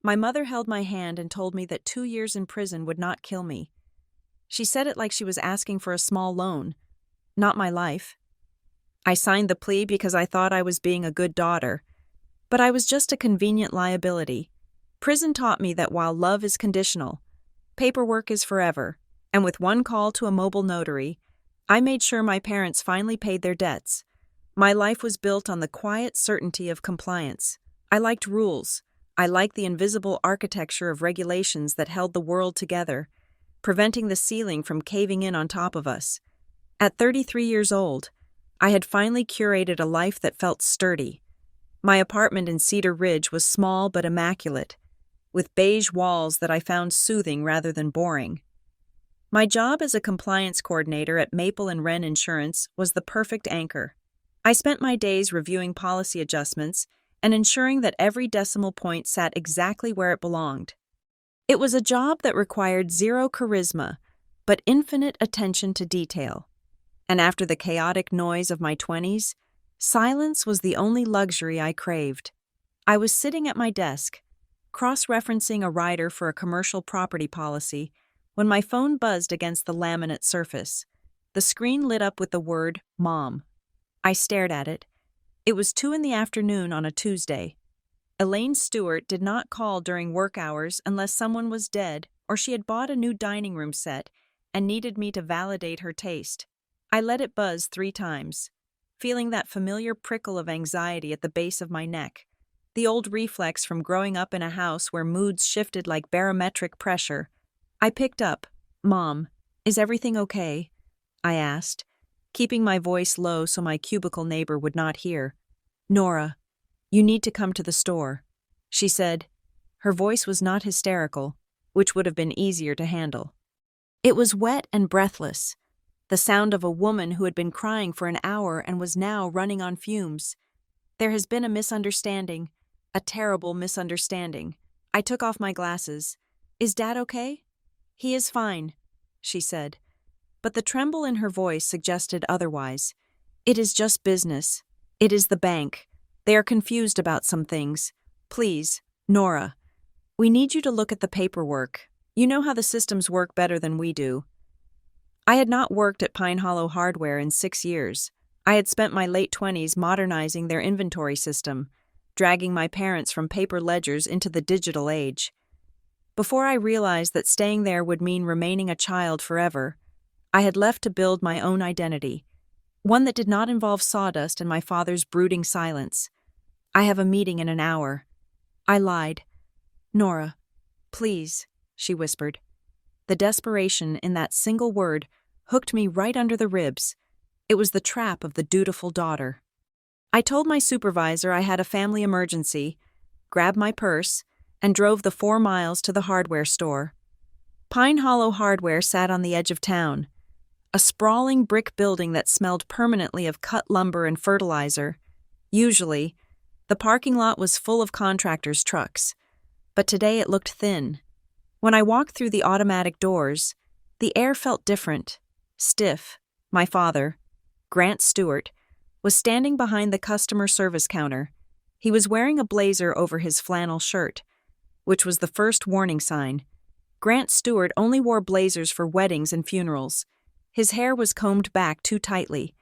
My mother held my hand and told me that 2 years in prison would not kill me. She said it like she was asking for a small loan, not my life. I signed the plea because I thought I was being a good daughter, but I was just a convenient liability. Prison taught me that while love is conditional, paperwork is forever, and with one call to a mobile notary, I made sure my parents finally paid their debts. My life was built on the quiet certainty of compliance. I liked rules. I liked the invisible architecture of regulations that held the world together, preventing the ceiling from caving in on top of us. At 33 years old, I had finally curated a life that felt sturdy. My apartment in Cedar Ridge was small but immaculate, with beige walls that I found soothing rather than boring. My job as a compliance coordinator at Maple and Wren Insurance was the perfect anchor. I spent my days reviewing policy adjustments and ensuring that every decimal point sat exactly where it belonged. It was a job that required zero charisma, but infinite attention to detail. And after the chaotic noise of my 20s, silence was the only luxury I craved. I was sitting at my desk, cross-referencing a rider for a commercial property policy, when my phone buzzed against the laminate surface. The screen lit up with the word, Mom. I stared at it. It was 2 p.m. on a Tuesday. Elaine Stewart did not call during work hours unless someone was dead or she had bought a new dining room set and needed me to validate her taste. I let it buzz 3 times, feeling that familiar prickle of anxiety at the base of my neck, the old reflex from growing up in a house where moods shifted like barometric pressure. I picked up. Mom, is everything okay? I asked, keeping my voice low so my cubicle neighbor would not hear. Nora, you need to come to the store, she said. Her voice was not hysterical, which would have been easier to handle. It was wet and breathless, the sound of a woman who had been crying for an hour and was now running on fumes. There has been a misunderstanding, a terrible misunderstanding. I took off my glasses. Is Dad okay? He is fine, she said, but the tremble in her voice suggested otherwise. It is just business. It is the bank. They are confused about some things. Please, Nora, we need you to look at the paperwork. You know how the systems work better than we do. I had not worked at Pine Hollow Hardware in 6 years. I had spent my late 20s modernizing their inventory system, dragging my parents from paper ledgers into the digital age. Before I realized that staying there would mean remaining a child forever, I had left to build my own identity, one that did not involve sawdust and my father's brooding silence. I have a meeting in an hour. I lied. Nora, please, she whispered. The desperation in that single word hooked me right under the ribs. It was the trap of the dutiful daughter. I told my supervisor I had a family emergency, grabbed my purse, and drove the 4 miles to the hardware store. Pine Hollow Hardware sat on the edge of town, a sprawling brick building that smelled permanently of cut lumber and fertilizer. Usually, the parking lot was full of contractors' trucks, but today it looked thin. When I walked through the automatic doors, the air felt different, stiff. My father, Grant Stewart, was standing behind the customer service counter. He was wearing a blazer over his flannel shirt, which was the first warning sign. Grant Stewart only wore blazers for weddings and funerals. His hair was combed back too tightly,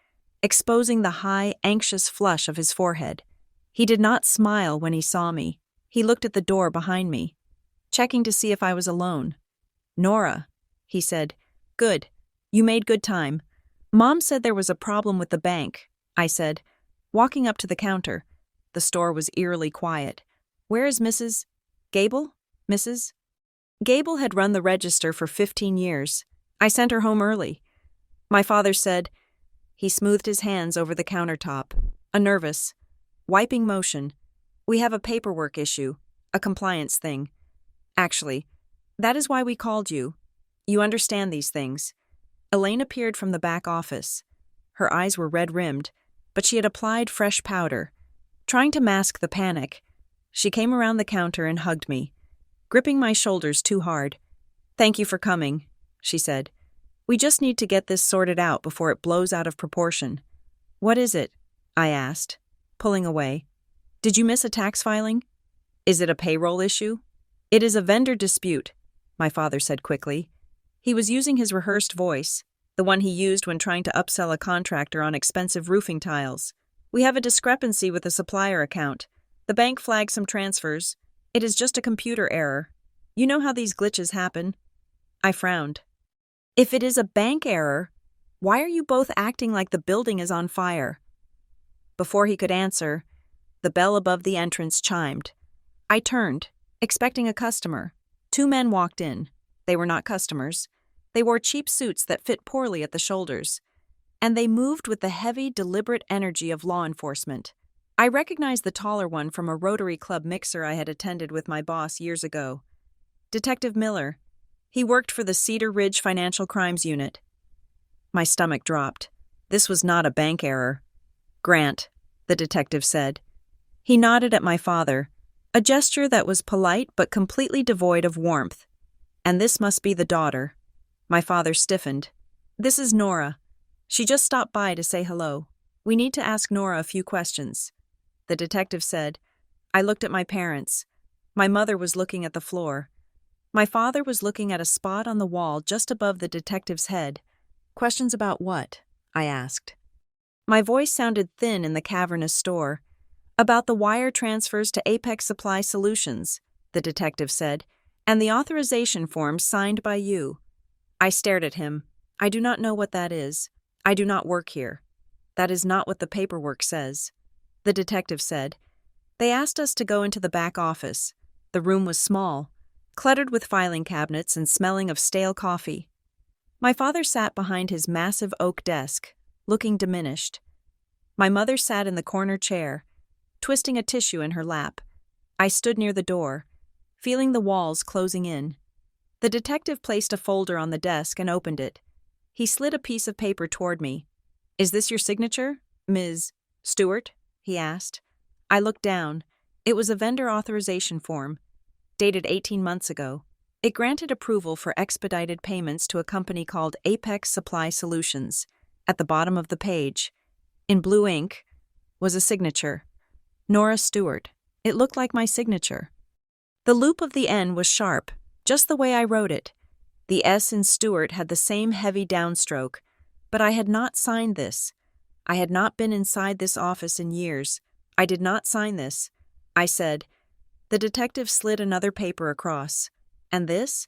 exposing the high, anxious flush of his forehead. He did not smile when he saw me. He looked at the door behind me, checking to see if I was alone. Nora, he said. Good. You made good time. Mom said there was a problem with the bank, I said, walking up to the counter. The store was eerily quiet. Where is Mrs. Gable? Mrs. Gable had run the register for 15 years. I sent her home early. My father said. He smoothed his hands over the countertop, a nervous, wiping motion. We have a paperwork issue, a compliance thing. Actually, that is why we called you. You understand these things. Elaine appeared from the back office. Her eyes were red-rimmed, but she had applied fresh powder. Trying to mask the panic, she came around the counter and hugged me, gripping my shoulders too hard. Thank you for coming, she said. We just need to get this sorted out before it blows out of proportion. What is it? I asked, pulling away. Did you miss a tax filing? Is it a payroll issue? It is a vendor dispute, my father said quickly. He was using his rehearsed voice, the one he used when trying to upsell a contractor on expensive roofing tiles. We have a discrepancy with the supplier account. The bank flagged some transfers. It is just a computer error. You know how these glitches happen? I frowned. If it is a bank error, why are you both acting like the building is on fire? Before he could answer, the bell above the entrance chimed. I turned, expecting a customer. 2 men walked in. They were not customers. They wore cheap suits that fit poorly at the shoulders. And they moved with the heavy, deliberate energy of law enforcement. I recognized the taller one from a Rotary Club mixer I had attended with my boss years ago. Detective Miller. He worked for the Cedar Ridge Financial Crimes Unit. My stomach dropped. This was not a bank error. Grant, the detective said. He nodded at my father, a gesture that was polite but completely devoid of warmth. And this must be the daughter. My father stiffened. This is Nora. She just stopped by to say hello. We need to ask Nora a few questions. The detective said. I looked at my parents. My mother was looking at the floor. My father was looking at a spot on the wall just above the detective's head. Questions about what? I asked. My voice sounded thin in the cavernous store. About the wire transfers to Apex Supply Solutions, the detective said, and the authorization form signed by you. I stared at him. I do not know what that is. I do not work here. That is not what the paperwork says. The detective said. They asked us to go into the back office. The room was small, cluttered with filing cabinets and smelling of stale coffee. My father sat behind his massive oak desk, looking diminished. My mother sat in the corner chair, twisting a tissue in her lap. I stood near the door, feeling the walls closing in. The detective placed a folder on the desk and opened it. He slid a piece of paper toward me. Is this your signature, Ms. Stewart? He asked. I looked down. It was a vendor authorization form, dated 18 months ago. It granted approval for expedited payments to a company called Apex Supply Solutions. At the bottom of the page, in blue ink, was a signature. Nora Stewart. It looked like my signature. The loop of the N was sharp, just the way I wrote it. The S in Stewart had the same heavy downstroke, but I had not signed this. I had not been inside this office in years. I did not sign this. I said. The detective slid another paper across. And this?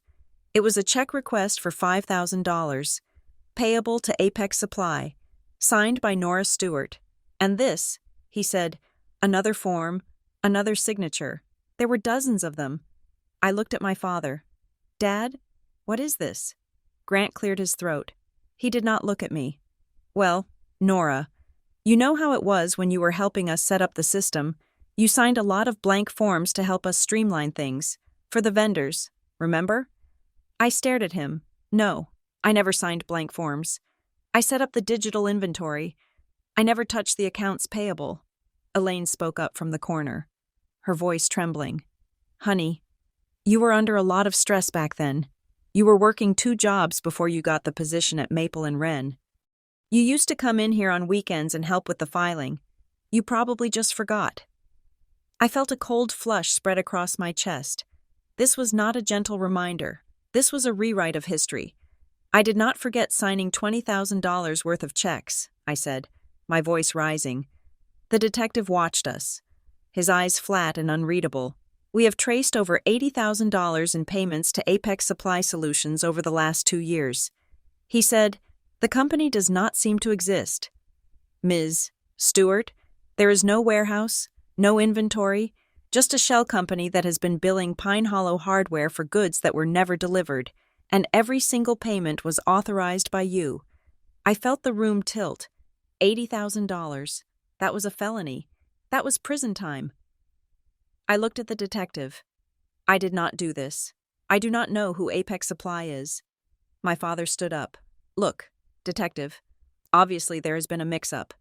It was a check request for $5,000, payable to Apex Supply, signed by Nora Stewart. And this, he said, another form, another signature. There were dozens of them. I looked at my father. Dad, what is this? Grant cleared his throat. He did not look at me. Well, Nora, you know how it was when you were helping us set up the system. You signed a lot of blank forms to help us streamline things. For the vendors, remember? I stared at him. No, I never signed blank forms. I set up the digital inventory. I never touched the accounts payable. Elaine spoke up from the corner, her voice trembling. Honey, you were under a lot of stress back then. You were working 2 jobs before you got the position at Maple and Wren. You used to come in here on weekends and help with the filing. You probably just forgot. I felt a cold flush spread across my chest. This was not a gentle reminder. This was a rewrite of history. I did not forget signing $20,000 worth of checks, I said, my voice rising. The detective watched us, his eyes flat and unreadable. We have traced over $80,000 in payments to Apex Supply Solutions over the last 2 years. He said, the company does not seem to exist. Ms. Stewart, there is no warehouse, no inventory, just a shell company that has been billing Pine Hollow Hardware for goods that were never delivered, and every single payment was authorized by you. I felt the room tilt. $80,000. That was a felony. That was prison time. I looked at the detective. I did not do this. I do not know who Apex Supply is. My father stood up. Look, detective, obviously there has been a mix-up.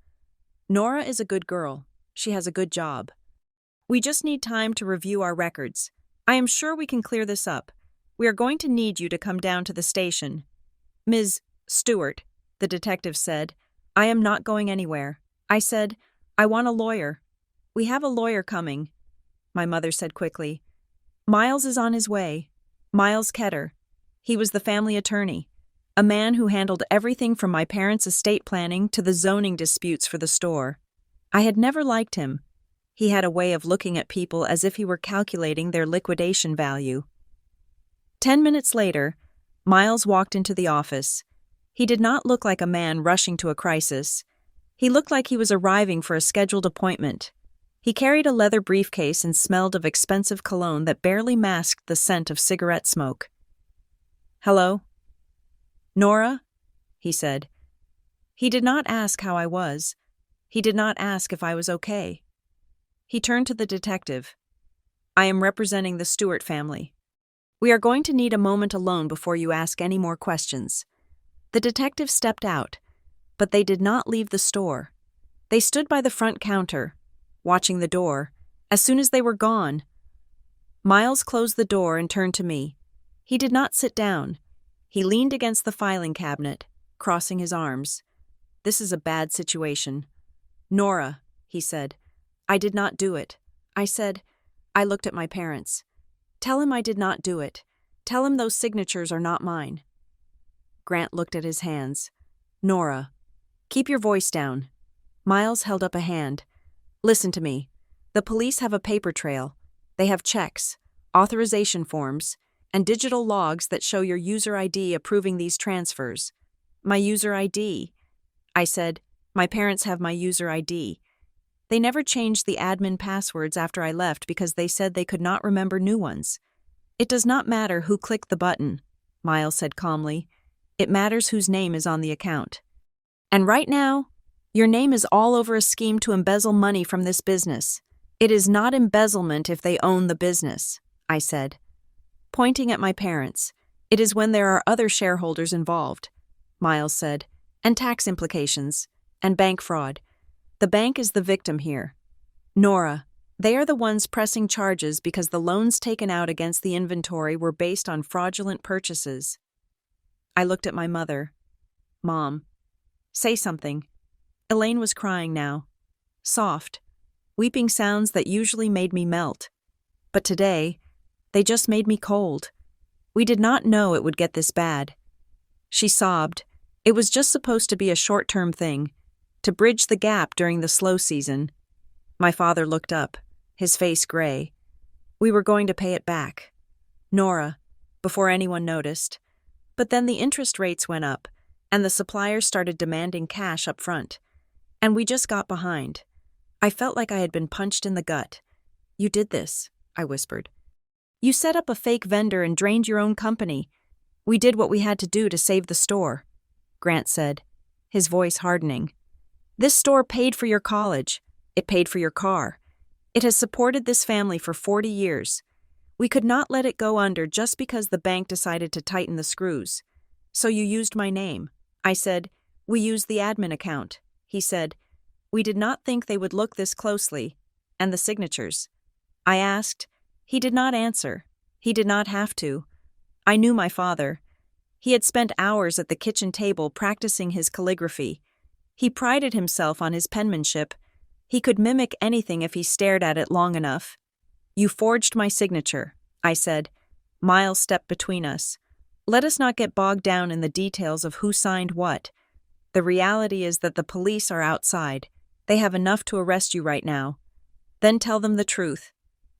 Nora is a good girl. She has a good job. We just need time to review our records. I am sure we can clear this up. We are going to need you to come down to the station. Ms. Stewart, the detective said, I am not going anywhere. I said, I want a lawyer. We have a lawyer coming. My mother said quickly, Miles is on his way. Miles Ketter. He was the family attorney, a man who handled everything from my parents' estate planning to the zoning disputes for the store. I had never liked him. He had a way of looking at people as if he were calculating their liquidation value. 10 minutes later, Miles walked into the office. He did not look like a man rushing to a crisis. He looked like he was arriving for a scheduled appointment. He carried a leather briefcase and smelled of expensive cologne that barely masked the scent of cigarette smoke. "Hello?" "Nora?" he said. He did not ask how I was. He did not ask if I was okay. He turned to the detective. "I am representing the Stewart family. We are going to need a moment alone before you ask any more questions." The detective stepped out, but they did not leave the store. They stood by the front counter, watching the door. As soon as they were gone, Miles closed the door and turned to me. He did not sit down. He leaned against the filing cabinet, crossing his arms. "This is a bad situation." "Nora," he said, "I did not do it." I said, I looked at my parents. "Tell him I did not do it. Tell him those signatures are not mine." Grant looked at his hands. "Nora, keep your voice down." Miles held up a hand. "Listen to me. The police have a paper trail. They have checks, authorization forms, and digital logs that show your user ID approving these transfers." "My user ID?" I said, "My parents have my user ID. They never changed the admin passwords after I left because they said they could not remember new ones." "It does not matter who clicked the button," Miles said calmly. "It matters whose name is on the account. And right now, your name is all over a scheme to embezzle money from this business. It is not embezzlement if they own the business," I said, pointing at my parents. "It is when there are other shareholders involved," Miles said, "and tax implications, and bank fraud. The bank is the victim here. Nora, they are the ones pressing charges because the loans taken out against the inventory were based on fraudulent purchases." I looked at my mother. "Mom, say something." Elaine was crying now. Soft, weeping sounds that usually made me melt. But today, they just made me cold. We did not know it would get this bad. She sobbed. It was just supposed to be a short-term thing, to bridge the gap during the slow season. My father looked up, his face gray. "We were going to pay it back, Nora, before anyone noticed. But then the interest rates went up, and the suppliers started demanding cash up front. And we just got behind. I felt like I had been punched in the gut." "You did this," I whispered. "You set up a fake vendor and drained your own company. We did what we had to do to save the store," Grant said, his voice hardening. "This store paid for your college. It paid for your car. It has supported this family for 40 years. We could not let it go under just because the bank decided to tighten the screws. So you used my name." I said, "We used the admin account." He said, "We did not think they would look this closely. And the signatures." I asked. He did not answer. He did not have to. I knew my father. He had spent hours at the kitchen table practicing his calligraphy. He prided himself on his penmanship. He could mimic anything if he stared at it long enough. "You forged my signature," I said. Miles stepped between us. "Let us not get bogged down in the details of who signed what. The reality is that the police are outside. They have enough to arrest you right now. Then tell them the truth."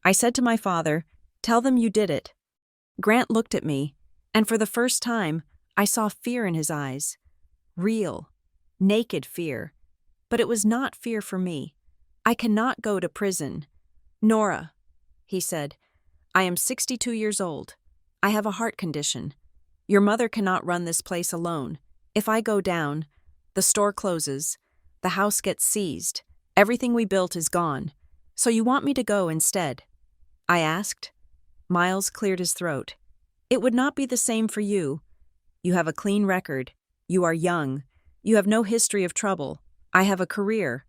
I said to my father, "Tell them you did it." Grant looked at me, and for the first time, I saw fear in his eyes. Real, naked fear. But it was not fear for me. "I cannot go to prison." "Nora," he said, "I am 62 years old. I have a heart condition. Your mother cannot run this place alone. If I go down, the store closes, the house gets seized, everything we built is gone. So you want me to go instead?" I asked. Miles cleared his throat. "It would not be the same for you. You have a clean record. You are young. You have no history of trouble. I have a career."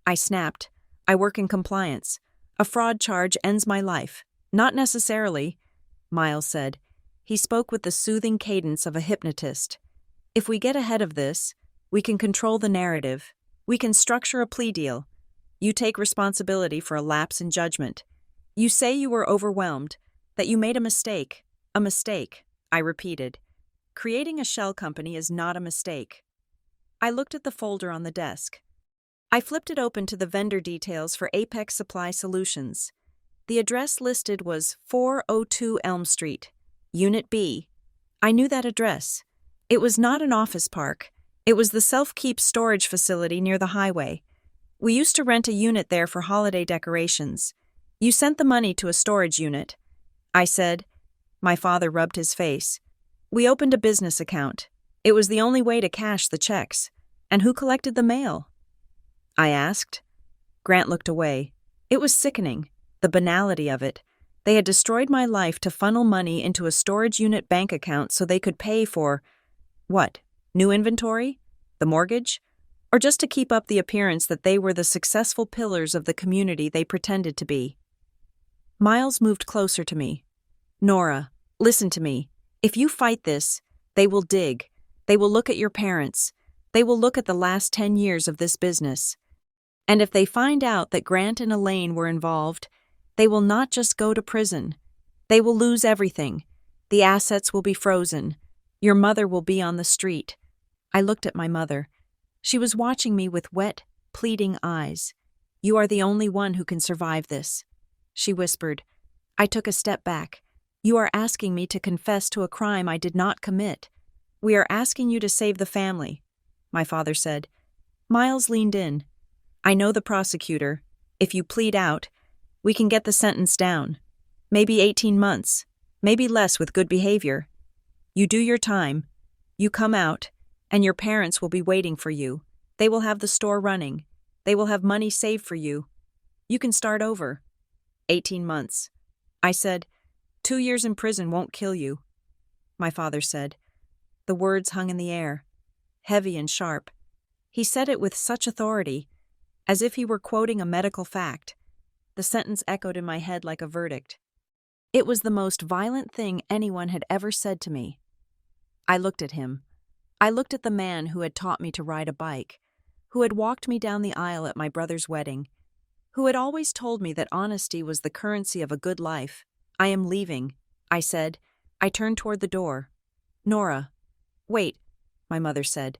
I snapped. "I work in compliance. A fraud charge ends my life." "Not necessarily," Miles said. He spoke with the soothing cadence of a hypnotist. "If we get ahead of this, we can control the narrative. We can structure a plea deal. You take responsibility for a lapse in judgment. You say you were overwhelmed, That you made a mistake. A mistake, I repeated. Creating a shell company is not a mistake. I looked at the folder on the desk. I flipped it open to the vendor details for Apex Supply Solutions. The address listed was 402 Elm Street, Unit B. I knew that address. It was not an office park. It was the self-keep storage facility near the highway. We used to rent a unit there for holiday decorations. You sent the money to a storage unit. I said. My father rubbed his face. We opened a business account. It was the only way to cash the checks. And who collected the mail? I asked. Grant looked away. It was sickening, the banality of it. They had destroyed my life to funnel money into a storage unit bank account so they could pay for, what, new inventory? The mortgage? Or just to keep up the appearance that they were the successful pillars of the community they pretended to be? Miles moved closer to me. Nora, listen to me. If you fight this, they will dig. They will look at your parents. They will look at the last 10 years of this business. And if they find out that Grant and Elaine were involved, they will not just go to prison. They will lose everything. The assets will be frozen. Your mother will be on the street. I looked at my mother. She was watching me with wet, pleading eyes. You are the only one who can survive this, she whispered. I took a step back. You are asking me to confess to a crime I did not commit. We are asking you to save the family, my father said. Miles leaned in. I know the prosecutor. If you plead out, we can get the sentence down. Maybe 18 months. Maybe less with good behavior. You do your time. You come out, and your parents will be waiting for you. They will have the store running. They will have money saved for you. You can start over. 18 months. I said, 2 years in prison won't kill you. My father said. The words hung in the air, heavy and sharp. He said it with such authority, as if he were quoting a medical fact. The sentence echoed in my head like a verdict. It was the most violent thing anyone had ever said to me. I looked at him. I looked at the man who had taught me to ride a bike, who had walked me down the aisle at my brother's wedding, who had always told me that honesty was the currency of a good life. I am leaving, I said. I turned toward the door. Nora. Wait, my mother said.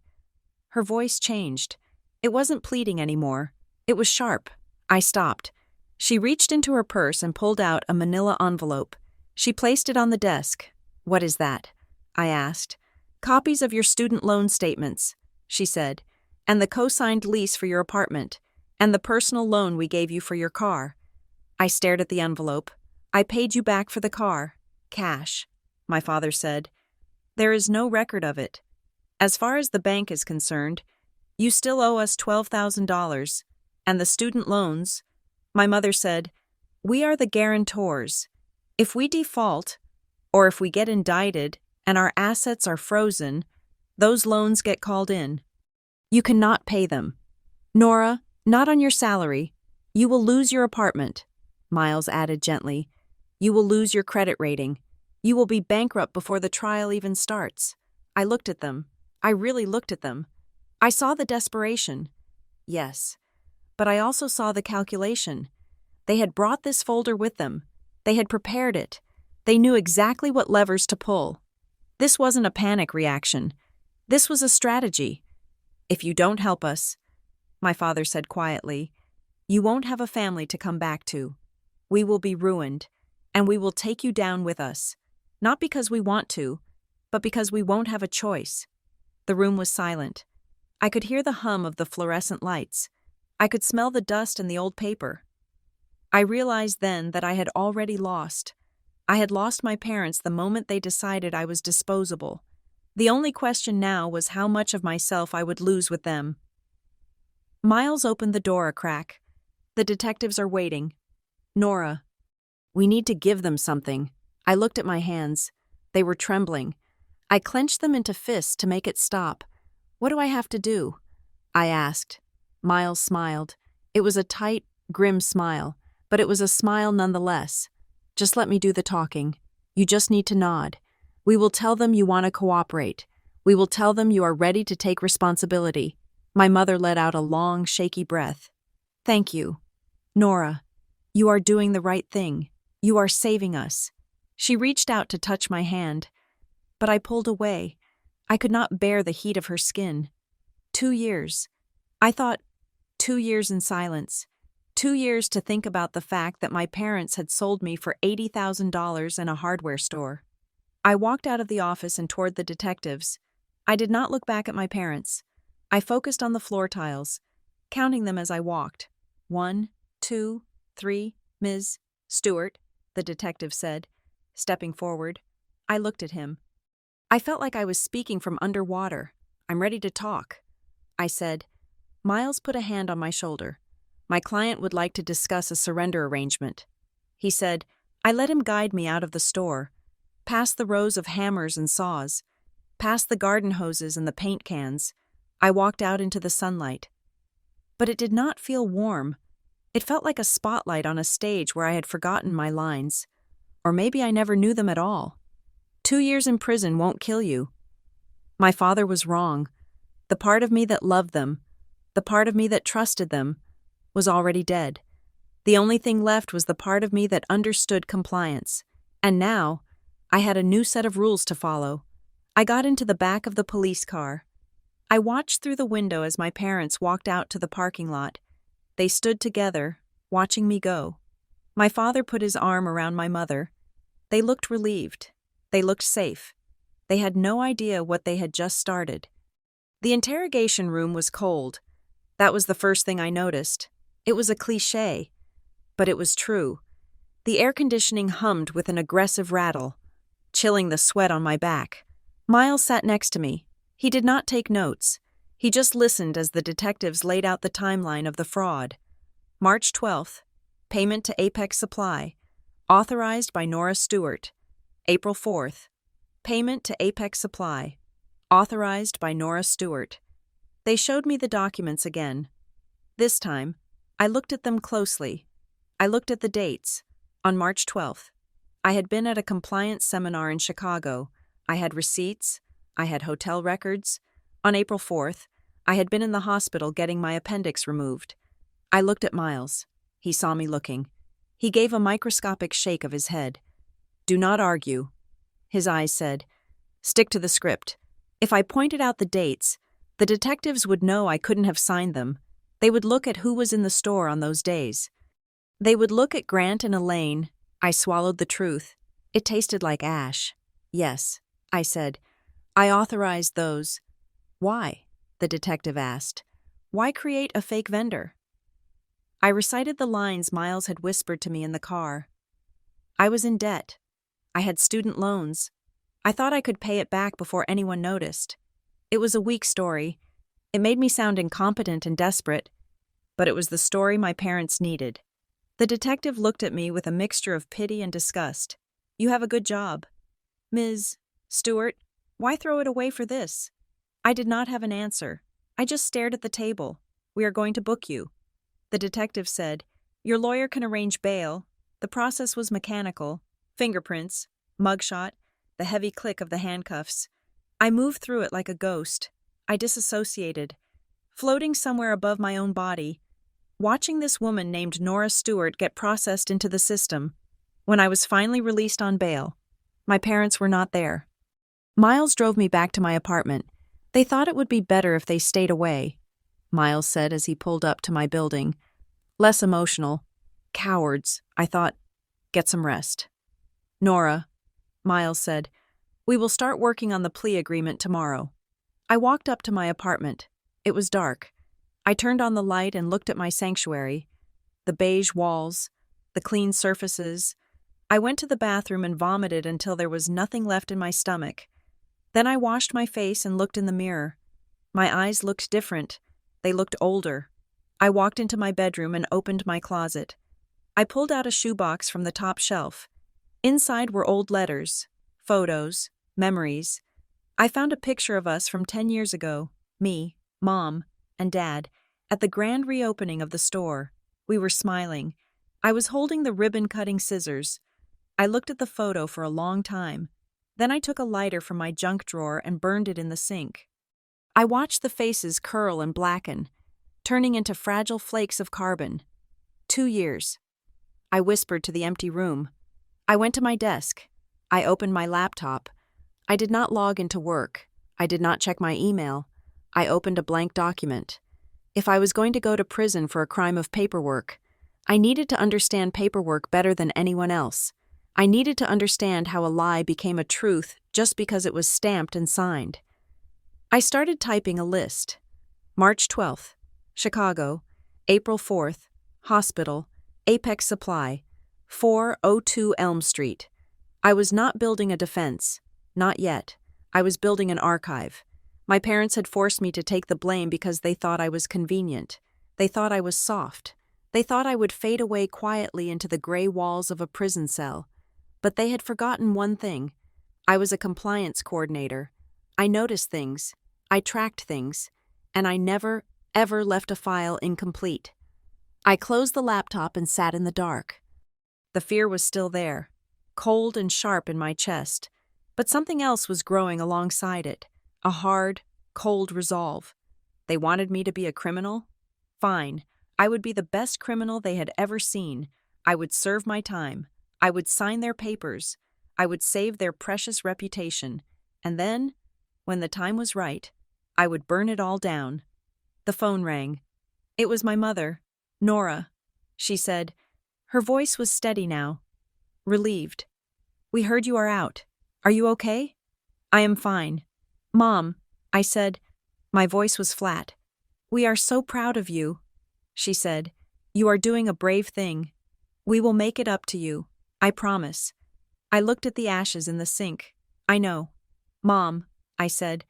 Her voice changed. It wasn't pleading anymore. It was sharp. I stopped. She reached into her purse and pulled out a manila envelope. She placed it on the desk. What is that? I asked. Copies of your student loan statements, she said, and the co-signed lease for your apartment, and the personal loan we gave you for your car. I stared at the envelope. I paid you back for the car. Cash, my father said. There is no record of it. As far as the bank is concerned, you still owe us $12,000. And the student loans, my mother said, we are the guarantors. If we default, or if we get indicted and our assets are frozen, those loans get called in. You cannot pay them. Nora, not on your salary. You will lose your apartment, Miles added gently. You will lose your credit rating. You will be bankrupt before the trial even starts. I looked at them. I really looked at them. I saw the desperation. Yes. But I also saw the calculation. They had brought this folder with them. They had prepared it. They knew exactly what levers to pull. This wasn't a panic reaction. This was a strategy. If you don't help us, my father said quietly, you won't have a family to come back to. We will be ruined, and we will take you down with us. Not because we want to, but because we won't have a choice. The room was silent. I could hear the hum of the fluorescent lights. I could smell the dust and the old paper. I realized then that I had already lost. I had lost my parents the moment they decided I was disposable. The only question now was how much of myself I would lose with them. Miles opened the door a crack. The detectives are waiting. Nora. We need to give them something. I looked at my hands. They were trembling. I clenched them into fists to make it stop. What do I have to do? I asked. Miles smiled. It was a tight, grim smile, but it was a smile nonetheless. Just let me do the talking. You just need to nod. We will tell them you want to cooperate. We will tell them you are ready to take responsibility. My mother let out a long, shaky breath. Thank you. Nora, you are doing the right thing. You are saving us. She reached out to touch my hand, but I pulled away. I could not bear the heat of her skin. 2 years. I thought, 2 years in silence. 2 years to think about the fact that my parents had sold me for $80,000 in a hardware store. I walked out of the office and toward the detectives. I did not look back at my parents. I focused on the floor tiles, counting them as I walked. 1, 2, 3, Ms. Stewart, the detective said, stepping forward. I looked at him. I felt like I was speaking from underwater. I'm ready to talk. I said. Miles put a hand on my shoulder. My client would like to discuss a surrender arrangement. He said. I let him guide me out of the store, past the rows of hammers and saws, past the garden hoses and the paint cans. I walked out into the sunlight. But it did not feel warm. It felt like a spotlight on a stage where I had forgotten my lines. Or maybe I never knew them at all. 2 years in prison won't kill you. My father was wrong. The part of me that loved them, the part of me that trusted them, was already dead. The only thing left was the part of me that understood compliance. And now, I had a new set of rules to follow. I got into the back of the police car. I watched through the window as my parents walked out to the parking lot. They stood together, watching me go. My father put his arm around my mother. They looked relieved. They looked safe. They had no idea what they had just started. The interrogation room was cold. That was the first thing I noticed. It was a cliché, but it was true. The air conditioning hummed with an aggressive rattle, chilling the sweat on my back. Miles sat next to me. He did not take notes. He just listened as the detectives laid out the timeline of the fraud. March 12th, payment to Apex Supply, authorized by Nora Stewart. April 4th, payment to Apex Supply, authorized by Nora Stewart. They showed me the documents again. This time, I looked at them closely. I looked at the dates. On March 12th, I had been at a compliance seminar in Chicago. I had receipts. I had hotel records. On April 4th, I had been in the hospital getting my appendix removed. I looked at Miles. He saw me looking. He gave a microscopic shake of his head. Do not argue. His eyes said, stick to the script. If I pointed out the dates, the detectives would know I couldn't have signed them. They would look at who was in the store on those days. They would look at Grant and Elaine. I swallowed the truth. It tasted like ash. Yes, I said. I authorized those. Why? The detective asked. Why create a fake vendor? I recited the lines Miles had whispered to me in the car. I was in debt. I had student loans. I thought I could pay it back before anyone noticed. It was a weak story. It made me sound incompetent and desperate, but it was the story my parents needed. The detective looked at me with a mixture of pity and disgust. You have a good job. Ms. Stewart, why throw it away for this? I did not have an answer. I just stared at the table. We are going to book you. The detective said, your lawyer can arrange bail. The process was mechanical. Fingerprints, mugshot, the heavy click of the handcuffs. I moved through it like a ghost. I disassociated, floating somewhere above my own body, watching this woman named Nora Stewart get processed into the system. When I was finally released on bail, my parents were not there. Miles drove me back to my apartment. They thought it would be better if they stayed away, Miles said as he pulled up to my building. Less emotional. Cowards, I thought. Get some rest. Nora, Miles said, we will start working on the plea agreement tomorrow. I walked up to my apartment. It was dark. I turned on the light and looked at my sanctuary. The beige walls, the clean surfaces. I went to the bathroom and vomited until there was nothing left in my stomach. Then I washed my face and looked in the mirror. My eyes looked different. They looked older. I walked into my bedroom and opened my closet. I pulled out a shoebox from the top shelf. Inside were old letters, photos, memories. I found a picture of us from 10 years ago, me, Mom, and Dad, at the grand reopening of the store. We were smiling. I was holding the ribbon-cutting scissors. I looked at the photo for a long time. Then I took a lighter from my junk drawer and burned it in the sink. I watched the faces curl and blacken, turning into fragile flakes of carbon. 2 years. I whispered to the empty room. I went to my desk. I opened my laptop. I did not log into work. I did not check my email. I opened a blank document. If I was going to go to prison for a crime of paperwork, I needed to understand paperwork better than anyone else. I needed to understand how a lie became a truth just because it was stamped and signed. I started typing a list. March 12th, Chicago, April 4th, Hospital, Apex Supply, 402 Elm Street. I was not building a defense. Not yet. I was building an archive. My parents had forced me to take the blame because they thought I was convenient. They thought I was soft. They thought I would fade away quietly into the gray walls of a prison cell. But they had forgotten one thing. I was a compliance coordinator. I noticed things. I tracked things. And I never, ever left a file incomplete. I closed the laptop and sat in the dark. The fear was still there, cold and sharp in my chest, but something else was growing alongside it, a hard, cold resolve. They wanted me to be a criminal? Fine. I would be the best criminal they had ever seen. I would serve my time. I would sign their papers. I would save their precious reputation. And then, when the time was right, I would burn it all down. The phone rang. It was my mother, Nora. She said. Her voice was steady now. Relieved. We heard you are out. Are you okay? I am fine. Mom, I said. My voice was flat. We are so proud of you, she said. You are doing a brave thing. We will make it up to you. I promise. I looked at the ashes in the sink. I know. Mom, I said.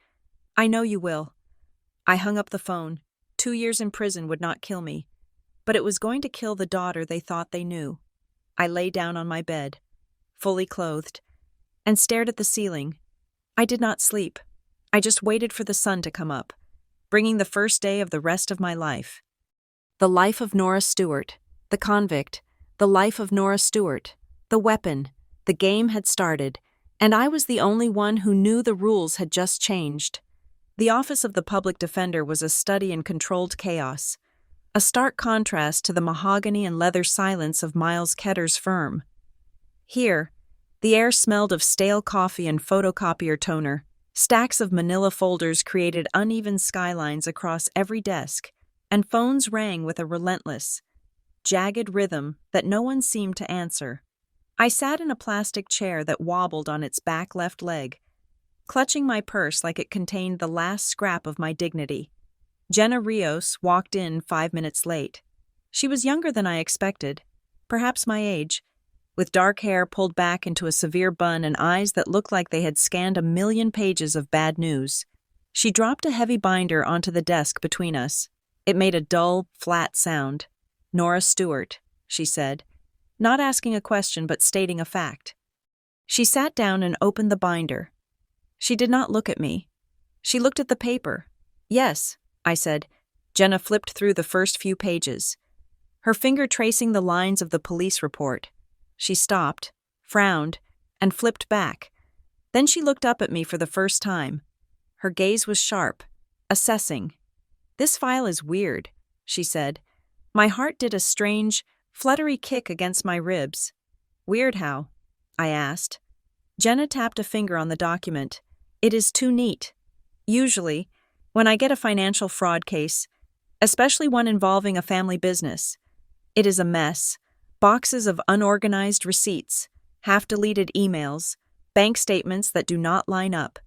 I know you will. I hung up the phone. 2 years in prison would not kill me. But it was going to kill the daughter they thought they knew. I lay down on my bed, fully clothed, and stared at the ceiling. I did not sleep. I just waited for the sun to come up, bringing the first day of the rest of my life. The life of Nora Stewart, the convict, the life of Nora Stewart, the weapon. The game had started, and I was the only one who knew the rules had just changed. The office of the public defender was a study in controlled chaos, a stark contrast to the mahogany and leather silence of Miles Ketter's firm. Here, the air smelled of stale coffee and photocopier toner. Stacks of manila folders created uneven skylines across every desk, and phones rang with a relentless, jagged rhythm that no one seemed to answer. I sat in a plastic chair that wobbled on its back left leg, clutching my purse like it contained the last scrap of my dignity. Jenna Rios walked in 5 minutes late. She was younger than I expected, perhaps my age, with dark hair pulled back into a severe bun and eyes that looked like they had scanned 1,000,000 pages of bad news. She dropped a heavy binder onto the desk between us. It made a dull, flat sound. Nora Stewart, she said, not asking a question but stating a fact. She sat down and opened the binder. She did not look at me. She looked at the paper. Yes, I said. Jenna flipped through the first few pages, her finger tracing the lines of the police report. She stopped, frowned, and flipped back. Then she looked up at me for the first time. Her gaze was sharp, assessing. This file is weird, she said. My heart did a strange, fluttery kick against my ribs. Weird how? I asked. Jenna tapped a finger on the document. It is too neat. Usually, when I get a financial fraud case, especially one involving a family business, it is a mess. Boxes of unorganized receipts, half-deleted emails, bank statements that do not line up.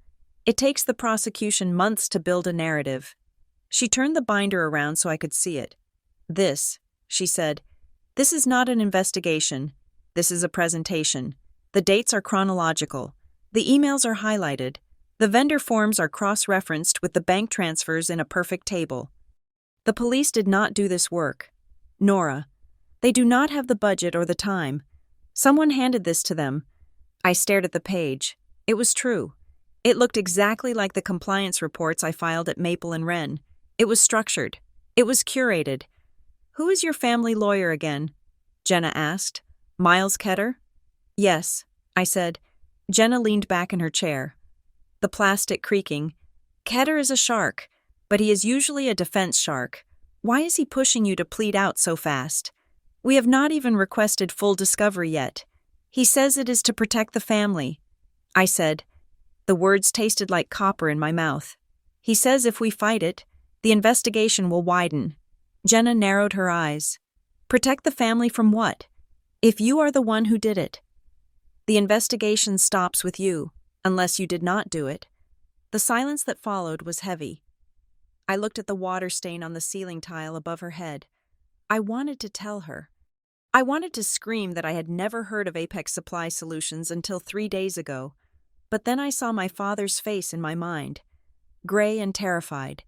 It takes the prosecution months to build a narrative. She turned the binder around so I could see it. This, she said, this is not an investigation. This is a presentation. The dates are chronological. The emails are highlighted. The vendor forms are cross-referenced with the bank transfers in a perfect table. The police did not do this work. Nora. They do not have the budget or the time. Someone handed this to them. I stared at the page. It was true. It looked exactly like the compliance reports I filed at Maple and Wren. It was structured. It was curated. Who is your family lawyer again? Jenna asked. Miles Ketter? Yes, I said. Jenna leaned back in her chair, the plastic creaking. Ketter is a shark, but he is usually a defense shark. Why is he pushing you to plead out so fast? We have not even requested full discovery yet. He says it is to protect the family. I said. The words tasted like copper in my mouth. He says if we fight it, the investigation will widen. Jenna narrowed her eyes. Protect the family from what? If you are the one who did it. The investigation stops with you, unless you did not do it. The silence that followed was heavy. I looked at the water stain on the ceiling tile above her head. I wanted to tell her. I wanted to scream that I had never heard of Apex Supply Solutions until 3 days ago. But then I saw my father's face in my mind, gray and terrified.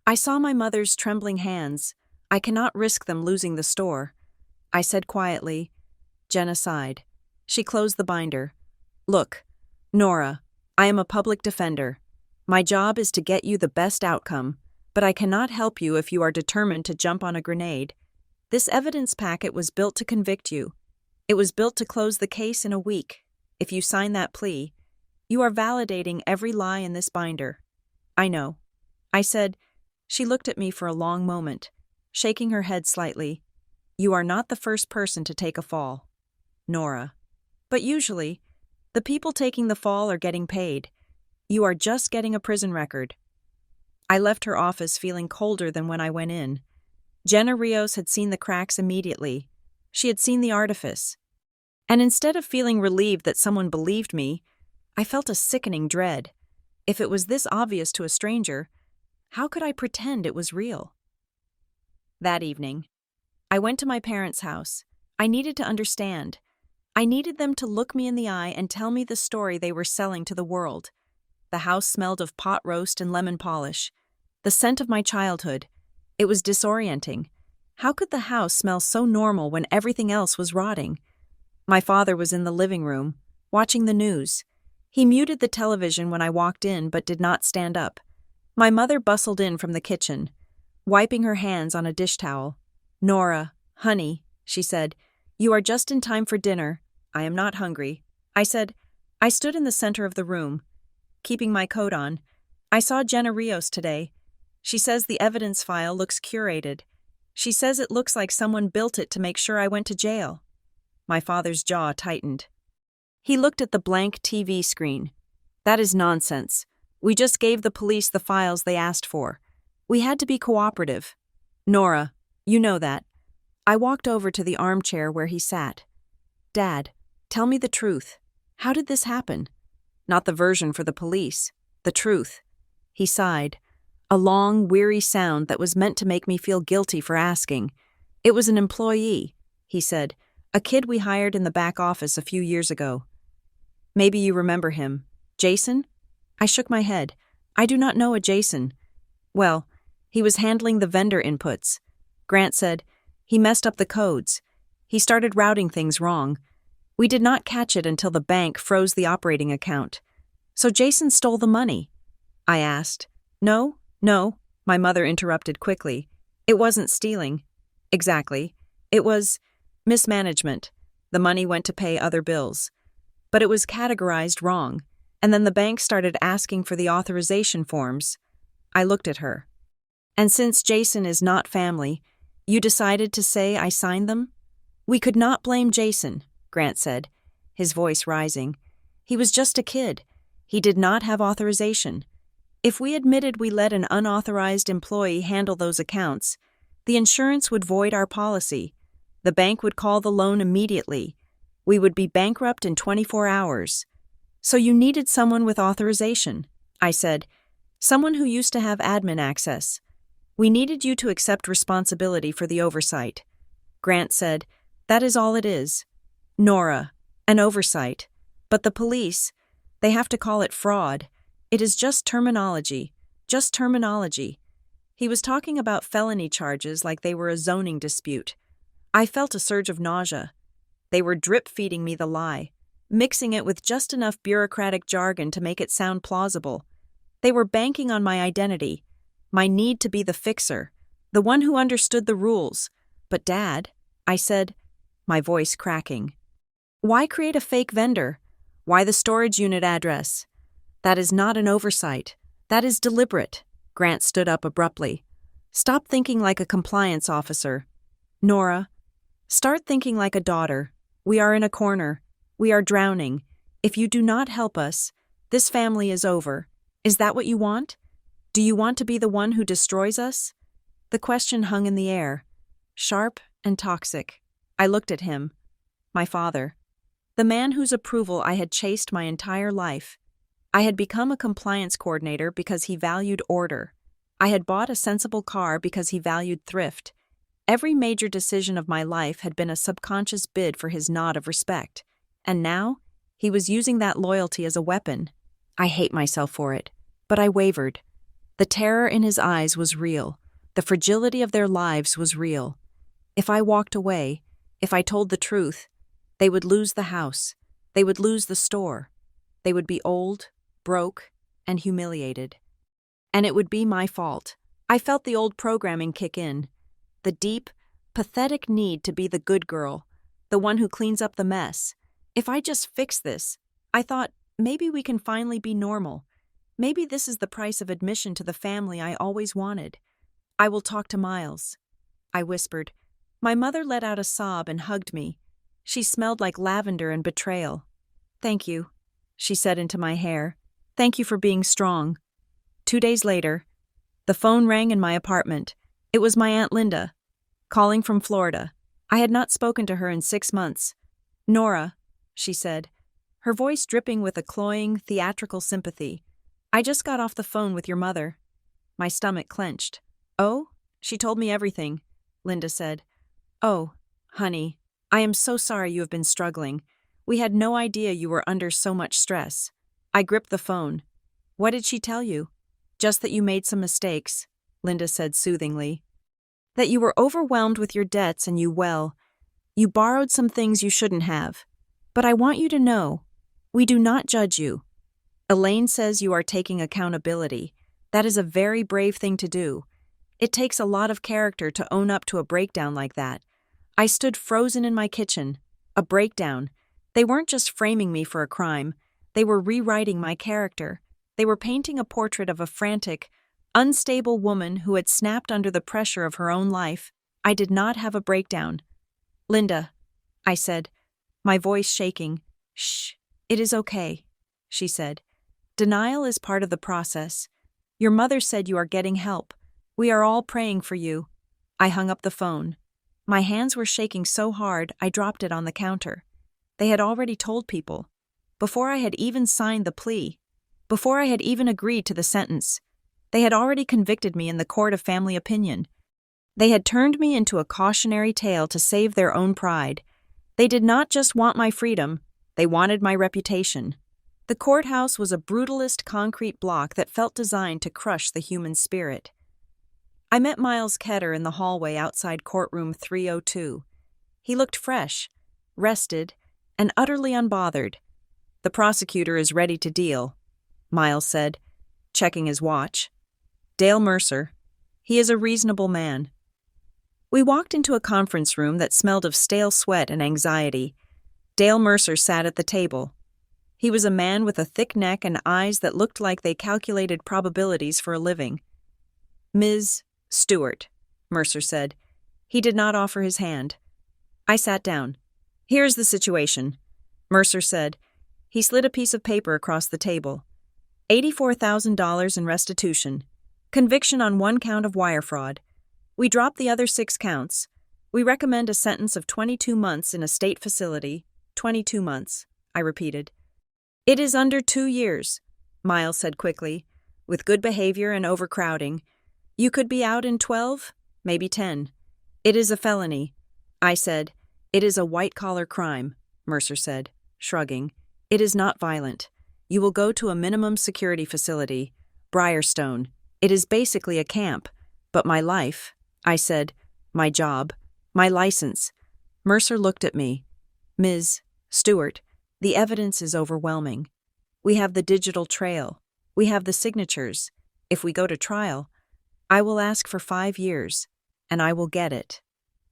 I saw my mother's trembling hands. I cannot risk them losing the store. I said quietly. Jenna sighed. She closed the binder. Look, Nora, I am a public defender. My job is to get you the best outcome, but I cannot help you if you are determined to jump on a grenade. This evidence packet was built to convict you. It was built to close the case in a week. If you sign that plea, you are validating every lie in this binder. I know. I said. She looked at me for a long moment, shaking her head slightly. You are not the first person to take a fall, Nora. But usually, the people taking the fall are getting paid. You are just getting a prison record. I left her office feeling colder than when I went in. Jenna Rios had seen the cracks immediately. She had seen the artifice. And instead of feeling relieved that someone believed me, I felt a sickening dread. If it was this obvious to a stranger, how could I pretend it was real? That evening, I went to my parents' house. I needed to understand. I needed them to look me in the eye and tell me the story they were selling to the world. The house smelled of pot roast and lemon polish. The scent of my childhood. It was disorienting. How could the house smell so normal when everything else was rotting? My father was in the living room, watching the news. He muted the television when I walked in but did not stand up. My mother bustled in from the kitchen, wiping her hands on a dish towel. Nora, honey, she said, you are just in time for dinner. I am not hungry. I said. I stood in the center of the room, keeping my coat on. I saw Jenna Rios today. She says the evidence file looks curated. She says it looks like someone built it to make sure I went to jail. My father's jaw tightened. He looked at the blank TV screen. That is nonsense. We just gave the police the files they asked for. We had to be cooperative. Nora, you know that. I walked over to the armchair where he sat. Dad, tell me the truth. How did this happen? Not the version for the police. The truth. He sighed. A long, weary sound that was meant to make me feel guilty for asking. It was an employee, he said. A kid we hired in the back office a few years ago. Maybe you remember him. Jason? I shook my head. I do not know a Jason. Well, he was handling the vendor inputs. Grant said, he messed up the codes. He started routing things wrong. We did not catch it until the bank froze the operating account. So Jason stole the money. I asked. No, my mother interrupted quickly. It wasn't stealing. Exactly. It was mismanagement. The money went to pay other bills. But it was categorized wrong, and then the bank started asking for the authorization forms. I looked at her. And since Jason is not family, you decided to say I signed them? We could not blame Jason, Grant said, his voice rising. He was just a kid. He did not have authorization. If we admitted we let an unauthorized employee handle those accounts, the insurance would void our policy. The bank would call the loan immediately. We would be bankrupt in 24 hours. So you needed someone with authorization, I said. Someone who used to have admin access. We needed you to accept responsibility for the oversight. Grant said, that is all it is. Nora, an oversight. But the police, they have to call it fraud. It is just terminology. Just terminology. He was talking about felony charges like they were a zoning dispute. I felt a surge of nausea. They were drip-feeding me the lie, mixing it with just enough bureaucratic jargon to make it sound plausible. They were banking on my identity, my need to be the fixer, the one who understood the rules. But Dad, I said, my voice cracking. Why create a fake vendor? Why the storage unit address? That is not an oversight. That is deliberate. Grant stood up abruptly. Stop thinking like a compliance officer. Nora, start thinking like a daughter. We are in a corner. We are drowning. If you do not help us, this family is over. Is that what you want? Do you want to be the one who destroys us? The question hung in the air, sharp and toxic. I looked at him. My father. The man whose approval I had chased my entire life. I had become a compliance coordinator because he valued order. I had bought a sensible car because he valued thrift. Every major decision of my life had been a subconscious bid for his nod of respect. And now, he was using that loyalty as a weapon. I hate myself for it, but I wavered. The terror in his eyes was real. The fragility of their lives was real. If I walked away, if I told the truth, they would lose the house. They would lose the store. They would be old, broke, and humiliated. And it would be my fault. I felt the old programming kick in. The deep, pathetic need to be the good girl, the one who cleans up the mess. If I just fix this, I thought, maybe we can finally be normal. Maybe this is the price of admission to the family I always wanted. I will talk to Miles, I whispered. My mother let out a sob and hugged me. She smelled like lavender and betrayal. Thank you, she said into my hair. Thank you for being strong. 2 days later, the phone rang in my apartment. It was my Aunt Linda, calling from Florida. I had not spoken to her in 6 months. Nora, she said, her voice dripping with a cloying, theatrical sympathy. I just got off the phone with your mother. My stomach clenched. Oh? She told me everything, Linda said. Oh, honey, I am so sorry you have been struggling. We had no idea you were under so much stress. I gripped the phone. What did she tell you? Just that you made some mistakes, Linda said soothingly. That you were overwhelmed with your debts and you borrowed some things you shouldn't have. But I want you to know, we do not judge you. Elaine says you are taking accountability. That is a very brave thing to do. It takes a lot of character to own up to a breakdown like that. I stood frozen in my kitchen. A breakdown. They weren't just framing me for a crime. They were rewriting my character. They were painting a portrait of a frantic, unstable woman who had snapped under the pressure of her own life. I did not have a breakdown. Linda, I said, my voice shaking. Shh, it is okay, she said. Denial is part of the process. Your mother said you are getting help. We are all praying for you. I hung up the phone. My hands were shaking so hard I dropped it on the counter. They had already told people. Before I had even signed the plea. Before I had even agreed to the sentence. They had already convicted me in the court of family opinion. They had turned me into a cautionary tale to save their own pride. They did not just want my freedom, they wanted my reputation. The courthouse was a brutalist concrete block that felt designed to crush the human spirit. I met Miles Ketter in the hallway outside courtroom 302. He looked fresh, rested, and utterly unbothered. The prosecutor is ready to deal, Miles said, checking his watch. Dale Mercer. He is a reasonable man. We walked into a conference room that smelled of stale sweat and anxiety. Dale Mercer sat at the table. He was a man with a thick neck and eyes that looked like they calculated probabilities for a living. Ms. Stewart, Mercer said. He did not offer his hand. I sat down. Here's the situation, Mercer said. He slid a piece of paper across the table. $84,000 in restitution. Conviction on 1 count of wire fraud. We dropped the other 6 counts. We recommend a sentence of 22 months in a state facility. 22 months, I repeated. It is under 2 years, Miles said quickly. With good behavior and overcrowding, you could be out in 12, maybe 10. It is a felony. I said, it is a white-collar crime, Mercer said, shrugging. It is not violent. You will go to a minimum security facility, Briarstone. It is basically a camp. But my life, I said, my job, my license. Mercer looked at me. Ms. Stewart, the evidence is overwhelming. We have the digital trail. We have the signatures. If we go to trial, I will ask for 5 years, and I will get it.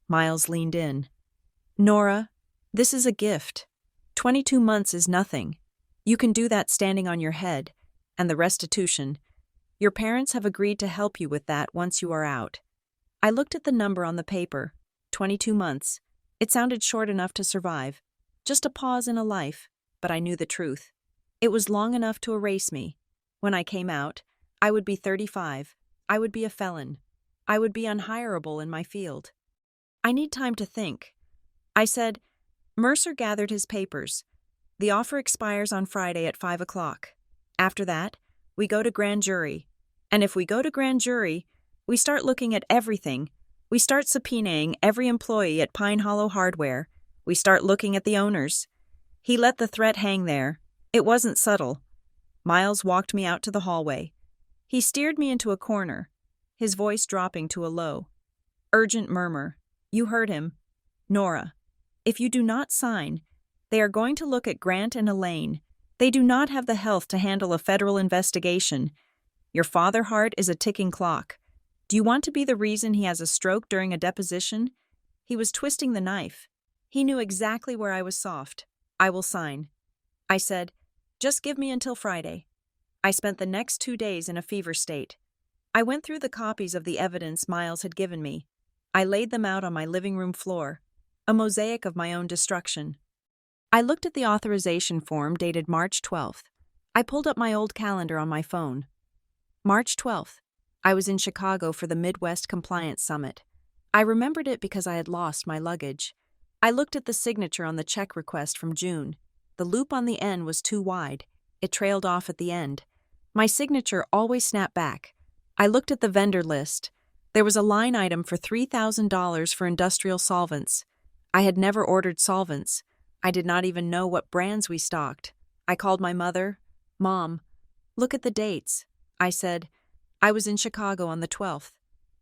Miles leaned in. Nora, this is a gift. 22 months is nothing. You can do that standing on your head, and the restitution. Your parents have agreed to help you with that once you are out. I looked at the number on the paper. 22 months. It sounded short enough to survive. Just a pause in a life. but I knew the truth. It was long enough to erase me. When I came out, I would be 35. I would be a felon. I would be unhireable in my field. I need time to think. I said, Mercer gathered his papers. The offer expires on Friday at 5 o'clock. After that, we go to grand jury. And if we go to grand jury, we start looking at everything. We start subpoenaing every employee at Pine Hollow Hardware. We start looking at the owners. He let the threat hang there. It wasn't subtle. Miles walked me out to the hallway. He steered me into a corner, his voice dropping to a low, urgent murmur. You heard him. Nora, if you do not sign, they are going to look at Grant and Elaine. They do not have the health to handle a federal investigation. Your father heart is a ticking clock. Do you want to be the reason he has a stroke during a deposition? He was twisting the knife. He knew exactly where I was soft. I will sign. I said, just give me until Friday. I spent the next 2 days in a fever state. I went through the copies of the evidence Miles had given me. I laid them out on my living room floor, a mosaic of my own destruction. I looked at the authorization form dated March 12th. I pulled up my old calendar on my phone. March 12th. I was in Chicago for the Midwest Compliance Summit. I remembered it because I had lost my luggage. I looked at the signature on the check request from June. The loop on the N was too wide. It trailed off at the end. My signature always snapped back. I looked at the vendor list. There was a line item for $3,000 for industrial solvents. I had never ordered solvents. I did not even know what brands we stocked. I called my mother. Mom, look at the dates. I said, I was in Chicago on the 12th.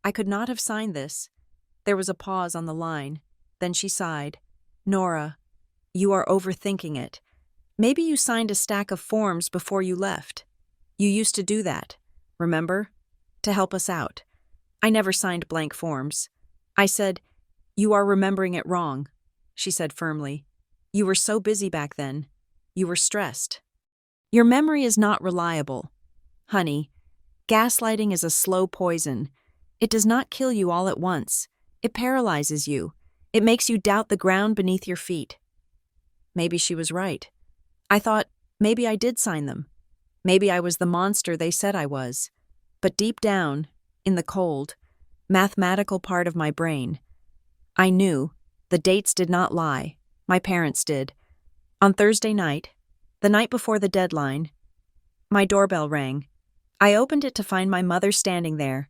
I could not have signed this. There was a pause on the line. Then she sighed. Nora, you are overthinking it. Maybe you signed a stack of forms before you left. You used to do that, remember? To help us out. I never signed blank forms. I said, you are remembering it wrong, she said firmly. You were so busy back then. You were stressed. Your memory is not reliable. Honey, gaslighting is a slow poison. It does not kill you all at once. It paralyzes you. It makes you doubt the ground beneath your feet. Maybe she was right. I thought, maybe I did sign them. Maybe I was the monster they said I was. But deep down, in the cold, mathematical part of my brain, I knew the dates did not lie. My parents did. On Thursday night, the night before the deadline, my doorbell rang. I opened it to find my mother standing there.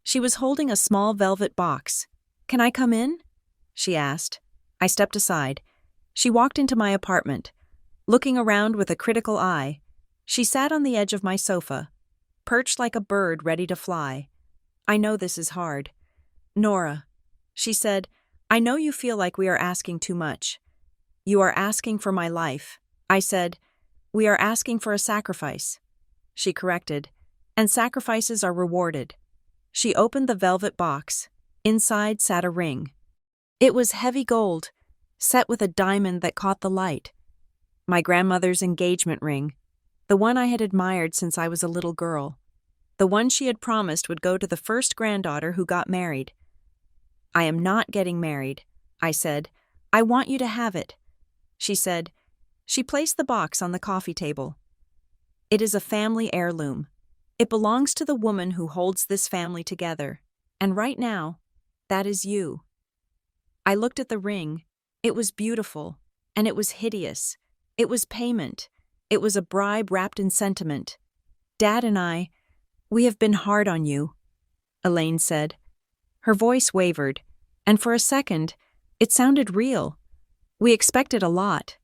She was holding a small velvet box. Can I come in? She asked. I stepped aside. She walked into my apartment, looking around with a critical eye. She sat on the edge of my sofa, perched like a bird ready to fly. I know this is hard. Nora, she said, I know you feel like we are asking too much. You are asking for my life. I said, we are asking for a sacrifice. She corrected, and sacrifices are rewarded. She opened the velvet box. Inside sat a ring. It was heavy gold, set with a diamond that caught the light. My grandmother's engagement ring, the one I had admired since I was a little girl. The one she had promised would go to the first granddaughter who got married. I am not getting married, I said. I want you to have it. She said. She placed the box on the coffee table. It is a family heirloom. It belongs to the woman who holds this family together. And right now, that is you. I looked at the ring. It was beautiful, and it was hideous. It was payment. It was a bribe wrapped in sentiment. Dad and we have been hard on you, Elaine said. Her voice wavered, and for a second, it sounded real. We expected a lot.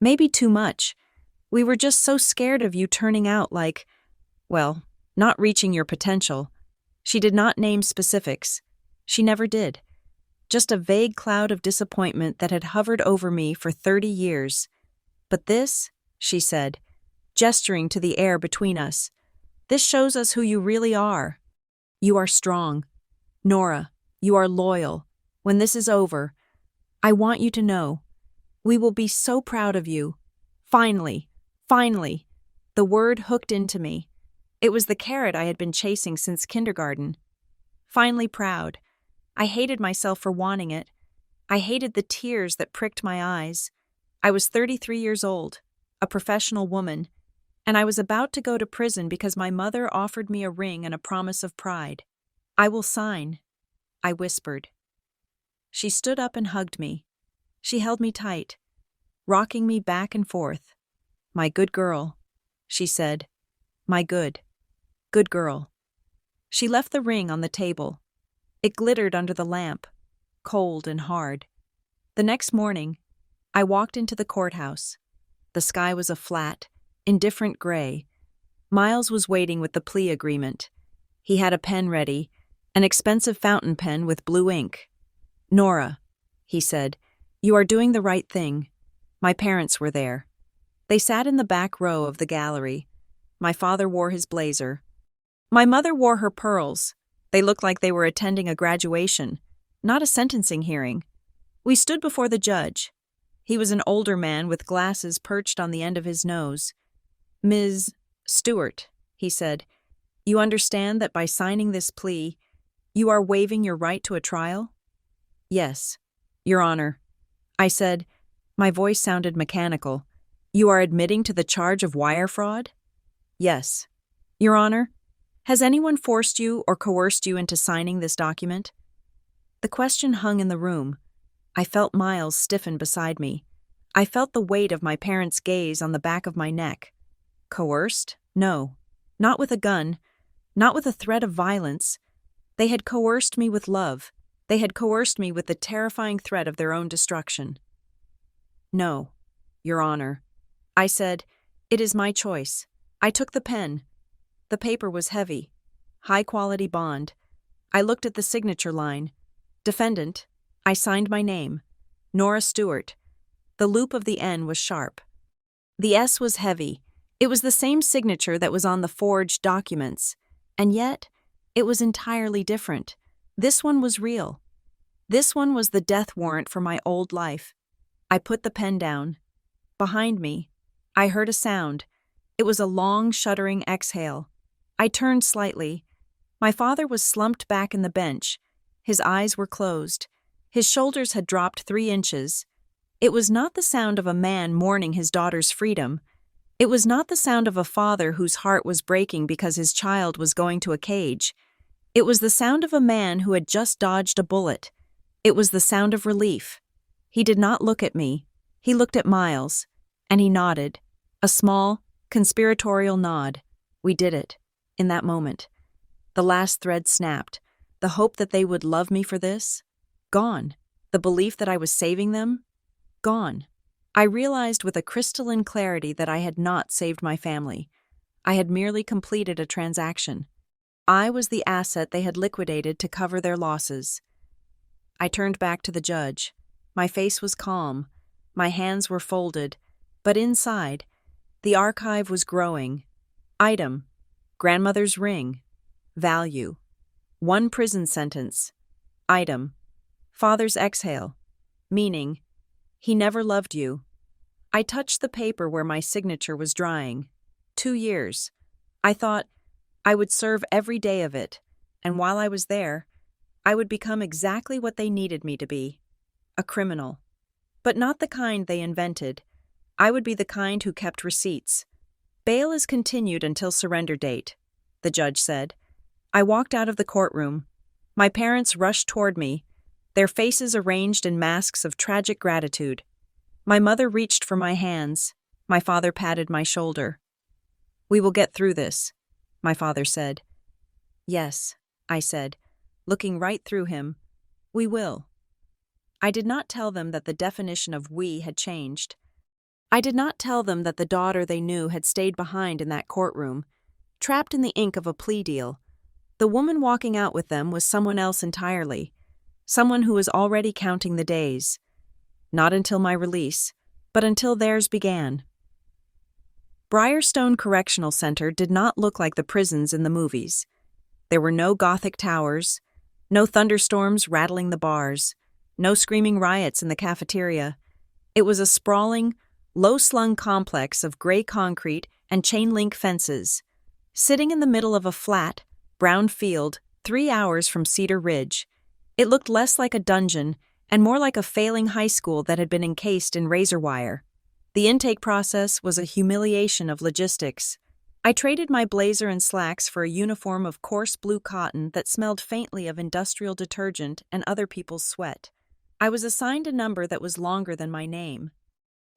Maybe too much. We were just so scared of you turning out like, well, not reaching your potential. She did not name specifics. She never did. Just a vague cloud of disappointment that had hovered over me for 30 years. But this, she said, gesturing to the air between us, this shows us who you really are. You are strong. Nora, you are loyal. When this is over, I want you to know, we will be so proud of you. Finally, finally, the word hooked into me. It was the carrot I had been chasing since kindergarten. Finally proud. I hated myself for wanting it. I hated the tears that pricked my eyes. I was 33 years old, a professional woman, and I was about to go to prison because my mother offered me a ring and a promise of pride. "I will sign," I whispered. She stood up and hugged me. She held me tight, rocking me back and forth. "My good girl," she said. "My good girl." She left the ring on the table. It glittered under the lamp, cold and hard. The next morning, I walked into the courthouse. The sky was a flat, indifferent gray. Miles was waiting with the plea agreement. He had a pen ready, an expensive fountain pen with blue ink. "Nora," he said, "you are doing the right thing." My parents were there. They sat in the back row of the gallery. My father wore his blazer. My mother wore her pearls. They looked like they were attending a graduation, not a sentencing hearing. We stood before the judge. He was an older man with glasses perched on the end of his nose. "Ms. Stewart," he said, "you understand that by signing this plea, you are waiving your right to a trial?" "Yes, Your Honor," I said. My voice sounded mechanical. "You are admitting to the charge of wire fraud?" "Yes, Your Honor. Has anyone forced you or coerced you into signing this document?" The question hung in the room. I felt Miles stiffen beside me. I felt the weight of my parents' gaze on the back of my neck. Coerced? No. Not with a gun. Not with a threat of violence. They had coerced me with love. They had coerced me with the terrifying threat of their own destruction. "No, Your Honor," I said. "It is my choice." I took the pen. The paper was heavy. High-quality bond. I looked at the signature line. Defendant. I signed my name. Nora Stewart. The loop of the N was sharp. The S was heavy. It was the same signature that was on the forged documents. And yet, it was entirely different. This one was real. This one was the death warrant for my old life. I put the pen down. Behind me, I heard a sound. It was a long, shuddering exhale. I turned slightly. My father was slumped back in the bench. His eyes were closed. His shoulders had dropped 3 inches. It was not the sound of a man mourning his daughter's freedom. It was not the sound of a father whose heart was breaking because his child was going to a cage. It was the sound of a man who had just dodged a bullet. It was the sound of relief. He did not look at me. He looked at Miles, and he nodded. A small, conspiratorial nod. We did it. In that moment. The last thread snapped. The hope that they would love me for this? Gone. The belief that I was saving them? Gone. I realized with a crystalline clarity that I had not saved my family. I had merely completed a transaction. I was the asset they had liquidated to cover their losses. I turned back to the judge. My face was calm. My hands were folded. But inside, the archive was growing. Item. Grandmother's ring. Value. 1 prison sentence. Item. Father's exhale. Meaning, he never loved you. I touched the paper where my signature was drying. 2 years. I thought I would serve every day of it, and while I was there, I would become exactly what they needed me to be. A criminal. But not the kind they invented. I would be the kind who kept receipts. "Bail is continued until surrender date," the judge said. I walked out of the courtroom. My parents rushed toward me, their faces arranged in masks of tragic gratitude. My mother reached for my hands. My father patted my shoulder. "We will get through this," my father said. "Yes," I said, looking right through him. "We will." I did not tell them that the definition of "we" had changed. I did not tell them that the daughter they knew had stayed behind in that courtroom, trapped in the ink of a plea deal. The woman walking out with them was someone else entirely, someone who was already counting the days. Not until my release, but until theirs began. Briarstone Correctional Center did not look like the prisons in the movies. There were no Gothic towers, no thunderstorms rattling the bars, no screaming riots in the cafeteria. It was a sprawling, low-slung complex of gray concrete and chain-link fences, sitting in the middle of a flat, brown field 3 hours from Cedar Ridge. It looked less like a dungeon and more like a failing high school that had been encased in razor wire. The intake process was a humiliation of logistics. I traded my blazer and slacks for a uniform of coarse blue cotton that smelled faintly of industrial detergent and other people's sweat. I was assigned a number that was longer than my name.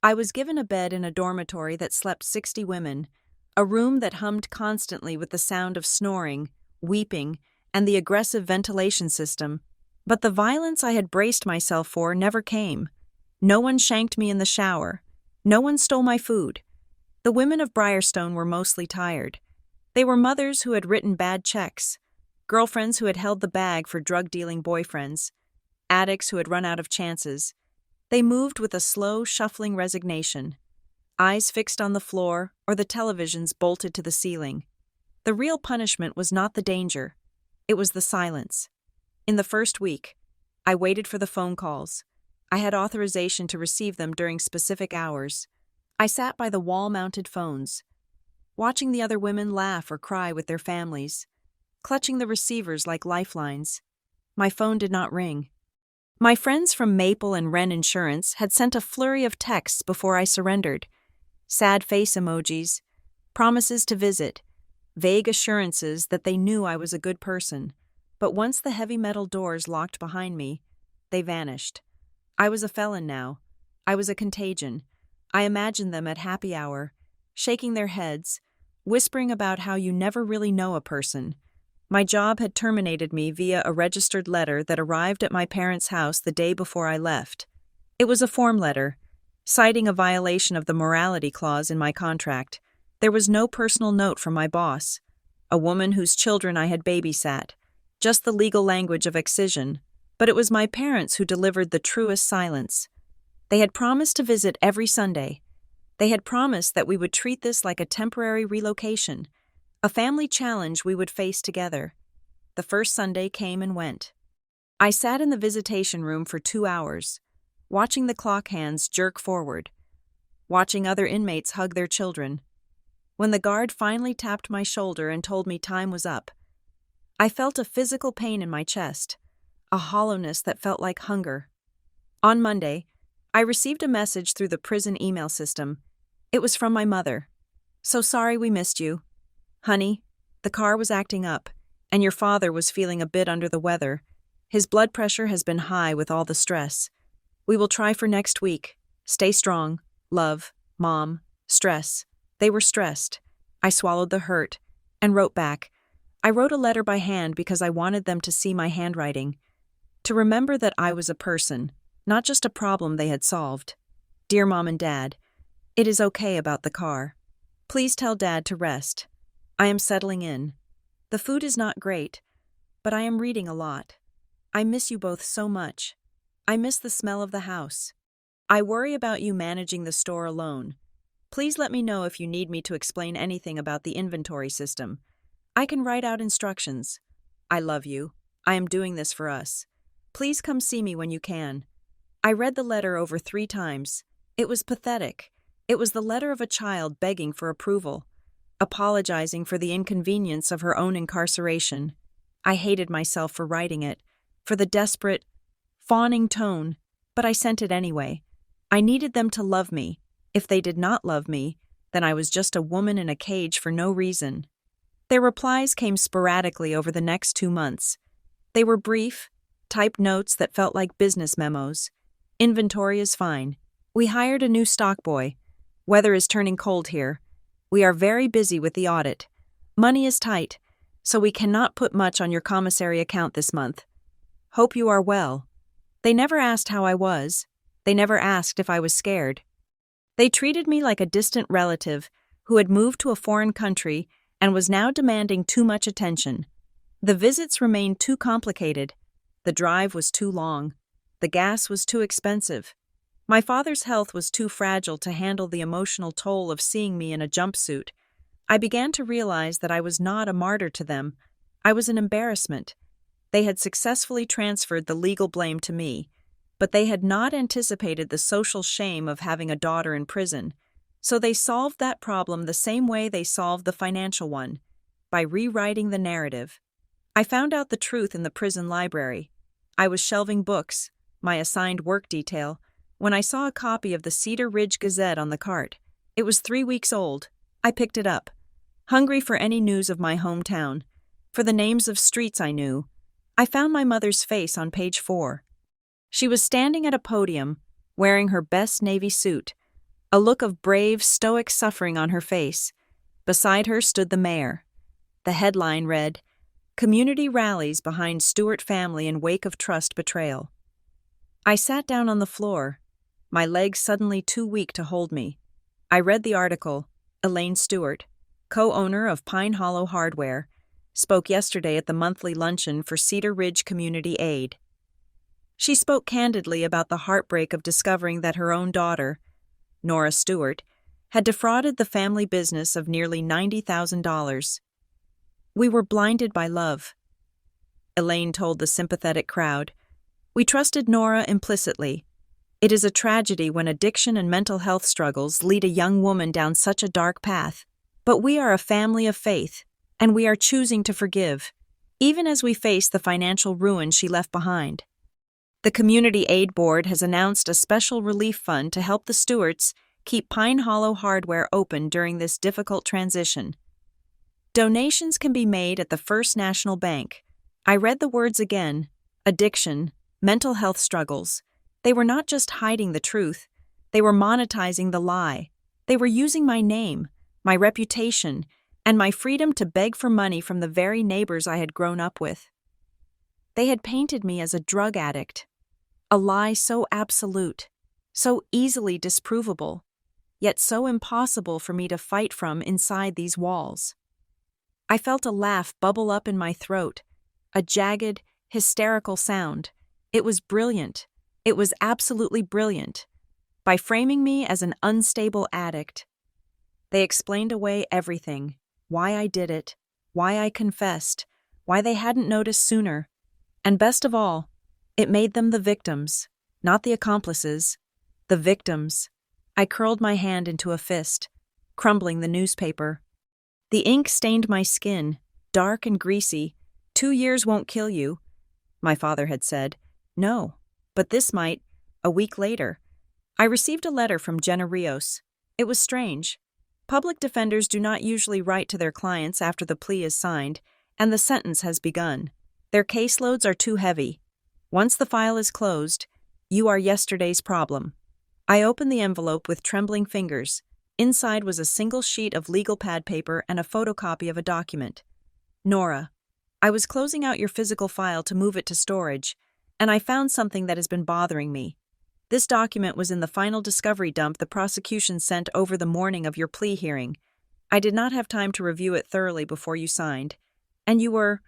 I was given a bed in a dormitory that slept 60 women, a room that hummed constantly with the sound of snoring, weeping, and the aggressive ventilation system. But the violence I had braced myself for never came. No one shanked me in the shower. No one stole my food. The women of Briarstone were mostly tired. They were mothers who had written bad checks, girlfriends who had held the bag for drug-dealing boyfriends, addicts who had run out of chances. They moved with a slow, shuffling resignation, eyes fixed on the floor or the televisions bolted to the ceiling. The real punishment was not the danger. It was the silence. In the first week, I waited for the phone calls. I had authorization to receive them during specific hours. I sat by the wall-mounted phones, watching the other women laugh or cry with their families, clutching the receivers like lifelines. My phone did not ring. My friends from Maple and Wren Insurance had sent a flurry of texts before I surrendered. Sad face emojis, promises to visit, vague assurances that they knew I was a good person. But once the heavy metal doors locked behind me, they vanished. I was a felon now. I was a contagion. I imagined them at happy hour, shaking their heads, whispering about how you never really know a person. My job had terminated me via a registered letter that arrived at my parents' house the day before I left. It was a form letter, citing a violation of the morality clause in my contract. There was no personal note from my boss, a woman whose children I had babysat, just the legal language of excision. But it was my parents who delivered the truest silence. They had promised to visit every Sunday. They had promised that we would treat this like a temporary relocation, a family challenge we would face together. The first Sunday came and went. I sat in the visitation room for 2 hours, watching the clock hands jerk forward, watching other inmates hug their children. When the guard finally tapped my shoulder and told me time was up, I felt a physical pain in my chest, a hollowness that felt like hunger. On Monday, I received a message through the prison email system. It was from my mother. "So sorry we missed you. Honey, the car was acting up, and your father was feeling a bit under the weather. His blood pressure has been high with all the stress. We will try for next week. Stay strong. Love, Mom. Stress." They were stressed. I swallowed the hurt and wrote back. I wrote a letter by hand because I wanted them to see my handwriting, to remember that I was a person, not just a problem they had solved. "Dear Mom and Dad, it is okay about the car. Please tell Dad to rest. I am settling in. The food is not great, but I am reading a lot. I miss you both so much. I miss the smell of the house. I worry about you managing the store alone. Please let me know if you need me to explain anything about the inventory system. I can write out instructions. I love you. I am doing this for us. Please come see me when you can." I read the letter over 3 times. It was pathetic. It was the letter of a child begging for approval, apologizing for the inconvenience of her own incarceration. I hated myself for writing it, for the desperate, fawning tone, but I sent it anyway. I needed them to love me. If they did not love me, then I was just a woman in a cage for no reason. Their replies came sporadically over the next 2 months. They were brief, typed notes that felt like business memos. "Inventory is fine. We hired a new stock boy. Weather is turning cold here. We are very busy with the audit. Money is tight, so we cannot put much on your commissary account this month. Hope you are well." They never asked how I was. They never asked if I was scared. They treated me like a distant relative who had moved to a foreign country and was now demanding too much attention. The visits remained too complicated. The drive was too long. The gas was too expensive. My father's health was too fragile to handle the emotional toll of seeing me in a jumpsuit. I began to realize that I was not a martyr to them. I was an embarrassment. They had successfully transferred the legal blame to me, but they had not anticipated the social shame of having a daughter in prison. So they solved that problem the same way they solved the financial one, by rewriting the narrative. I found out the truth in the prison library. I was shelving books, my assigned work detail, when I saw a copy of the Cedar Ridge Gazette on the cart. It was 3 weeks old. I picked it up, hungry for any news of my hometown, for the names of streets I knew. I found my mother's face on page 4. She was standing at a podium, wearing her best navy suit, a look of brave, stoic suffering on her face. Beside her stood the mayor. The headline read, "Community Rallies Behind Stewart Family in Wake of Trust Betrayal." I sat down on the floor, my legs suddenly too weak to hold me. I read the article. Elaine Stewart, co-owner of Pine Hollow Hardware, spoke yesterday at the monthly luncheon for Cedar Ridge Community Aid. She spoke candidly about the heartbreak of discovering that her own daughter, Nora Stewart, had defrauded the family business of nearly $90,000. "We were blinded by love," Elaine told the sympathetic crowd. "We trusted Nora implicitly. It is a tragedy when addiction and mental health struggles lead a young woman down such a dark path. But we are a family of faith, and we are choosing to forgive, even as we face the financial ruin she left behind." The Community Aid Board has announced a special relief fund to help the Stewarts keep Pine Hollow Hardware open during this difficult transition. Donations can be made at the First National Bank. I read the words again: addiction, mental health struggles. They were not just hiding the truth, they were monetizing the lie. They were using my name, my reputation, and my freedom to beg for money from the very neighbors I had grown up with. They had painted me as a drug addict, a lie so absolute, so easily disprovable, yet so impossible for me to fight from inside these walls. I felt a laugh bubble up in my throat, a jagged, hysterical sound. It was brilliant. It was absolutely brilliant. By framing me as an unstable addict, they explained away everything: why I did it, why I confessed, why they hadn't noticed sooner. And best of all, it made them the victims, not the accomplices. The victims. I curled my hand into a fist, crumbling the newspaper. The ink stained my skin, dark and greasy. 2 years won't kill you, my father had said. No, but this might. A week later, I received a letter from Jenna Rios. It was strange. Public defenders do not usually write to their clients after the plea is signed and the sentence has begun. Their caseloads are too heavy. Once the file is closed, you are yesterday's problem. I opened the envelope with trembling fingers. Inside was a single sheet of legal pad paper and a photocopy of a document. "Nora, I was closing out your physical file to move it to storage, and I found something that has been bothering me. This document was in the final discovery dump the prosecution sent over the morning of your plea hearing. I did not have time to review it thoroughly before you signed. And you were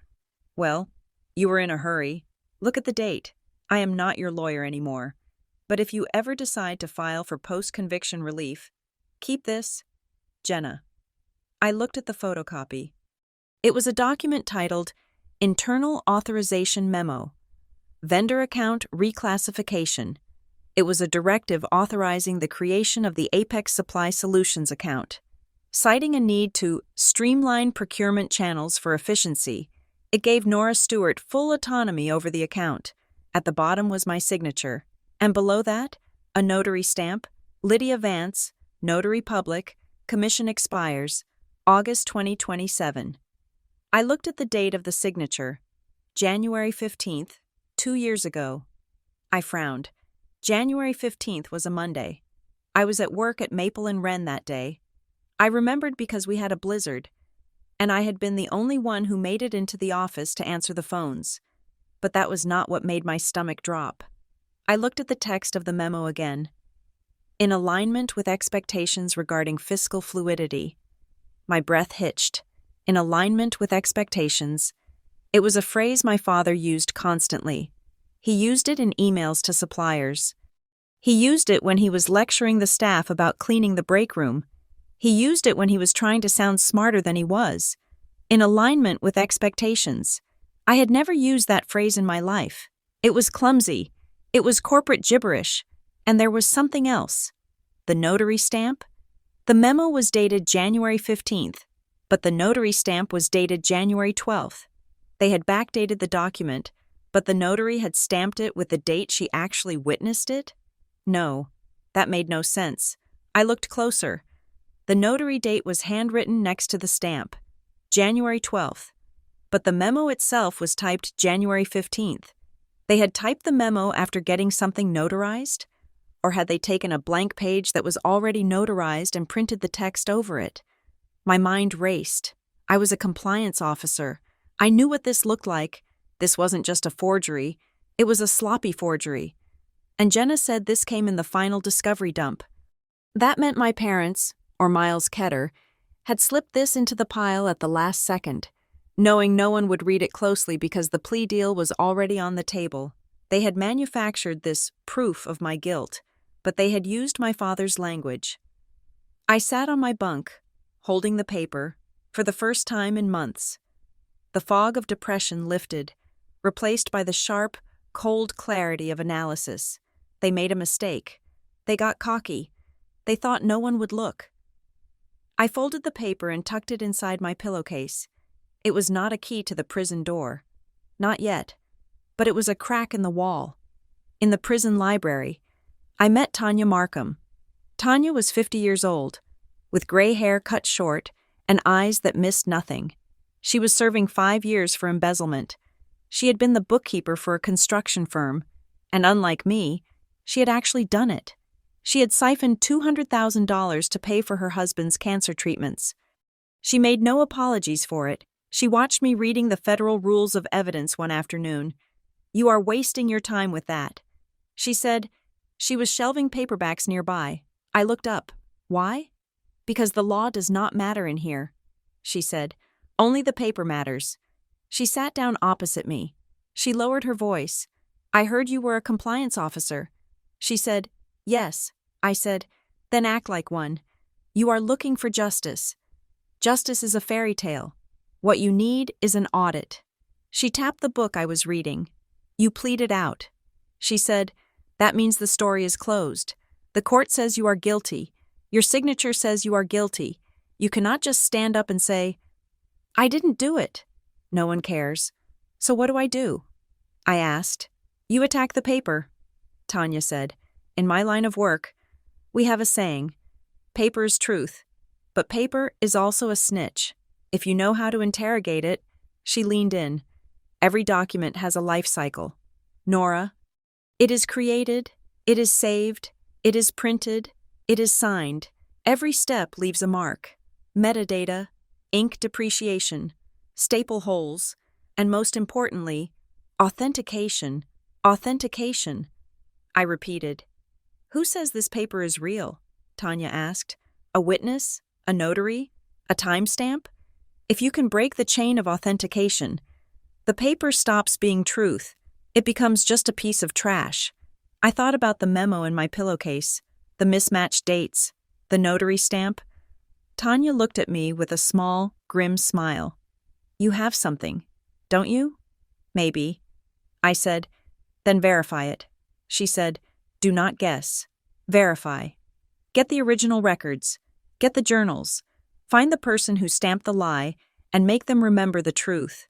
in a hurry. Look at the date. I am not your lawyer anymore. But if you ever decide to file for post-conviction relief, keep this, Jenna." I looked at the photocopy. It was a document titled Internal Authorization Memo, Vendor Account Reclassification. It was a directive authorizing the creation of the Apex Supply Solutions account. Citing a need to streamline procurement channels for efficiency, it gave Nora Stewart full autonomy over the account. At the bottom was my signature, and below that, a notary stamp, Lydia Vance, Notary Public, commission expires, August 2027. I looked at the date of the signature, January 15th, 2 years ago. I frowned. January 15th was a Monday. I was at work at Maple and Wren that day. I remembered because we had a blizzard, and I had been the only one who made it into the office to answer the phones. But that was not what made my stomach drop. I looked at the text of the memo again. In alignment with expectations regarding fiscal fluidity. My breath hitched. In alignment with expectations. It was a phrase my father used constantly. He used it in emails to suppliers. He used it when he was lecturing the staff about cleaning the break room. He used it when he was trying to sound smarter than he was. In alignment with expectations. I had never used that phrase in my life. It was clumsy. It was corporate gibberish. And there was something else. The notary stamp? The memo was dated January 15th, but the notary stamp was dated January 12th. They had backdated the document, but the notary had stamped it with the date she actually witnessed it? No, that made no sense. I looked closer. The notary date was handwritten next to the stamp, January 12th. But the memo itself was typed January 15th. They had typed the memo after getting something notarized? Or had they taken a blank page that was already notarized and printed the text over it? My mind raced. I was a compliance officer. I knew what this looked like. This wasn't just a forgery. It was a sloppy forgery. And Jenna said this came in the final discovery dump. That meant my parents, or Miles Ketter, had slipped this into the pile at the last second, knowing no one would read it closely because the plea deal was already on the table. They had manufactured this proof of my guilt, but they had used my father's language. I sat on my bunk, holding the paper, for the first time in months. The fog of depression lifted, replaced by the sharp, cold clarity of analysis. They made a mistake. They got cocky. They thought no one would look. I folded the paper and tucked it inside my pillowcase. It was not a key to the prison door. Not yet. But it was a crack in the wall. In the prison library, I met Tanya Markham. Tanya was 50 years old, with gray hair cut short and eyes that missed nothing. She was serving 5 years for embezzlement. She had been the bookkeeper for a construction firm, and unlike me, she had actually done it. She had siphoned $200,000 to pay for her husband's cancer treatments. She made no apologies for it. She watched me reading the federal rules of evidence one afternoon. "You are wasting your time with that," she said. She was shelving paperbacks nearby. I looked up. Why? "Because the law does not matter in here," she said. "Only the paper matters." She sat down opposite me. She lowered her voice. "I heard you were a compliance officer." She said, "Yes." I said, "Then act like one. You are looking for justice. Justice is a fairy tale. What you need is an audit." She tapped the book I was reading. "You pleaded out." She said, "That means the story is closed. The court says you are guilty. Your signature says you are guilty. You cannot just stand up and say, 'I didn't do it.' No one cares. So what do?" I asked. "You attack the paper," Tanya said. "In my line of work, we have a saying, paper is truth, but paper is also a snitch. If you know how to interrogate it," she leaned in. "Every document has a life cycle. Nora, it is created, it is saved, it is printed, it is signed. Every step leaves a mark. Metadata, ink depreciation, staple holes, and most importantly, authentication. Authentication." I repeated. "Who says this paper is real?" Tanya asked. "A witness? A notary? A timestamp? If you can break the chain of authentication, the paper stops being truth. It becomes just a piece of trash." I thought about the memo in my pillowcase, the mismatched dates, the notary stamp. Tanya looked at me with a small, grim smile. "You have something, don't you?" "Maybe." I said, "Then verify it." She said, "Do not guess. Verify. Get the original records. Get the journals. Find the person who stamped the lie and make them remember the truth."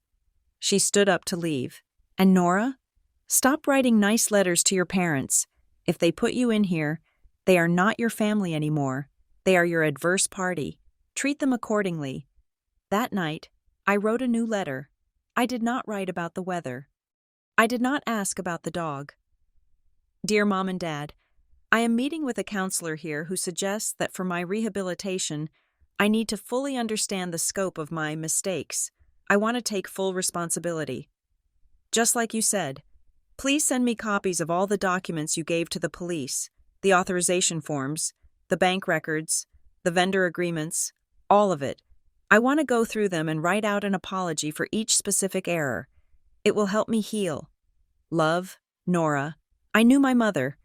She stood up to leave. "And Nora? Stop writing nice letters to your parents. If they put you in here, they are not your family anymore. They are your adverse party. Treat them accordingly." That night, I wrote a new letter. I did not write about the weather. I did not ask about the dog. "Dear Mom and Dad, I am meeting with a counselor here who suggests that for my rehabilitation, I need to fully understand the scope of my mistakes. I want to take full responsibility. Just like you said, please send me copies of all the documents you gave to the police, the authorization forms, the bank records, the vendor agreements, all of it. I want to go through them and write out an apology for each specific error. It will help me heal. Love, Nora." I knew my mother.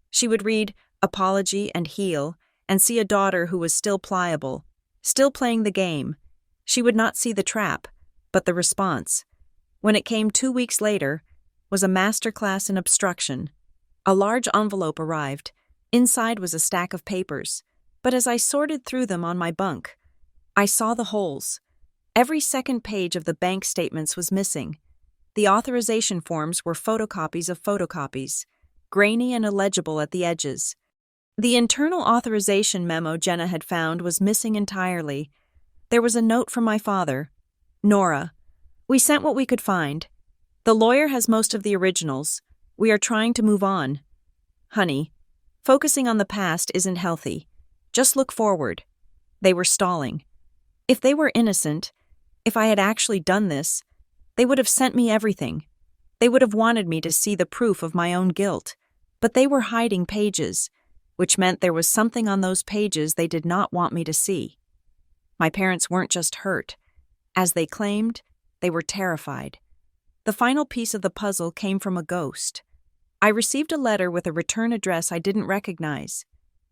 She would read "apology" and "heal" and see a daughter who was still pliable, still playing the game. She would not see the trap, but the response. When it came 2 weeks later, was a masterclass in obstruction. A large envelope arrived. Inside was a stack of papers, but as I sorted through them on my bunk, I saw the holes. Every second page of the bank statements was missing. The authorization forms were photocopies of photocopies. grainy and illegible at the edges. The internal authorization memo Jenna had found was missing entirely. There was a note from my father. Nora, we sent what we could find. The lawyer has most of the originals. We are trying to move on. Honey, focusing on the past isn't healthy. Just look forward. They were stalling. If they were innocent, if I had actually done this, they would have sent me everything. They would have wanted me to see the proof of my own guilt. But they were hiding pages, which meant there was something on those pages they did not want me to see. My parents weren't just hurt. As they claimed, they were terrified. The final piece of the puzzle came from a ghost. I received a letter with a return address I didn't recognize.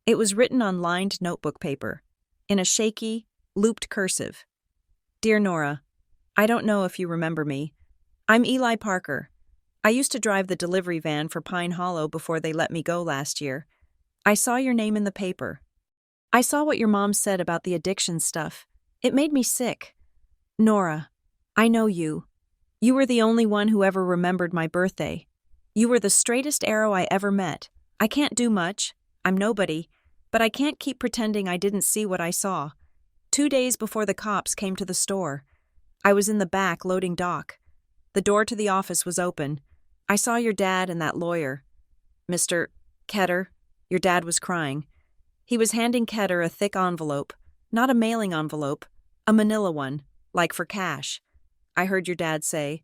It was written on lined notebook paper, in a shaky, looped cursive. Dear Nora, I don't know if you remember me. I'm Eli Parker. I used to drive the delivery van for Pine Hollow before they let me go last year. I saw your name in the paper. I saw what your mom said about the addiction stuff. It made me sick. Nora, I know you. You were the only one who ever remembered my birthday. You were the straightest arrow I ever met. I can't do much. I'm nobody. But I can't keep pretending I didn't see what I saw. 2 days before the cops came to the store, I was in the back loading dock. The door to the office was open. I saw your dad and that lawyer. Mr. Ketter, your dad was crying. He was handing Ketter a thick envelope, not a mailing envelope, a manila one, like for cash. I heard your dad say,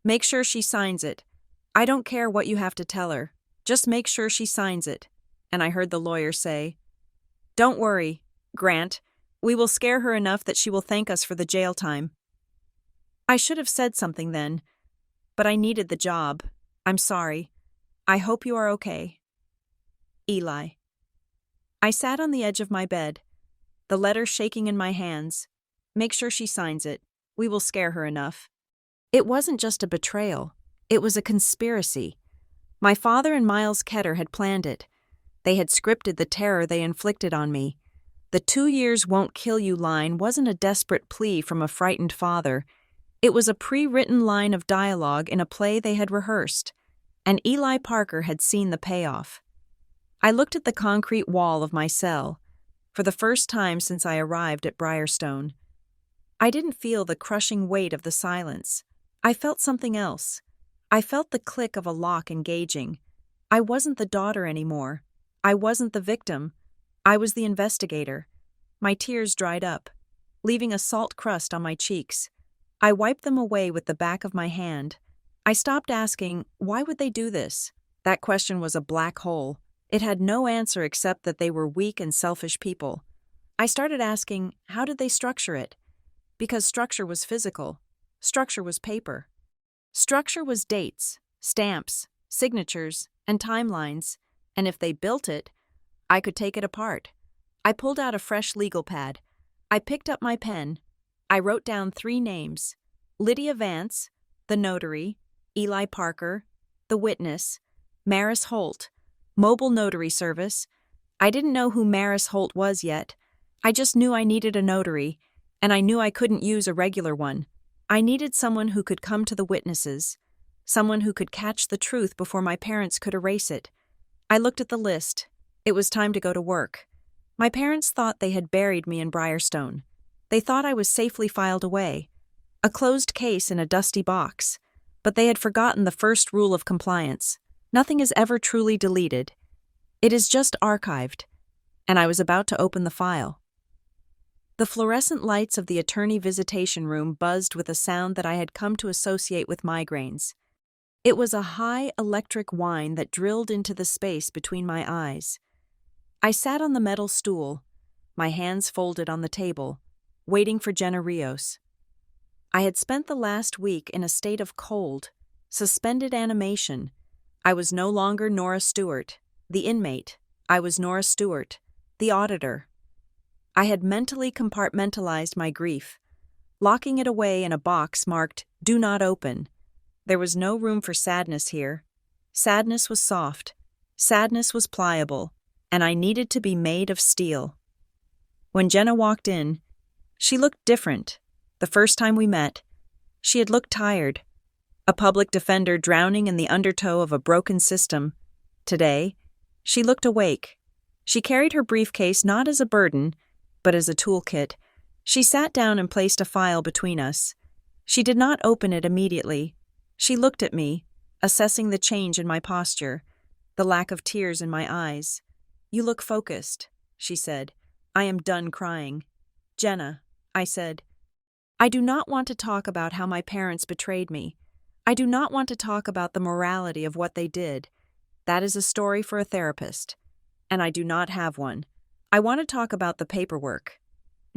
"Make sure she signs it. I don't care what you have to tell her. Just make sure she signs it." And I heard the lawyer say, "Don't worry, Grant. We will scare her enough that she will thank us for the jail time." I should have said something then, but I needed the job. I'm sorry. I hope you are okay. Eli. I sat on the edge of my bed, the letter shaking in my hands. Make sure she signs it. We will scare her enough. It wasn't just a betrayal. It was a conspiracy. My father and Miles Ketter had planned it. They had scripted the terror they inflicted on me. The 2 years won't kill you line wasn't a desperate plea from a frightened father. It was a pre-written line of dialogue in a play they had rehearsed, and Eli Parker had seen the payoff. I looked at the concrete wall of my cell, for the first time since I arrived at Briarstone. I didn't feel the crushing weight of the silence. I felt something else. I felt the click of a lock engaging. I wasn't the daughter anymore. I wasn't the victim. I was the investigator. My tears dried up, leaving a salt crust on my cheeks. I wiped them away with the back of my hand. I stopped asking, why would they do this? That question was a black hole. It had no answer except that they were weak and selfish people. I started asking, how did they structure it? Because structure was physical. Structure was paper. Structure was dates, stamps, signatures, and timelines. And if they built it, I could take it apart. I pulled out a fresh legal pad. I picked up my pen. I wrote down 3 names: Lydia Vance, the notary, Eli Parker, the witness, Maris Holt, mobile notary service. I didn't know who Maris Holt was yet. I just knew I needed a notary, and I knew I couldn't use a regular one. I needed someone who could come to the witnesses, someone who could catch the truth before my parents could erase it. I looked at the list. It was time to go to work. My parents thought they had buried me in Briarstone. They thought I was safely filed away, a closed case in a dusty box. But they had forgotten the first rule of compliance. Nothing is ever truly deleted. It is just archived. And I was about to open the file. The fluorescent lights of the attorney visitation room buzzed with a sound that I had come to associate with migraines. It was a high electric whine that drilled into the space between my eyes. I sat on the metal stool, my hands folded on the table, waiting for Jenna Rios. I had spent the last week in a state of cold, suspended animation. I was no longer Nora Stewart, the inmate. I was Nora Stewart, the auditor. I had mentally compartmentalized my grief, locking it away in a box marked "Do Not Open." There was no room for sadness here. Sadness was soft. Sadness was pliable, and I needed to be made of steel. When Jenna walked in, she looked different. The first time we met, she had looked tired. A public defender drowning in the undertow of a broken system. Today, she looked awake. She carried her briefcase not as a burden, but as a toolkit. She sat down and placed a file between us. She did not open it immediately. She looked at me, assessing the change in my posture, the lack of tears in my eyes. "You look focused," she said. "I am done crying." "Jenna," I said, "I do not want to talk about how my parents betrayed me. I do not want to talk about the morality of what they did. That is a story for a therapist, and I do not have one. I want to talk about the paperwork."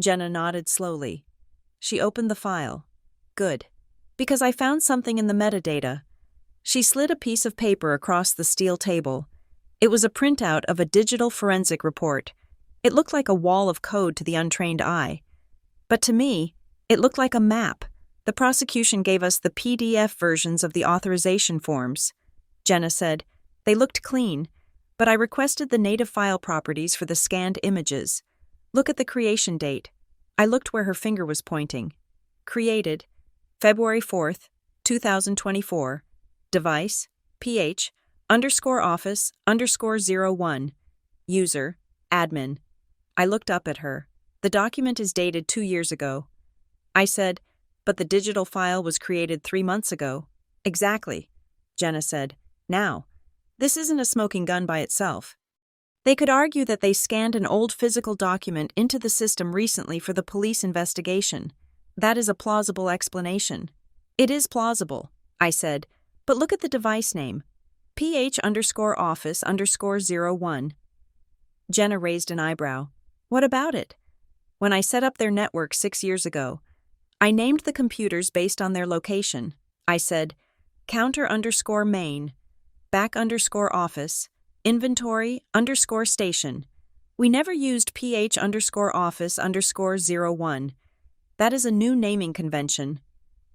Jenna nodded slowly. She opened the file. "Good. Because I found something in the metadata." She slid a piece of paper across the steel table. It was a printout of a digital forensic report. It looked like a wall of code to the untrained eye. But to me, it looked like a map. The prosecution gave us the PDF versions of the authorization forms. Jenna said, "They looked clean, but I requested the native file properties for the scanned images. Look at the creation date." I looked where her finger was pointing. "Created, February 4th, 2024. Device, PH_office_01. User, admin." I looked up at her. "The document is dated 2 years ago." I said, "But the digital file was created 3 months ago." "Exactly," Jenna said. "Now, this isn't a smoking gun by itself. They could argue that they scanned an old physical document into the system recently for the police investigation. That is a plausible explanation." "It is plausible," I said, "but look at the device name. PH_office_01. Jenna raised an eyebrow. "What about it?" "When I set up their network 6 years ago, I named the computers based on their location. I said, counter_main, back_office, inventory_station. We never used PH_office_01. That is a new naming convention."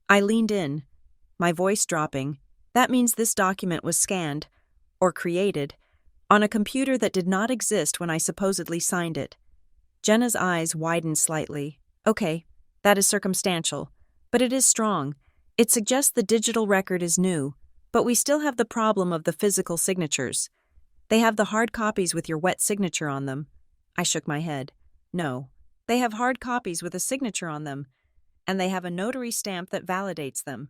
I leaned in, my voice dropping. "That means this document was scanned, or created, on a computer that did not exist when I supposedly signed it." Jenna's eyes widened slightly. "Okay, that is circumstantial, but it is strong. It suggests the digital record is new, but we still have the problem of the physical signatures. They have the hard copies with your wet signature on them." I shook my head. "No, they have hard copies with a signature on them, and they have a notary stamp that validates them."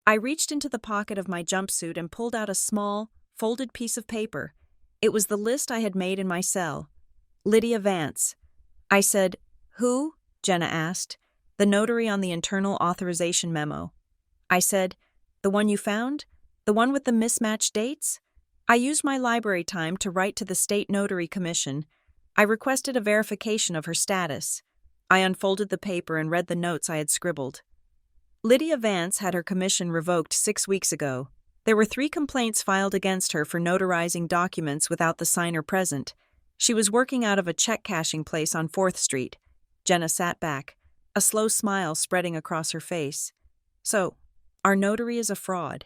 I reached into the pocket of my jumpsuit and pulled out a small, folded piece of paper. It was the list I had made in my cell. "Lydia Vance." I said, "Who?" Jenna asked. "The notary on the internal authorization memo." I said, "The one you found? The one with the mismatched dates?" I used my library time to write to the State Notary Commission. I requested a verification of her status. I unfolded the paper and read the notes I had scribbled. Lydia Vance had her commission revoked 6 weeks ago. There were 3 complaints filed against her for notarizing documents without the signer present. She was working out of a check-cashing place on 4th Street. Jenna sat back, a slow smile spreading across her face. "So, our notary is a fraud.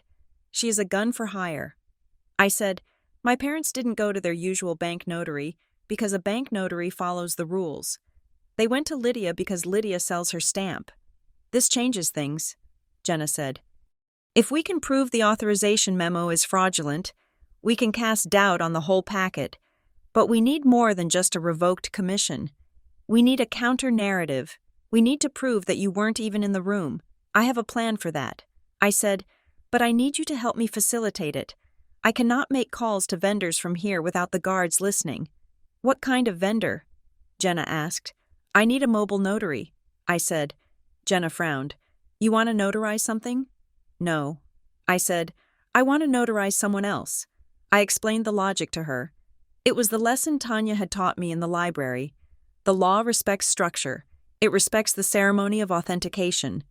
She is a gun for hire." I said, "My parents didn't go to their usual bank notary because a bank notary follows the rules. They went to Lydia because Lydia sells her stamp. This changes things," Jenna said. "If we can prove the authorization memo is fraudulent, we can cast doubt on the whole packet. But we need more than just a revoked commission. We need a counter-narrative. We need to prove that you weren't even in the room. I have a plan for that." I said, "But I need you to help me facilitate it. I cannot make calls to vendors from here without the guards listening." "What kind of vendor?" Jenna asked. "I need a mobile notary," I said. Jenna frowned. "You want to notarize something?" "No." I said, "I want to notarize someone else." I explained the logic to her. It was the lesson Tanya had taught me in the library. The law respects structure. It respects the ceremony of authentication.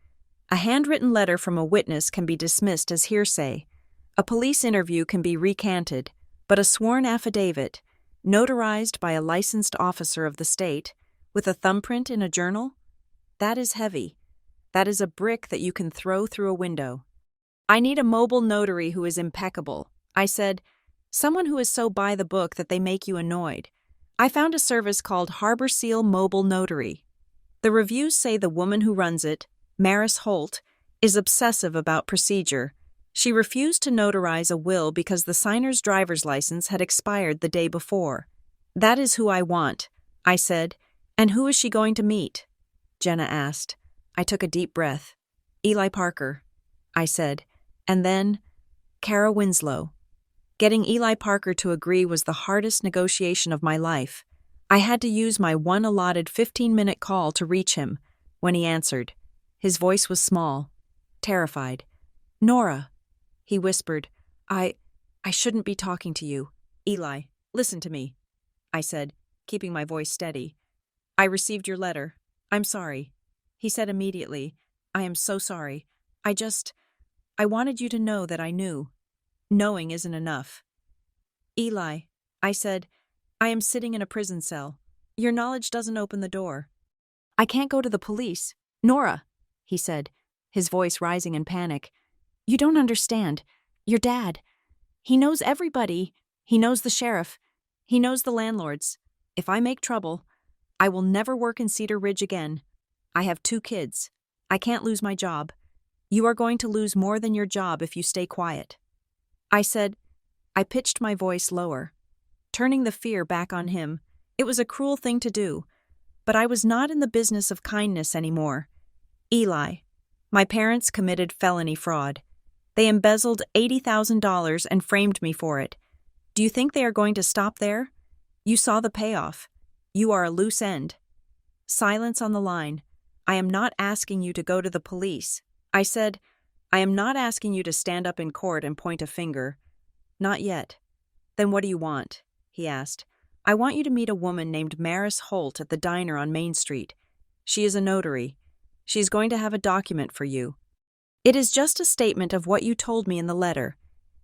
A handwritten letter from a witness can be dismissed as hearsay. A police interview can be recanted, but a sworn affidavit, notarized by a licensed officer of the state, with a thumbprint in a journal? That is heavy. That is a brick that you can throw through a window. "I need a mobile notary who is impeccable," I said. "Someone who is so by the book that they make you annoyed." I found a service called Harbor Seal Mobile Notary. The reviews say the woman who runs it, Maris Holt, is obsessive about procedure. She refused to notarize a will because the signer's driver's license had expired the day before. "That is who I want," I said. "And who is she going to meet?" Jenna asked. I took a deep breath. "Eli Parker," I said, and then, "Kara Winslow." Getting Eli Parker to agree was the hardest negotiation of my life. I had to use my one allotted 15-minute call to reach him. When he answered, his voice was small, terrified. "Nora," he whispered, I shouldn't be talking to you." "Eli, listen to me," I said, keeping my voice steady. "I received your letter. I'm sorry." He said immediately, "I am so sorry. I wanted you to know that I knew. Knowing isn't enough." "Eli," I said, "I am sitting in a prison cell. Your knowledge doesn't open the door. I can't go to the police." "Nora," he said, his voice rising in panic, "you don't understand. Your dad. He knows everybody. He knows the sheriff. He knows the landlords. If I make trouble, I will never work in Cedar Ridge again. I have 2 kids. I can't lose my job. You are going to lose more than your job if you stay quiet." I pitched my voice lower, turning the fear back on him. It was a cruel thing to do, but I was not in the business of kindness anymore. "Eli, my parents committed felony fraud. They embezzled $80,000 and framed me for it. Do you think they are going to stop there? You saw the payoff. You are a loose end." Silence on the line. "I am not asking you to go to the police." I said, "I am not asking you to stand up in court and point a finger." "Not yet." "Then what do you want?" he asked. "I want you to meet a woman named Maris Holt at the diner on Main Street. She is a notary. She is going to have a document for you. It is just a statement of what you told me in the letter.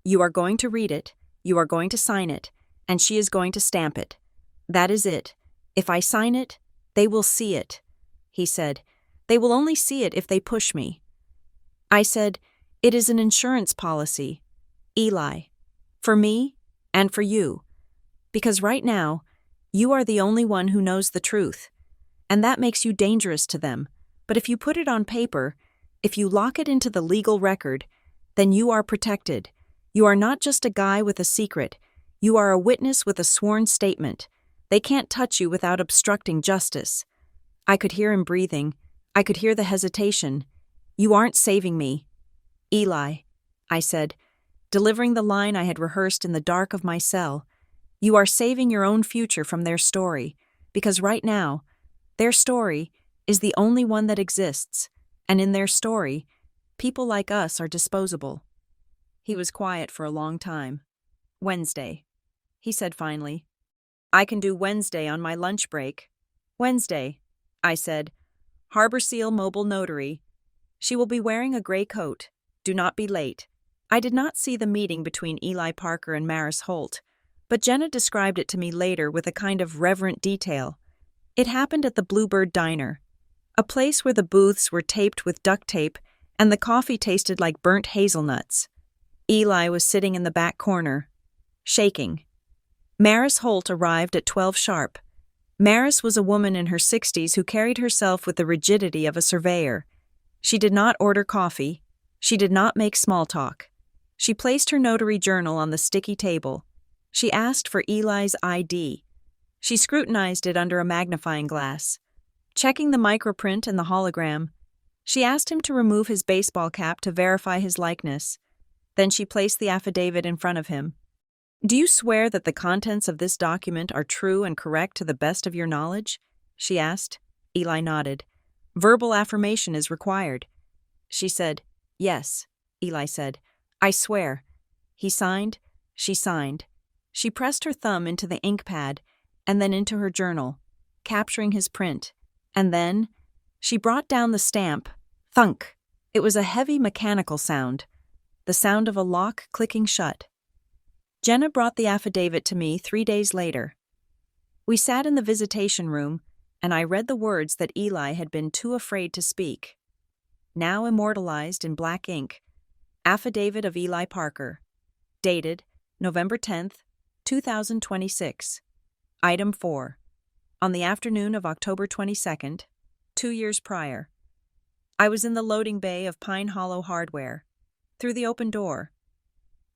You are going to read it, you are going to sign it, and she is going to stamp it. That is it. If I sign it, they will see it," he said. "They will only see it if they push me." I said, "It is an insurance policy, Eli, for me and for you, because right now, you are the only one who knows the truth, and that makes you dangerous to them. But if you put it on paper, if you lock it into the legal record, then you are protected. You are not just a guy with a secret. You are a witness with a sworn statement. They can't touch you without obstructing justice." I could hear him breathing. I could hear the hesitation. "You aren't saving me." "Eli," I said, delivering the line I had rehearsed in the dark of my cell, "you are saving your own future from their story, because right now, their story is the only one that exists, and in their story, people like us are disposable." He was quiet for a long time. "Wednesday," he said finally. "I can do Wednesday on my lunch break." "Wednesday," I said. "Harbor Seal Mobile Notary. She will be wearing a gray coat. Do not be late." I did not see the meeting between Eli Parker and Maris Holt, but Jenna described it to me later with a kind of reverent detail. It happened at the Bluebird Diner, a place where the booths were taped with duct tape and the coffee tasted like burnt hazelnuts. Eli was sitting in the back corner, shaking. Maris Holt arrived at 12 sharp. Maris was a woman in her 60s who carried herself with the rigidity of a surveyor. She did not order coffee. She did not make small talk. She placed her notary journal on the sticky table. She asked for Eli's ID. She scrutinized it under a magnifying glass, checking the microprint and the hologram. She asked him to remove his baseball cap to verify his likeness. Then she placed the affidavit in front of him. "Do you swear that the contents of this document are true and correct to the best of your knowledge?" she asked. Eli nodded. "Verbal affirmation is required." She said, "Yes," Eli said. "I swear." He signed. She signed. She pressed her thumb into the ink pad and then into her journal, capturing his print. And then she brought down the stamp. Thunk! It was a heavy mechanical sound, the sound of a lock clicking shut. Jenna brought the affidavit to me 3 days later. We sat in the visitation room, and I read the words that Eli had been too afraid to speak. Now immortalized in black ink, Affidavit of Eli Parker, dated November 10th, 2026. Item 4. On the afternoon of October 22nd, 2 years prior, I was in the loading bay of Pine Hollow Hardware. through the open door.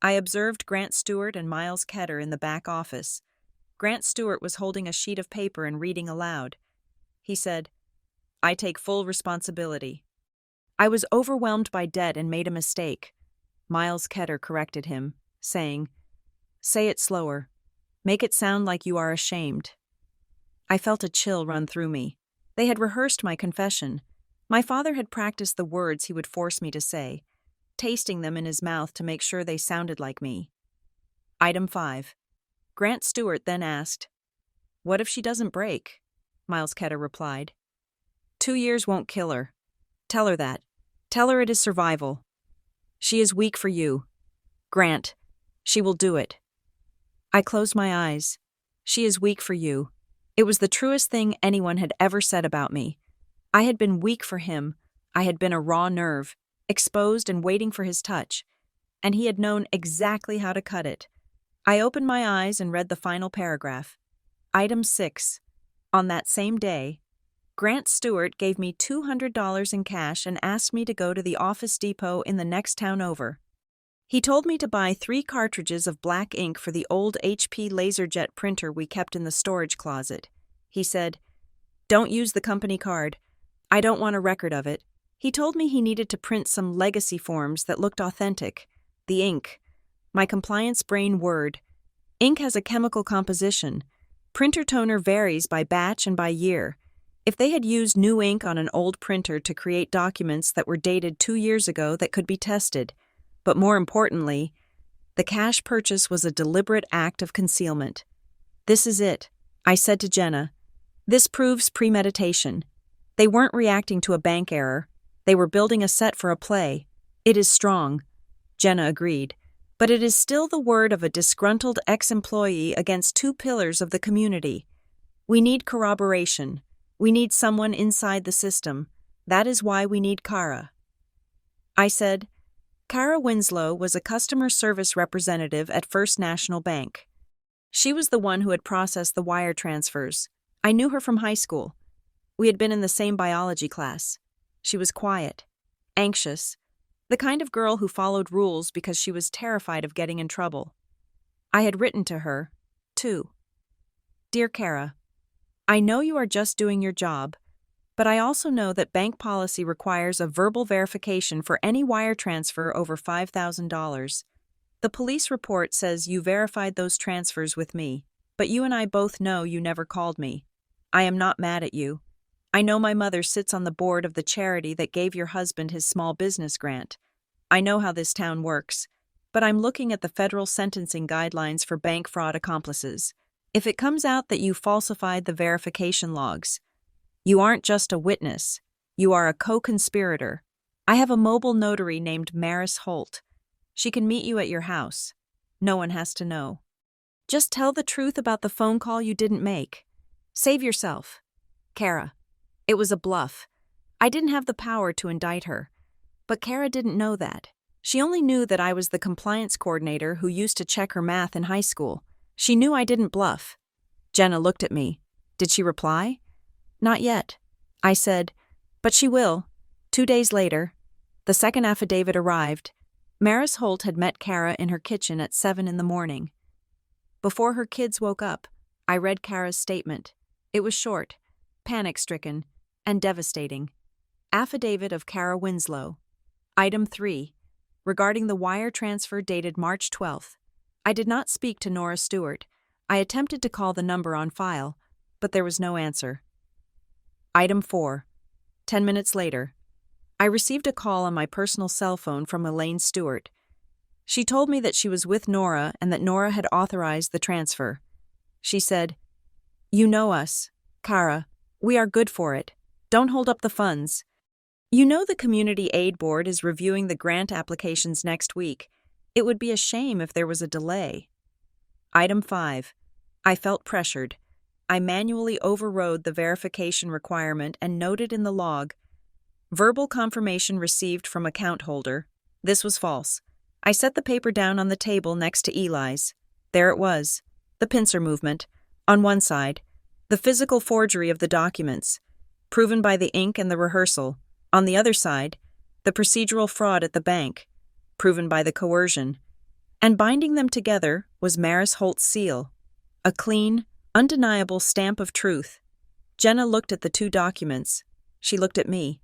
I observed Grant Stewart and Miles Ketter in the back office. Grant Stewart was holding a sheet of paper and reading aloud. He said, "I take full responsibility. I was overwhelmed by debt and made a mistake." Miles Ketter corrected him, saying, "Say it slower. Make it sound like you are ashamed." I felt a chill run through me. They had rehearsed my confession. My father had practiced the words he would force me to say, tasting them in his mouth to make sure they sounded like me. Item 5. Grant Stewart then asked, "What if she doesn't break?" Miles Ketter replied, "2 years won't kill her. Tell her that. Tell her it is survival. She is weak for you. Grant, she will do it." I closed my eyes. She is weak for you. It was the truest thing anyone had ever said about me. I had been weak for him. I had been a raw nerve, exposed and waiting for his touch, and he had known exactly how to cut it. I opened my eyes and read the final paragraph. Item 6. On that same day, Grant Stewart gave me $200 in cash and asked me to go to the office depot in the next town over. He told me to buy 3 cartridges of black ink for the old HP LaserJet printer we kept in the storage closet. He said, "Don't use the company card. I don't want a record of it." He told me he needed to print some legacy forms that looked authentic. The ink. My compliance brain whirred. Ink has a chemical composition. Printer toner varies by batch and by year. If they had used new ink on an old printer to create documents that were dated 2 years ago that could be tested. But more importantly, the cash purchase was a deliberate act of concealment. "This is it," I said to Jenna. "This proves premeditation. They weren't reacting to a bank error. They were building a set for a play. It is strong." Jenna agreed. "But it is still the word of a disgruntled ex-employee against 2 pillars of the community. We need corroboration. We need someone inside the system. That is why we need Kara." I said, "Kara Winslow was a customer service representative at First National Bank. She was the one who had processed the wire transfers. I knew her from high school. We had been in the same biology class. She was quiet, anxious, the kind of girl who followed rules because she was terrified of getting in trouble. I had written to her, too. Dear Kara, I know you are just doing your job, but I also know that bank policy requires a verbal verification for any wire transfer over $5,000. The police report says you verified those transfers with me, but you and I both know you never called me. I am not mad at you. I know my mother sits on the board of the charity that gave your husband his small business grant. I know how this town works, but I'm looking at the federal sentencing guidelines for bank fraud accomplices. If it comes out that you falsified the verification logs, you aren't just a witness, you are a co-conspirator. I have a mobile notary named Maris Holt. She can meet you at your house. No one has to know. Just tell the truth about the phone call you didn't make. Save yourself. Kara. It was a bluff. I didn't have the power to indict her. But Kara didn't know that. She only knew that I was the compliance coordinator who used to check her math in high school. She knew I didn't bluff. Jenna looked at me. Did she reply? Not yet. I said, but she will. 2 days later, the second affidavit arrived. Maris Holt had met Kara in her kitchen at 7 in the morning. Before her kids woke up, I read Kara's statement. It was short, panic-stricken, and devastating. Affidavit of Kara Winslow. Item 3. Regarding the wire transfer dated March 12th. I did not speak to Nora Stewart. I attempted to call the number on file, but there was no answer. Item 4. 10 minutes later. I received a call on my personal cell phone from Elaine Stewart. She told me that she was with Nora and that Nora had authorized the transfer. She said, "You know us, Kara. We are good for it. Don't hold up the funds. You know the Community Aid Board is reviewing the grant applications next week. It would be a shame if there was a delay." Item 5. I felt pressured. I manually overrode the verification requirement and noted in the log, verbal confirmation received from account holder. This was false. I set the paper down on the table next to Eli's. There it was, the pincer movement. On one side, the physical forgery of the documents, proven by the ink and the rehearsal. On the other side, the procedural fraud at the bank. proven by the coercion. And binding them together was Maris Holt's seal, a clean, undeniable stamp of truth. Jenna looked at the two documents. She looked at me.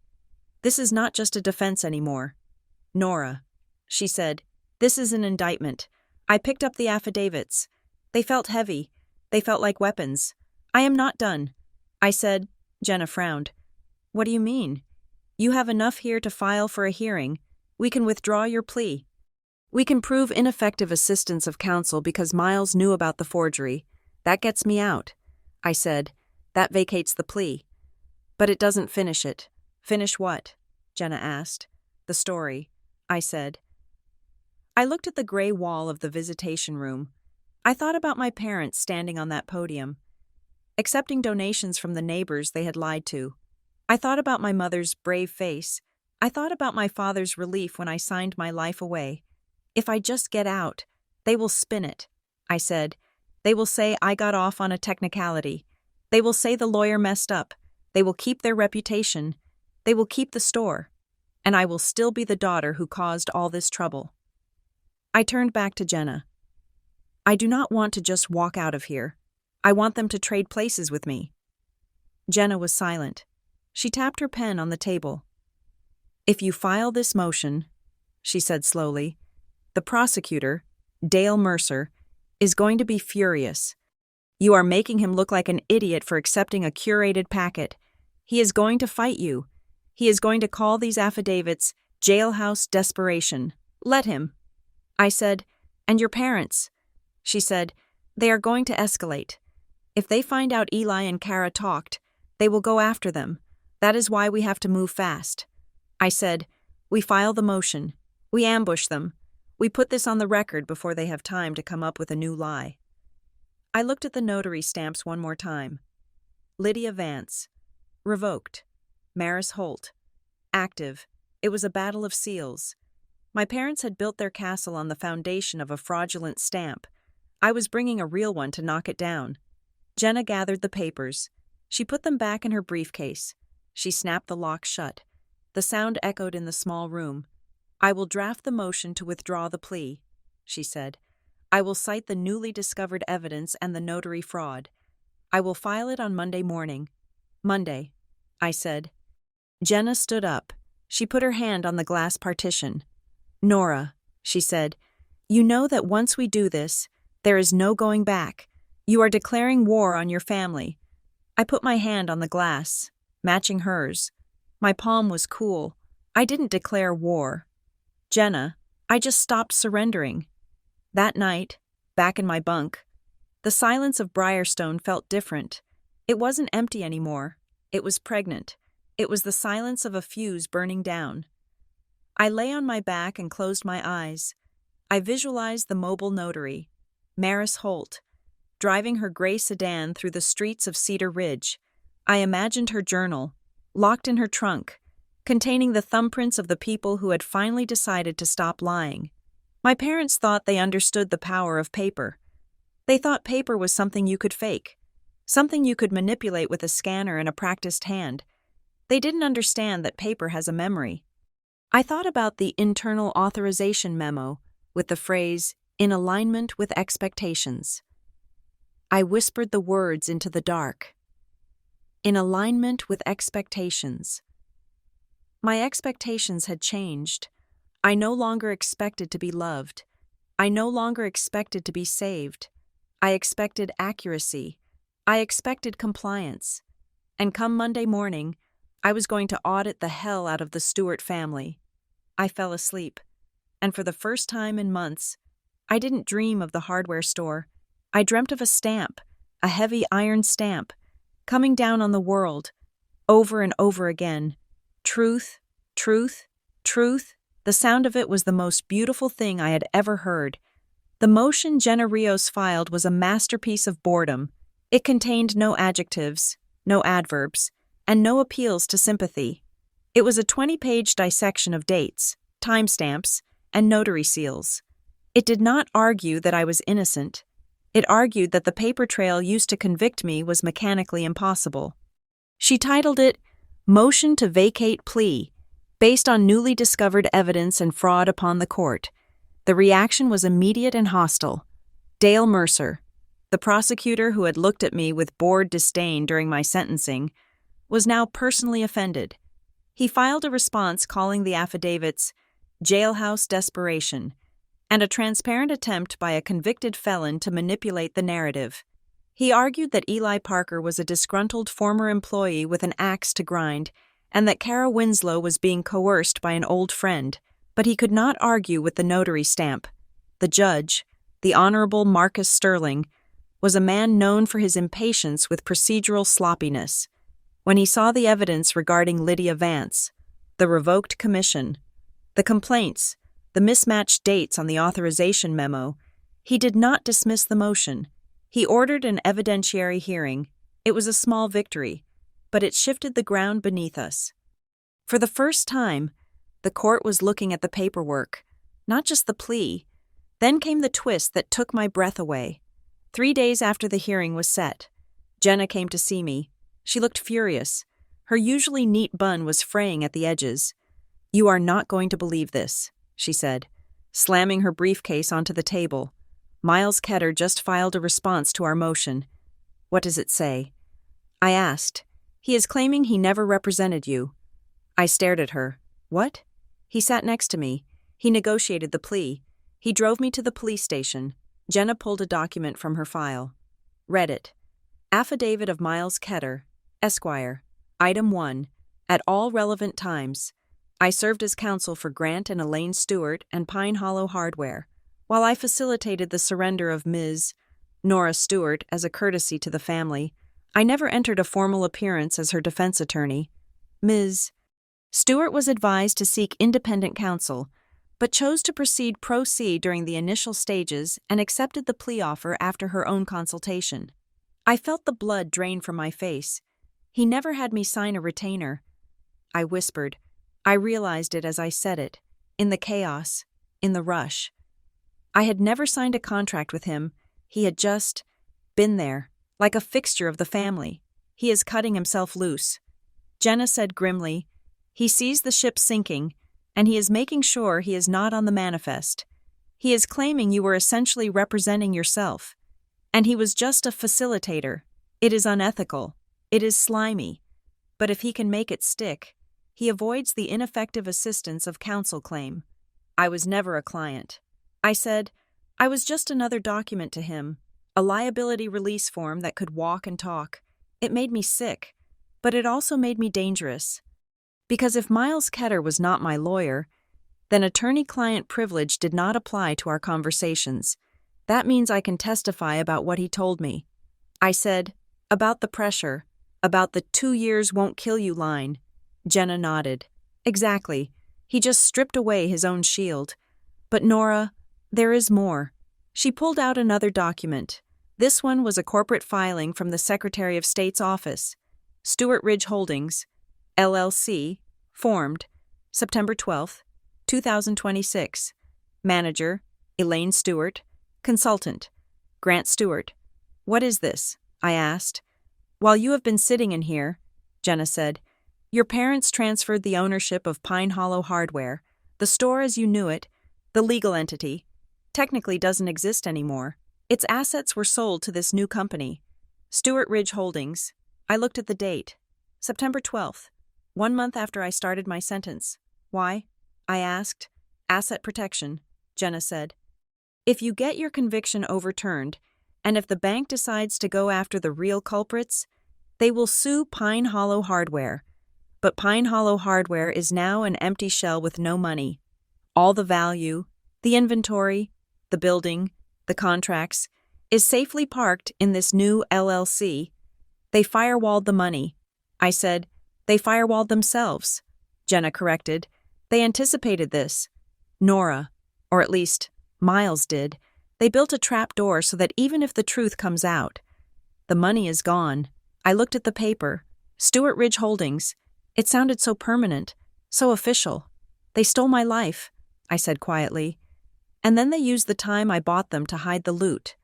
"This is not just a defense anymore. Nora," she said, "this is an indictment. I picked up the affidavits. They felt heavy. They felt like weapons. I am not done." I said. Jenna frowned. "What do you mean? You have enough here to file for a hearing. We can withdraw your plea. We can prove ineffective assistance of counsel because Miles knew about the forgery. That gets me out." I said. "That vacates the plea." "But it doesn't finish it." "Finish what?" Jenna asked. "The story," I said. I looked at the gray wall of the visitation room. I thought about my parents standing on that podium, accepting donations from the neighbors they had lied to. I thought about my mother's brave face. I thought about my father's relief when I signed my life away. "If I just get out, they will spin it," I said. "They will say I got off on a technicality. They will say the lawyer messed up. They will keep their reputation. They will keep the store. And I will still be the daughter who caused all this trouble." I turned back to Jenna. "I do not want to just walk out of here. I want them to trade places with me." Jenna was silent. She tapped her pen on the table. "If you file this motion," she said slowly, "the prosecutor, Dale Mercer, is going to be furious. You are making him look like an idiot for accepting a curated packet. He is going to fight you. He is going to call these affidavits jailhouse desperation. Let him." I said, "And your parents?" She said, "They are going to escalate. If they find out Eli and Kara talked, they will go after them. That is why we have to move fast." I said, "We file the motion. We ambush them. We put this on the record before they have time to come up with a new lie." I looked at the notary stamps one more time. Lydia Vance. Revoked. Maris Holt. Active. It was a battle of seals. My parents had built their castle on the foundation of a fraudulent stamp. I was bringing a real one to knock it down. Jenna gathered the papers. She put them back in her briefcase. She snapped the lock shut. The sound echoed in the small room. "I will draft the motion to withdraw the plea," she said. "I will cite the newly discovered evidence and the notary fraud. I will file it on Monday morning." "Monday," I said. Jenna stood up. She put her hand on the glass partition. "Nora," she said, "you know that once we do this, there is no going back. You are declaring war on your family." I put my hand on the glass, matching hers. My palm was cool. I didn't declare war. "Jenna, I just stopped surrendering." That night, back in my bunk, the silence of Briarstone felt different. It wasn't empty anymore. It was pregnant. It was the silence of a fuse burning down. I lay on my back and closed my eyes. I visualized the mobile notary, Maris Holt, driving her gray sedan through the streets of Cedar Ridge. I imagined her journal, locked in her trunk, containing the thumbprints of the people who had finally decided to stop lying. My parents thought they understood the power of paper. They thought paper was something you could fake, something you could manipulate with a scanner and a practiced hand. They didn't understand that paper has a memory. I thought about the internal authorization memo with the phrase, "in alignment with expectations." I whispered the words into the dark. In alignment with expectations. My expectations had changed. I no longer expected to be loved. I no longer expected to be saved. I expected accuracy. I expected compliance. And come Monday morning, I was going to audit the hell out of the Stewart family. I fell asleep. And for the first time in months, I didn't dream of the hardware store. I dreamt of a stamp, a heavy iron stamp, coming down on the world, over and over again. Truth, truth, truth. The sound of it was the most beautiful thing I had ever heard. The motion Jenna Rios filed was a masterpiece of boredom. It contained no adjectives, no adverbs, and no appeals to sympathy. It was a 20-page dissection of dates, timestamps, and notary seals. It did not argue that I was innocent. It argued that the paper trail used to convict me was mechanically impossible. She titled it, "Motion to Vacate Plea," based on newly discovered evidence and fraud upon the court. The reaction was immediate and hostile. Dale Mercer, the prosecutor who had looked at me with bored disdain during my sentencing, was now personally offended. He filed a response calling the affidavits jailhouse desperation and a transparent attempt by a convicted felon to manipulate the narrative. He argued that Eli Parker was a disgruntled former employee with an axe to grind and that Kara Winslow was being coerced by an old friend, but he could not argue with the notary stamp. The judge, the Honorable Marcus Sterling, was a man known for his impatience with procedural sloppiness. When he saw the evidence regarding Lydia Vance, the revoked commission, the complaints, the mismatched dates on the authorization memo, he did not dismiss the motion. He ordered an evidentiary hearing. It was a small victory, but it shifted the ground beneath us. For the first time, the court was looking at the paperwork, not just the plea. Then came the twist that took my breath away. 3 days after the hearing was set, Jenna came to see me. She looked furious. Her usually neat bun was fraying at the edges. "You are not going to believe this," she said, slamming her briefcase onto the table. "Miles Ketter just filed a response to our motion." "What does it say?" I asked. "He is claiming he never represented you." I stared at her. "What?" He sat next to me. He negotiated the plea. He drove me to the police station. Jenna pulled a document from her file. Read it. Affidavit of Miles Ketter, Esquire. Item 1. At all relevant times, I served as counsel for Grant and Elaine Stewart and Pine Hollow Hardware, while I facilitated the surrender of Ms. Nora Stewart as a courtesy to the family. I never entered a formal appearance as her defense attorney. Ms. Stewart was advised to seek independent counsel, but chose to proceed pro se during the initial stages and accepted the plea offer after her own consultation. I felt the blood drain from my face. He never had me sign a retainer. I whispered. I realized it as I said it, in the chaos, in the rush. I had never signed a contract with him. He had just been there, like a fixture of the family. He is cutting himself loose. Jenna said grimly, "He sees the ship sinking, and he is making sure he is not on the manifest. He is claiming you were essentially representing yourself. And he was just a facilitator. It is unethical. It is slimy. But if he can make it stick, he avoids the ineffective assistance of counsel claim. I was never a client." I said, "I was just another document to him, a liability release form that could walk and talk." It made me sick, but it also made me dangerous. Because if Miles Ketter was not my lawyer, then attorney-client privilege did not apply to our conversations. That means I can testify about what he told me. I said, "About the pressure, about the 2 years won't kill you line." Jenna nodded. "Exactly. He just stripped away his own shield. But Nora, there is more." She pulled out another document. This one was a corporate filing from the Secretary of State's office. Stewart Ridge Holdings, LLC, formed, September 12, 2026. Manager, Elaine Stewart. Consultant, Grant Stewart. "What is this?" I asked. "While you have been sitting in here," Jenna said, "your parents transferred the ownership of Pine Hollow Hardware. The store as you knew it, the legal entity, technically doesn't exist anymore. Its assets were sold to this new company, Stewart Ridge Holdings." I looked at the date. September 12th, 1 month after I started my sentence. "Why?" I asked. "Asset protection," Jenna said. "If you get your conviction overturned, and if the bank decides to go after the real culprits, they will sue Pine Hollow Hardware. But Pine Hollow Hardware is now an empty shell with no money. All the value, the inventory, the building, the contracts, is safely parked in this new LLC. They firewalled the money." I said, "They firewalled themselves," Jenna corrected. "They anticipated this. Nora, or at least Miles did. They built a trap door so that even if the truth comes out, the money is gone." I looked at the paper. Stewart Ridge Holdings. It sounded so permanent, so official. "They stole my life," I said quietly. "And then they used the time I bought them to hide the loot."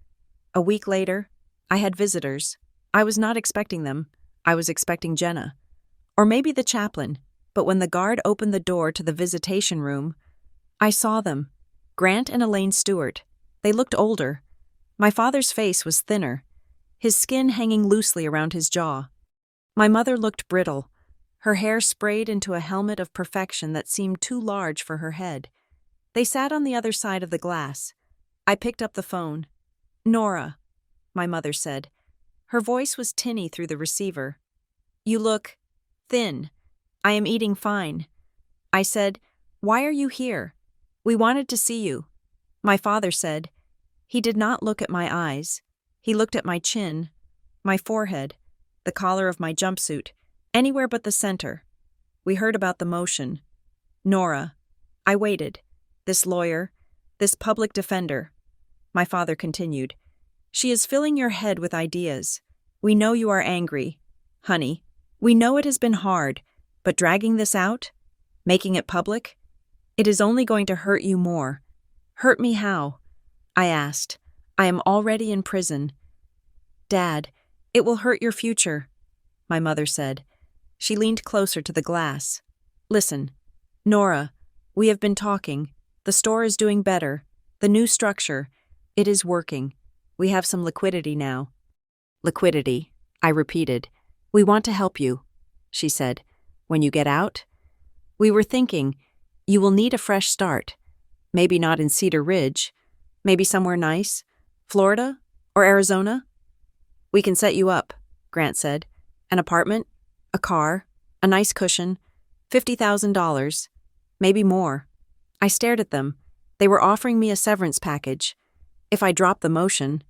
A week later, I had visitors. I was not expecting them. I was expecting Jenna. Or maybe the chaplain. but when the guard opened the door to the visitation room, I saw them. Grant and Elaine Stewart. They looked older. My father's face was thinner, his skin hanging loosely around his jaw. My mother looked brittle, her hair sprayed into a helmet of perfection that seemed too large for her head. They sat on the other side of the glass. I picked up the phone. "Nora," my mother said. Her voice was tinny through the receiver. "You look thin. I am eating fine." I said, "Why are you here? We wanted to see you." My father said. He did not look at my eyes. He looked at my chin, my forehead, the collar of my jumpsuit, anywhere but the center. We heard about the motion. "Nora." I waited. "This lawyer, this public defender." My father continued. "She is filling your head with ideas. We know you are angry. Honey, we know it has been hard, but dragging this out, making it public, it is only going to hurt you more." "Hurt me how?" I asked. "I am already in prison." "Dad, it will hurt your future," my mother said. She leaned closer to the glass. "Listen, Nora, we have been talking. The store is doing better. The new structure, it is working. We have some liquidity now." "Liquidity," I repeated. "We want to help you," she said. "When you get out?" "We were thinking, you will need a fresh start. Maybe not in Cedar Ridge. Maybe somewhere nice. Florida or Arizona?" "We can set you up," Grant said. "An apartment, a car, a nice cushion, $50,000, maybe more." I stared at them. They were offering me a severance package. "If I drop the motion?"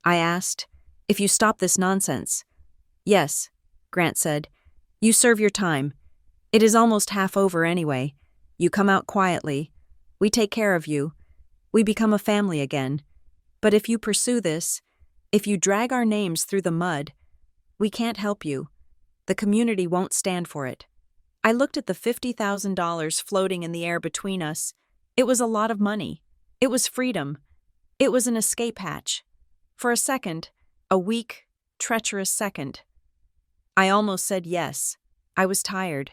I asked. "If you stop this nonsense?" "Yes," Grant said. "You serve your time. It is almost half over anyway. You come out quietly. We take care of you. We become a family again. But if you pursue this, if you drag our names through the mud, we can't help you. The community won't stand for it." I looked at the $50,000 floating in the air between us. It was a lot of money. It was freedom. It was an escape hatch. For a second, a weak, treacherous second, I almost said yes. I was tired.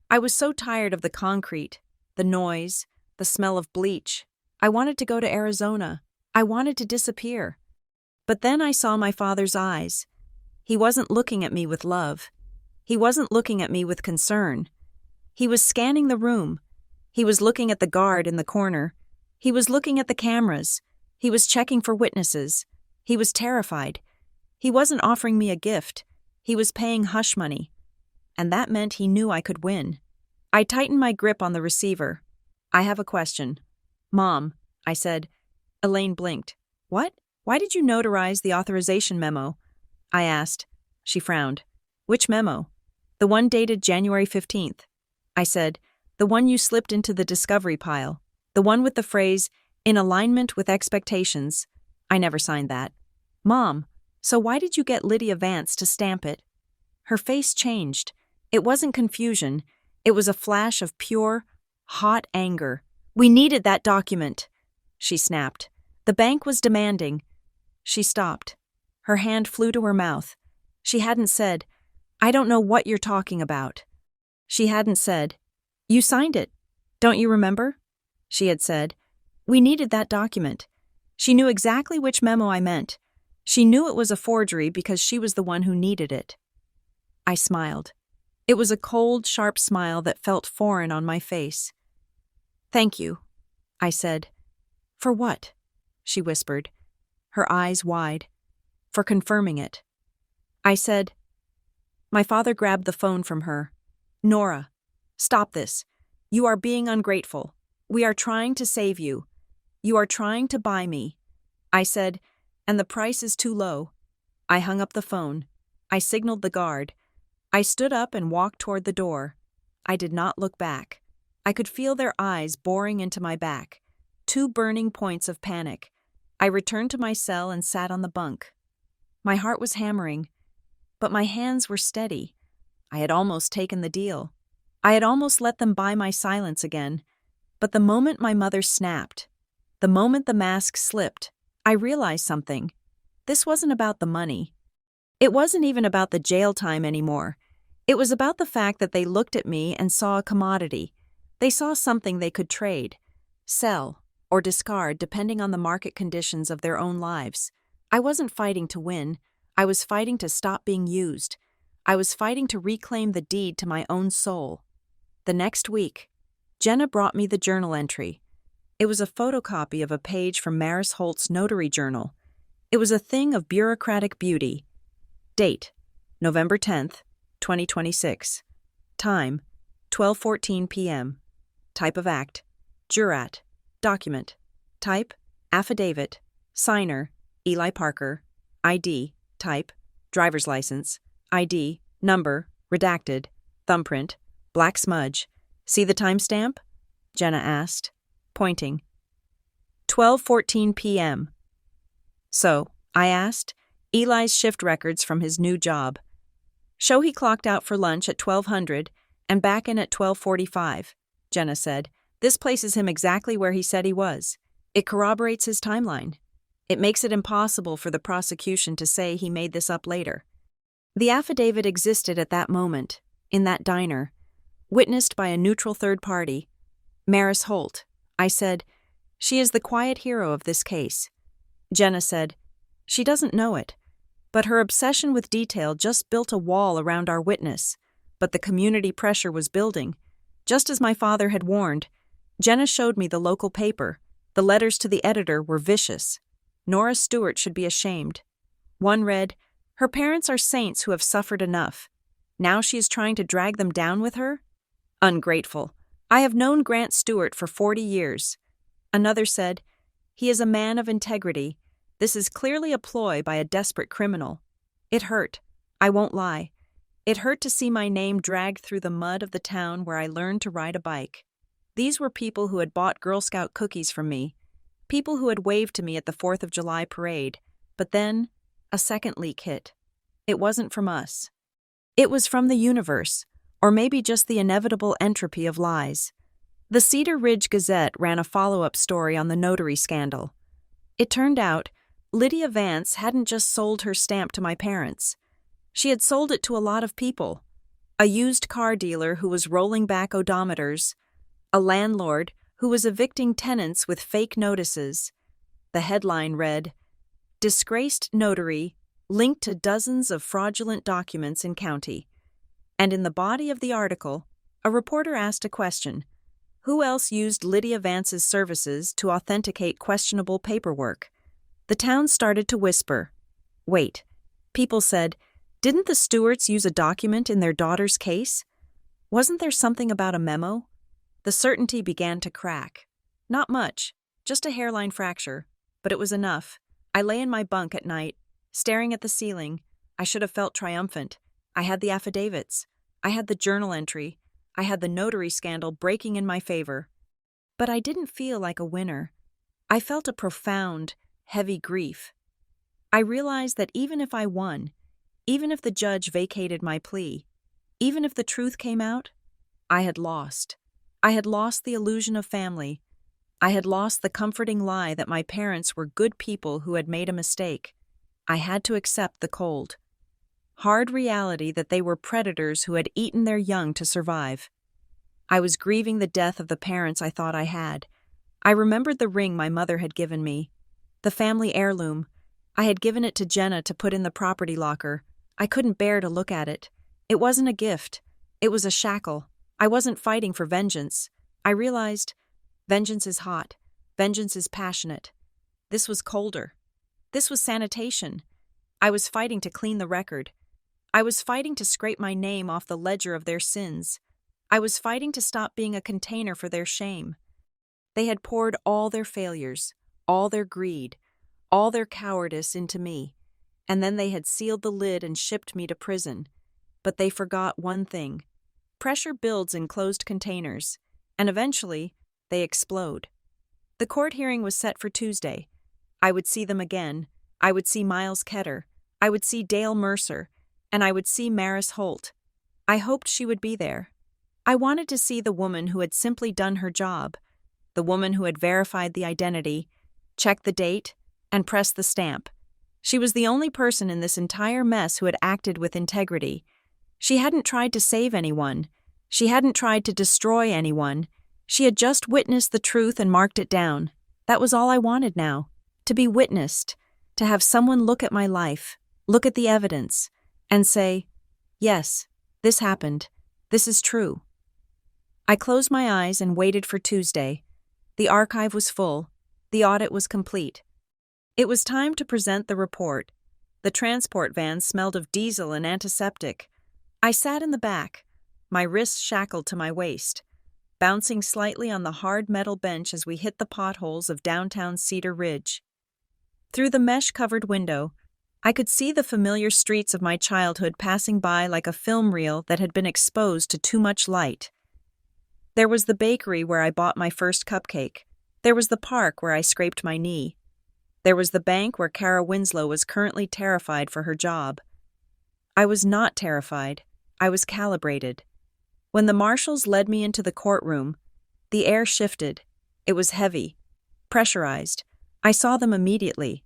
I was so tired of the concrete, the noise, the smell of bleach. I wanted to go to Arizona. I wanted to disappear. But then I saw my father's eyes. He wasn't looking at me with love. He wasn't looking at me with concern. He was scanning the room. He was looking at the guard in the corner. He was looking at the cameras. He was checking for witnesses. He was terrified. He wasn't offering me a gift. He was paying hush money. And that meant he knew I could win. I tightened my grip on the receiver. "I have a question." "Mom," I said. Elaine blinked. "What? Why did you notarize the authorization memo?" I asked. She frowned. "Which memo?" "The one dated January 15th. I said, "The one you slipped into the discovery pile. The one with the phrase, 'in alignment with expectations.' I never signed that." "Mom, so why did you get Lydia Vance to stamp it?" Her face changed. It wasn't confusion. It was a flash of pure, hot anger. "We needed that document," she snapped. "The bank was demanding." She stopped. Her hand flew to her mouth. She hadn't said, "I don't know what you're talking about." She hadn't said, "You signed it. Don't you remember?" She had said, "We needed that document." She knew exactly which memo I meant. She knew it was a forgery because she was the one who needed it. I smiled. It was a cold, sharp smile that felt foreign on my face. "Thank you," I said. "For what?" she whispered, her eyes wide. "For confirming it." I said. My father grabbed the phone from her. "Nora, stop this. You are being ungrateful. We are trying to save you. You are trying to buy me." I said, "And the price is too low." I hung up the phone. I signaled the guard. I stood up and walked toward the door. I did not look back. I could feel their eyes boring into my back. Two burning points of panic. I returned to my cell and sat on the bunk. My heart was hammering, but my hands were steady. I had almost taken the deal. I had almost let them buy my silence again. But the moment my mother snapped, the moment the mask slipped, I realized something. This wasn't about the money. It wasn't even about the jail time anymore. It was about the fact that they looked at me and saw a commodity. They saw something they could trade, sell, or discard depending on the market conditions of their own lives. I wasn't fighting to win. I was fighting to stop being used. I was fighting to reclaim the deed to my own soul. The next week, Jenna brought me the journal entry. It was a photocopy of a page from Maris Holt's Notary journal. It was a thing of bureaucratic beauty. Date, November 10th, 2026. Time, 12:14 p.m. Type of act, jurat. Document, type, affidavit. Signer, Eli Parker. ID, type, driver's license. ID, number, redacted. Thumbprint, black smudge. See the timestamp? Jenna asked, pointing. 12:14 p.m. So, I asked, Eli's shift records from his new job. Show he clocked out for lunch at 1200 and back in at 12:45, Jenna said. This places him exactly where he said he was. It corroborates his timeline. It makes it impossible for the prosecution to say he made this up later. The affidavit existed at that moment, in that diner, witnessed by a neutral third party. Maris Holt. I said, she is the quiet hero of this case. Jenna said, she doesn't know it, but her obsession with detail just built a wall around our witness. But the community pressure was building. Just as my father had warned, Jenna showed me the local paper. The letters to the editor were vicious. Nora Stewart should be ashamed. One read, her parents are saints who have suffered enough. Now she is trying to drag them down with her? Ungrateful. I have known Grant Stewart for 40 years. Another said, he is a man of integrity. This is clearly a ploy by a desperate criminal. It hurt. I won't lie. It hurt to see my name dragged through the mud of the town where I learned to ride a bike. These were people who had bought Girl Scout cookies from me, people who had waved to me at the 4th of July parade, but then a second leak hit. It wasn't from us. It was from the universe, or maybe just the inevitable entropy of lies. The Cedar Ridge Gazette ran a follow-up story on the Notary scandal. It turned out Lydia Vance hadn't just sold her stamp to my parents. She had sold it to a lot of people. A used car dealer who was rolling back odometers, a landlord who was evicting tenants with fake notices. The headline read, Disgraced Notary linked to dozens of fraudulent documents in county. And in the body of the article, a reporter asked a question. Who else used Lydia Vance's services to authenticate questionable paperwork? The town started to whisper. Wait. People said, didn't the Stewarts use a document in their daughter's case? Wasn't there something about a memo? The certainty began to crack. Not much, just a hairline fracture, but it was enough. I lay in my bunk at night, staring at the ceiling. I should have felt triumphant. I had the affidavits. I had the journal entry. I had the Notary scandal breaking in my favor. But I didn't feel like a winner. I felt a profound, heavy grief. I realized that even if I won, even if the judge vacated my plea, even if the truth came out, I had lost. I had lost the illusion of family. I had lost the comforting lie that my parents were good people who had made a mistake. I had to accept the cold, hard reality that they were predators who had eaten their young to survive. I was grieving the death of the parents I thought I had. I remembered the ring my mother had given me, the family heirloom. I had given it to Jenna to put in the property locker. I couldn't bear to look at it. It wasn't a gift. It was a shackle. I wasn't fighting for vengeance. I realized vengeance is hot. Vengeance is passionate. This was colder. This was sanitation. I was fighting to clean the record. I was fighting to scrape my name off the ledger of their sins. I was fighting to stop being a container for their shame. They had poured all their failures, all their greed, all their cowardice into me, and then they had sealed the lid and shipped me to prison. But they forgot one thing. Pressure builds in closed containers, and eventually, they explode. The court hearing was set for Tuesday. I would see them again. I would see Miles Ketter. I would see Dale Mercer. And I would see Maris Holt. I hoped she would be there. I wanted to see the woman who had simply done her job, the woman who had verified the identity, checked the date, and pressed the stamp. She was the only person in this entire mess who had acted with integrity. She hadn't tried to save anyone. She hadn't tried to destroy anyone. She had just witnessed the truth and marked it down. That was all I wanted now. To be witnessed. To have someone look at my life, look at the evidence, and say, yes, this happened. This is true. I closed my eyes and waited for Tuesday. The archive was full. The audit was complete. It was time to present the report. The transport van smelled of diesel and antiseptic. I sat in the back, my wrists shackled to my waist, bouncing slightly on the hard metal bench as we hit the potholes of downtown Cedar Ridge. Through the mesh-covered window, I could see the familiar streets of my childhood passing by like a film reel that had been exposed to too much light. There was the bakery where I bought my first cupcake. There was the park where I scraped my knee. There was the bank where Kara Winslow was currently terrified for her job. I was not terrified. I was calibrated. When the marshals led me into the courtroom, the air shifted. It was heavy, pressurized. I saw them immediately.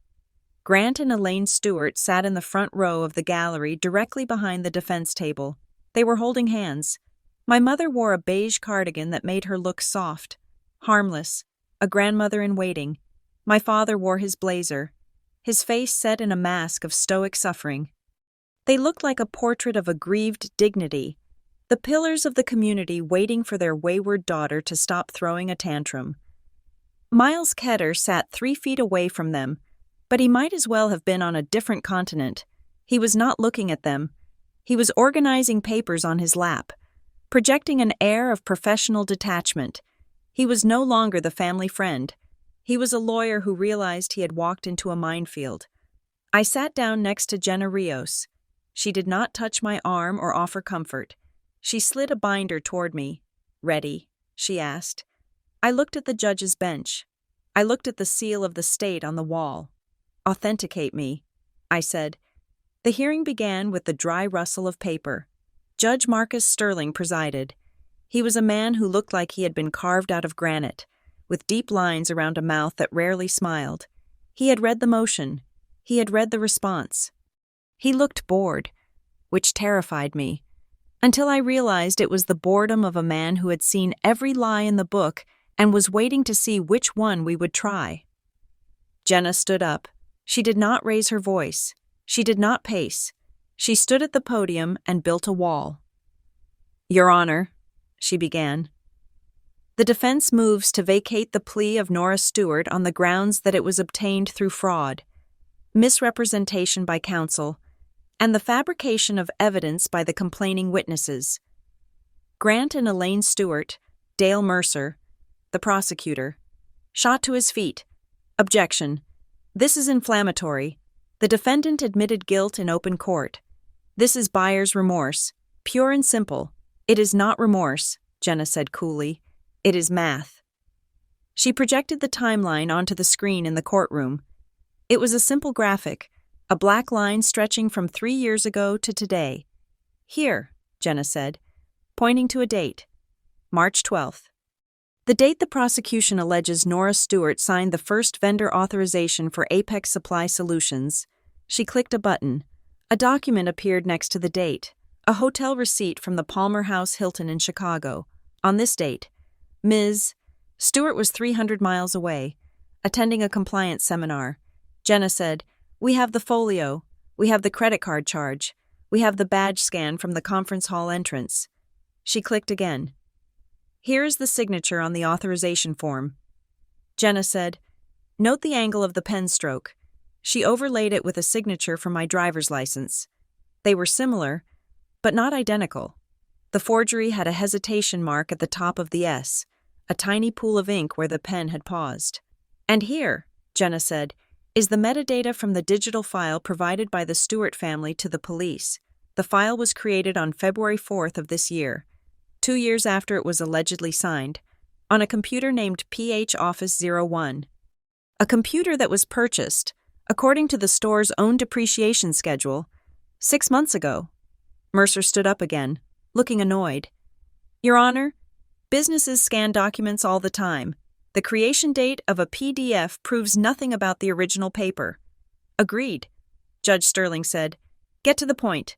Grant and Elaine Stewart sat in the front row of the gallery directly behind the defense table. They were holding hands. My mother wore a beige cardigan that made her look soft, harmless, a grandmother in waiting. My father wore his blazer, his face set in a mask of stoic suffering. They looked like a portrait of aggrieved dignity, the pillars of the community waiting for their wayward daughter to stop throwing a tantrum. Miles Ketter sat 3 feet away from them, but he might as well have been on a different continent. He was not looking at them. He was organizing papers on his lap, projecting an air of professional detachment. He was no longer the family friend. He was a lawyer who realized he had walked into a minefield. I sat down next to Jenna Rios. She did not touch my arm or offer comfort. She slid a binder toward me. "Ready?" she asked. I looked at the judge's bench. I looked at the seal of the state on the wall. "Authenticate me," I said. The hearing began with the dry rustle of paper. Judge Marcus Sterling presided. He was a man who looked like he had been carved out of granite, with deep lines around a mouth that rarely smiled. He had read the motion. He had read the response. He looked bored, which terrified me, until I realized it was the boredom of a man who had seen every lie in the book and was waiting to see which one we would try. Jenna stood up. She did not raise her voice. She did not pace. She stood at the podium and built a wall. "Your Honor," she began. "The defense moves to vacate the plea of Nora Stewart on the grounds that it was obtained through fraud, misrepresentation by counsel, and the fabrication of evidence by the complaining witnesses. Grant and Elaine Stewart, Dale Mercer, the prosecutor, shot to his feet. Objection. This is inflammatory. The defendant admitted guilt in open court. This is buyer's remorse, pure and simple. It is not remorse," Jenna said coolly. "It is math." She projected the timeline onto the screen in the courtroom. It was a simple graphic, a black line stretching from 3 years ago to today. "Here," Jenna said, pointing to a date, March 12th. The date the prosecution alleges Nora Stewart signed the first vendor authorization for Apex Supply Solutions. She clicked a button. A document appeared next to the date, a hotel receipt from the Palmer House Hilton in Chicago. On this date, Ms. Stewart was 300 miles away, attending a compliance seminar. Jenna said, "We have the folio. We have the credit card charge. We have the badge scan from the conference hall entrance." She clicked again. "Here is the signature on the authorization form." Jenna said, "Note the angle of the pen stroke." She overlaid it with a signature from my driver's license. They were similar, but not identical. The forgery had a hesitation mark at the top of the S, a tiny pool of ink where the pen had paused. "And here," Jenna said, "is the metadata from the digital file provided by the Stewart family to the police. The file was created on February 4th of this year, 2 years after it was allegedly signed, on a computer named PH Office 01. A computer that was purchased, according to the store's own depreciation schedule, 6 months ago." Mercer stood up again, looking annoyed. "Your Honor, businesses scan documents all the time. The creation date of a PDF proves nothing about the original paper." "Agreed," Judge Sterling said. "Get to the point.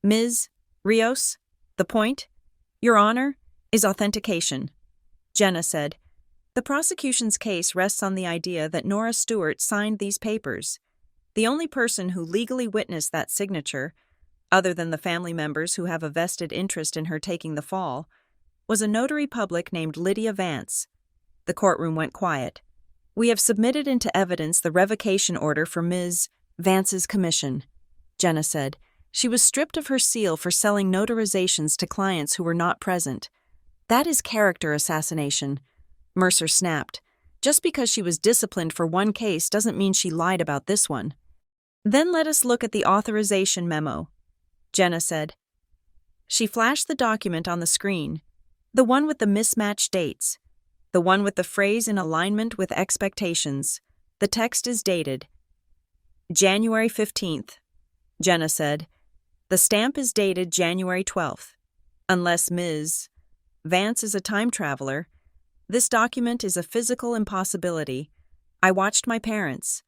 Ms. Rios, the point, Your Honor, is authentication. Jenna said, the prosecution's case rests on the idea that Nora Stewart signed these papers. The only person who legally witnessed that signature, other than the family members who have a vested interest in her taking the fall, was a notary public named Lydia Vance. The courtroom went quiet. We have submitted into evidence the revocation order for Ms. Vance's commission, Jenna said. She was stripped of her seal for selling notarizations to clients who were not present. That is character assassination, Mercer snapped. Just because she was disciplined for one case doesn't mean she lied about this one. Then let us look at the authorization memo, Jenna said. She flashed the document on the screen, the one with the mismatched dates, the one with the phrase in alignment with expectations. The text is dated January 15th, Jenna said. The stamp is dated January 12th. Unless Ms. Vance is a time traveler, this document is a physical impossibility. I watched my parents.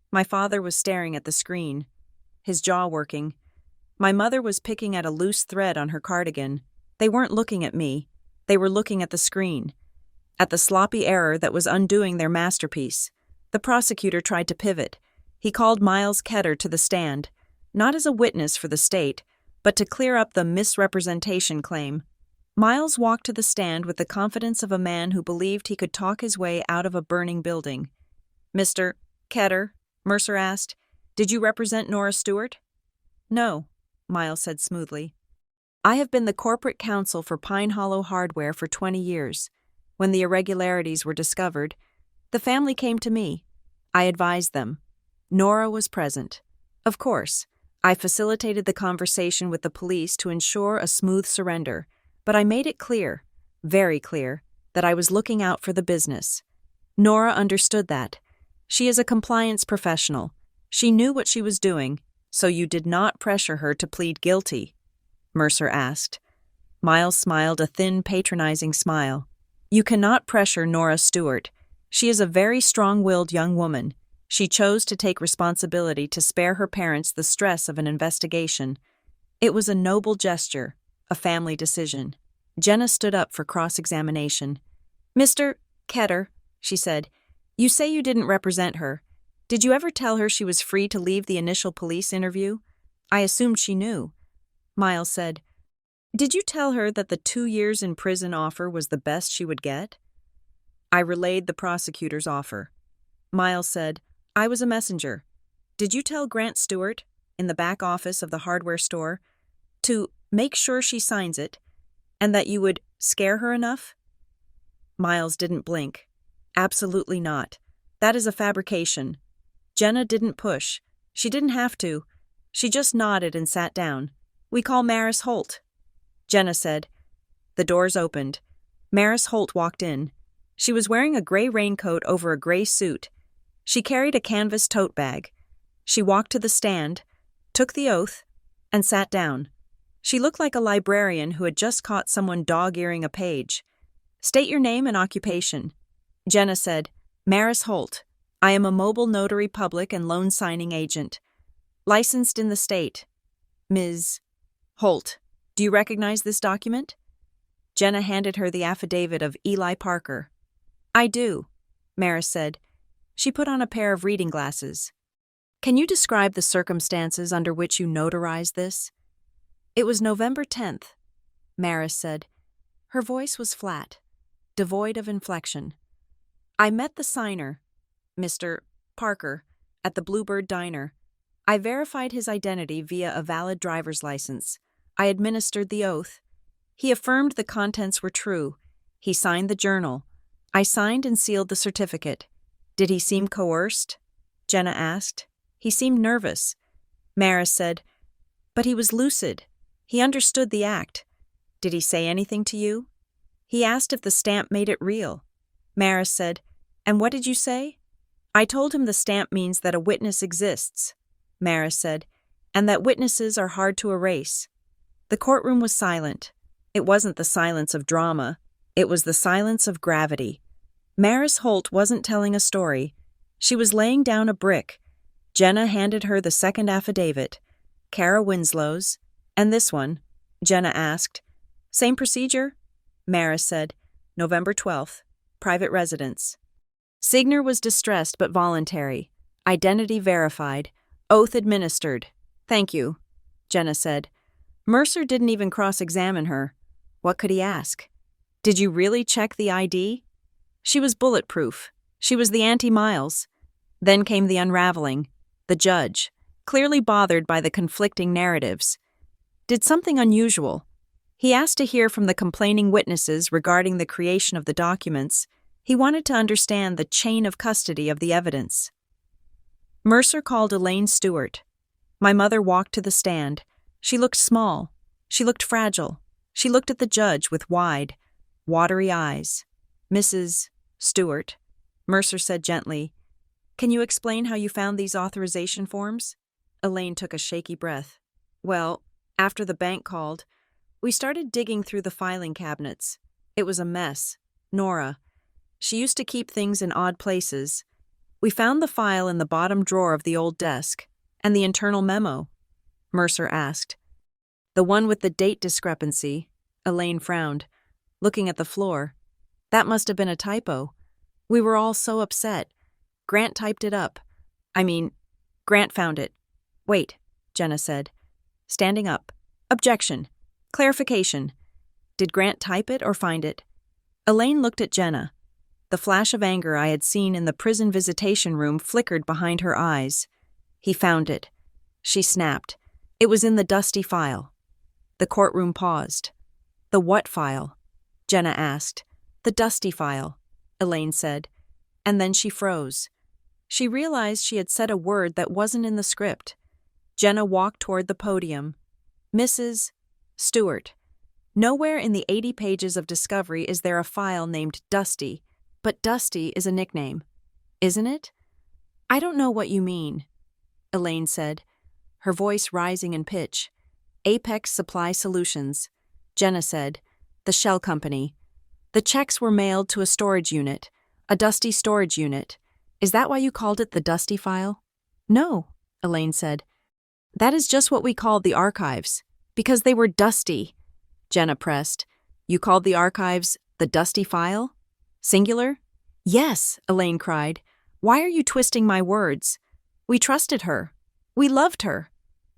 My father was staring at the screen, his jaw working. My mother was picking at a loose thread on her cardigan. They weren't looking at me. They were looking at the screen, at the sloppy error that was undoing their masterpiece. The prosecutor tried to pivot. He called Miles Ketter to the stand, not as a witness for the state, but to clear up the misrepresentation claim. Miles walked to the stand with the confidence of a man who believed he could talk his way out of a burning building. Mr. Ketter, Mercer asked, did you represent Nora Stewart? No, Miles said smoothly. I have been the corporate counsel for Pine Hollow Hardware for 20 years. When the irregularities were discovered, the family came to me. I advised them. Nora was present. Of course, I facilitated the conversation with the police to ensure a smooth surrender, but I made it clear, very clear, that I was looking out for the business. Nora understood that. She is a compliance professional. She knew what she was doing, so you did not pressure her to plead guilty? Mercer asked. Miles smiled a thin, patronizing smile. You cannot pressure Nora Stewart. She is a very strong-willed young woman. She chose to take responsibility to spare her parents the stress of an investigation. It was a noble gesture, a family decision. Jenna stood up for cross-examination. Mr. Ketter, she said, you say you didn't represent her. Did you ever tell her she was free to leave the initial police interview? I assumed she knew. Miles said, did you tell her that the 2 years in prison offer was the best she would get? I relayed the prosecutor's offer. Miles said, I was a messenger. Did you tell Grant Stewart, in the back office of the hardware store, to make sure she signs it, and that you would scare her enough? Miles didn't blink. Absolutely not. That is a fabrication. Jenna didn't push. She didn't have to. She just nodded and sat down. We call Maris Holt. Jenna said. The doors opened. Maris Holt walked in. She was wearing a gray raincoat over a gray suit. She carried a canvas tote bag. She walked to the stand, took the oath, and sat down. She looked like a librarian who had just caught someone dog-earing a page. State your name and occupation. Jenna said, Maris Holt. I am a mobile notary public and loan signing agent. Licensed in the state. Ms. Holt, do you recognize this document? Jenna handed her the affidavit of Eli Parker. I do, Maris said. She put on a pair of reading glasses. Can you describe the circumstances under which you notarized this? It was November 10th, Maris said. Her voice was flat, devoid of inflection. I met the signer, Mr. Parker, at the Bluebird Diner. I verified his identity via a valid driver's license. I administered the oath. He affirmed the contents were true. He signed the journal. I signed and sealed the certificate. Did he seem coerced? Jenna asked. He seemed nervous. Maris said, but he was lucid. He understood the act. Did he say anything to you? He asked if the stamp made it real. Maris said, and what did you say? I told him the stamp means that a witness exists, Maris said, and that witnesses are hard to erase. The courtroom was silent. It wasn't the silence of drama. It was the silence of gravity. Maris Holt wasn't telling a story. She was laying down a brick. Jenna handed her the second affidavit, Kara Winslow's, and this one, Jenna asked. Same procedure? Maris said. November 12th. Private residence. Signer was distressed but voluntary. Identity verified. Oath administered. Thank you, Jenna said. Mercer didn't even cross-examine her. What could he ask? Did you really check the ID? She was bulletproof. She was the anti-Miles. Then came the unraveling. The judge, clearly bothered by the conflicting narratives, did something unusual. He asked to hear from the complaining witnesses regarding the creation of the documents. He wanted to understand the chain of custody of the evidence. Mercer called Elaine Stewart. My mother walked to the stand. She looked small. She looked fragile. She looked at the judge with wide, watery eyes. Mrs. Stewart, Mercer said gently, can you explain how you found these authorization forms? Elaine took a shaky breath. Well, after the bank called, we started digging through the filing cabinets. It was a mess. Nora. She used to keep things in odd places. We found the file in the bottom drawer of the old desk. And the internal memo? Mercer asked. The one with the date discrepancy. Elaine frowned, looking at the floor. That must have been a typo. We were all so upset. Grant typed it up. Grant found it. Wait, Jenna said, standing up. Objection. Clarification. Did Grant type it or find it? Elaine looked at Jenna. The flash of anger I had seen in the prison visitation room flickered behind her eyes. He found it. She snapped. It was in the dusty file. The courtroom paused. The what file? Jenna asked. The dusty file, Elaine said. And then she froze. She realized she had said a word that wasn't in the script. Jenna walked toward the podium. Mrs. Stewart. Nowhere in the 80 pages of discovery is there a file named Dusty, but Dusty is a nickname, isn't it? I don't know what you mean, Elaine said, her voice rising in pitch. Apex Supply Solutions, Jenna said, the shell company. The checks were mailed to a storage unit, a dusty storage unit. Is that why you called it the Dusty file? No, Elaine said. That is just what we called the archives, because they were dusty. Jenna pressed. You called the archives the Dusty file? Singular? Yes, Elaine cried. Why are you twisting my words? We trusted her. We loved her.